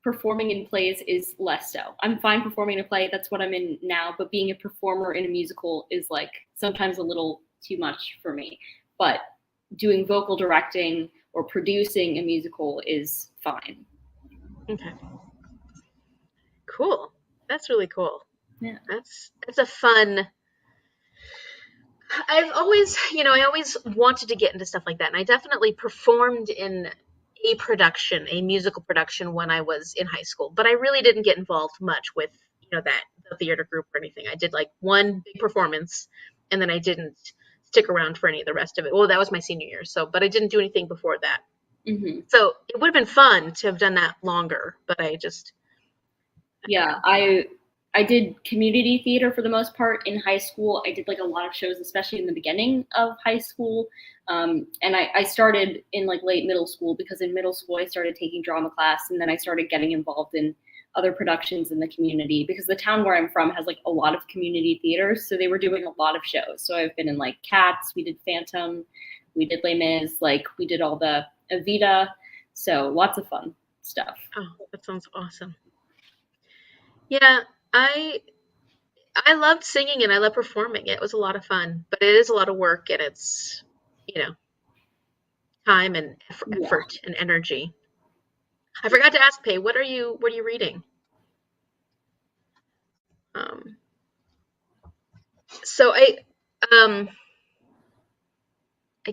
Performing in plays is less so. I'm fine performing in a play, that's what I'm in now, but being a performer in a musical is like sometimes a little too much for me. But doing vocal directing or producing a musical is fine. Okay. Cool. That's really cool. Yeah. That's a fun. I always wanted to get into stuff like that, and I definitely performed in a musical production when I was in high school, but I really didn't get involved much with, the theater group or anything. I did like one big performance, and then I didn't stick around for any of the rest of it. Well, that was my senior year, but I didn't do anything before that. Mm-hmm. So it would have been fun to have done that longer, but I just. Yeah, I did community theater for the most part in high school. I did like a lot of shows, especially in the beginning of high school. And I started in like late middle school because in middle school I started taking drama class, and then I started getting involved in other productions in the community because the town where I'm from has like a lot of community theaters. So they were doing a lot of shows. So I've been in like Cats, we did Phantom, we did Les Mis, like we did all the Evita. So lots of fun stuff. Oh, that sounds awesome. Yeah, I loved singing and I loved performing. It was a lot of fun, but it is a lot of work, and it's, time and effort and energy. I forgot to ask Pei, what are you reading? So I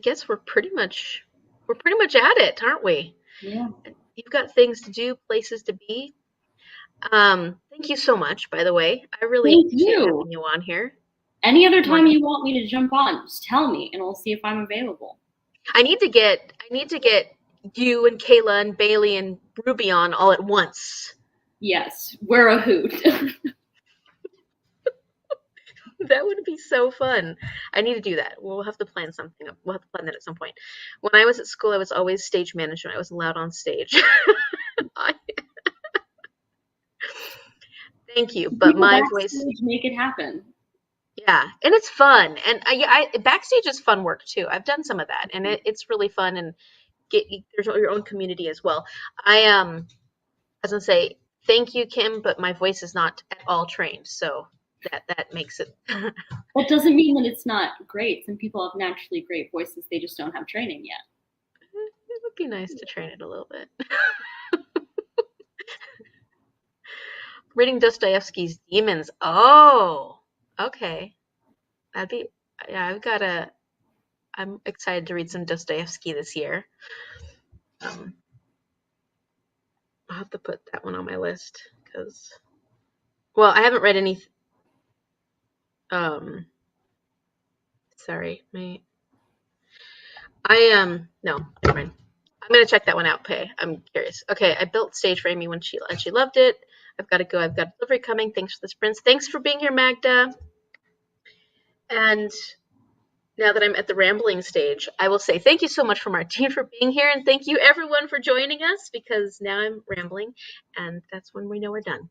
guess we're pretty much at it, aren't we? Yeah. You've got things to do, places to be. Thank you so much, by the way. I really appreciate having you on here. Any other time you want me to jump on, just tell me and we'll see if I'm available. I need to get you and Kayla and Bailey and Ruby on all at once. Yes, we're a hoot. That would be so fun. I need to do that. We'll have to plan something. We'll have to plan that at some point. When I was at school, I was always stage management. I wasn't allowed on stage. Thank you, but my voice. Make it happen. Yeah, and it's fun, and backstage is fun work too. I've done some of that, and it's really fun, and there's your own community as well. I was gonna say thank you, Kim, but my voice is not at all trained, so that makes it. That doesn't mean that it's not great. Some people have naturally great voices; they just don't have training yet. It would be nice to train it a little bit. Reading Dostoevsky's Demons. Oh, okay. That'd be, yeah, I'm excited to read some Dostoevsky this year. I'll have to put that one on my list because, well, I haven't read any, sorry, no, never mind. I'm going to check that one out, Pei. I'm curious. Okay, I built stage for Amy and she loved it. I've got to go. I've got delivery coming. Thanks for the sprints. Thanks for being here, Magda. And now that I'm at the rambling stage, I will say thank you so much for Martine for being here, and thank you everyone for joining us, because now I'm rambling, and that's when we know we're done.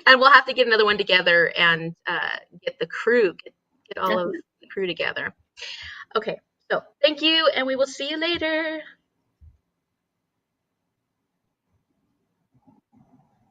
And we'll have to get another one together and get the crew, get all of the crew together. Okay, so thank you, and we will see you later.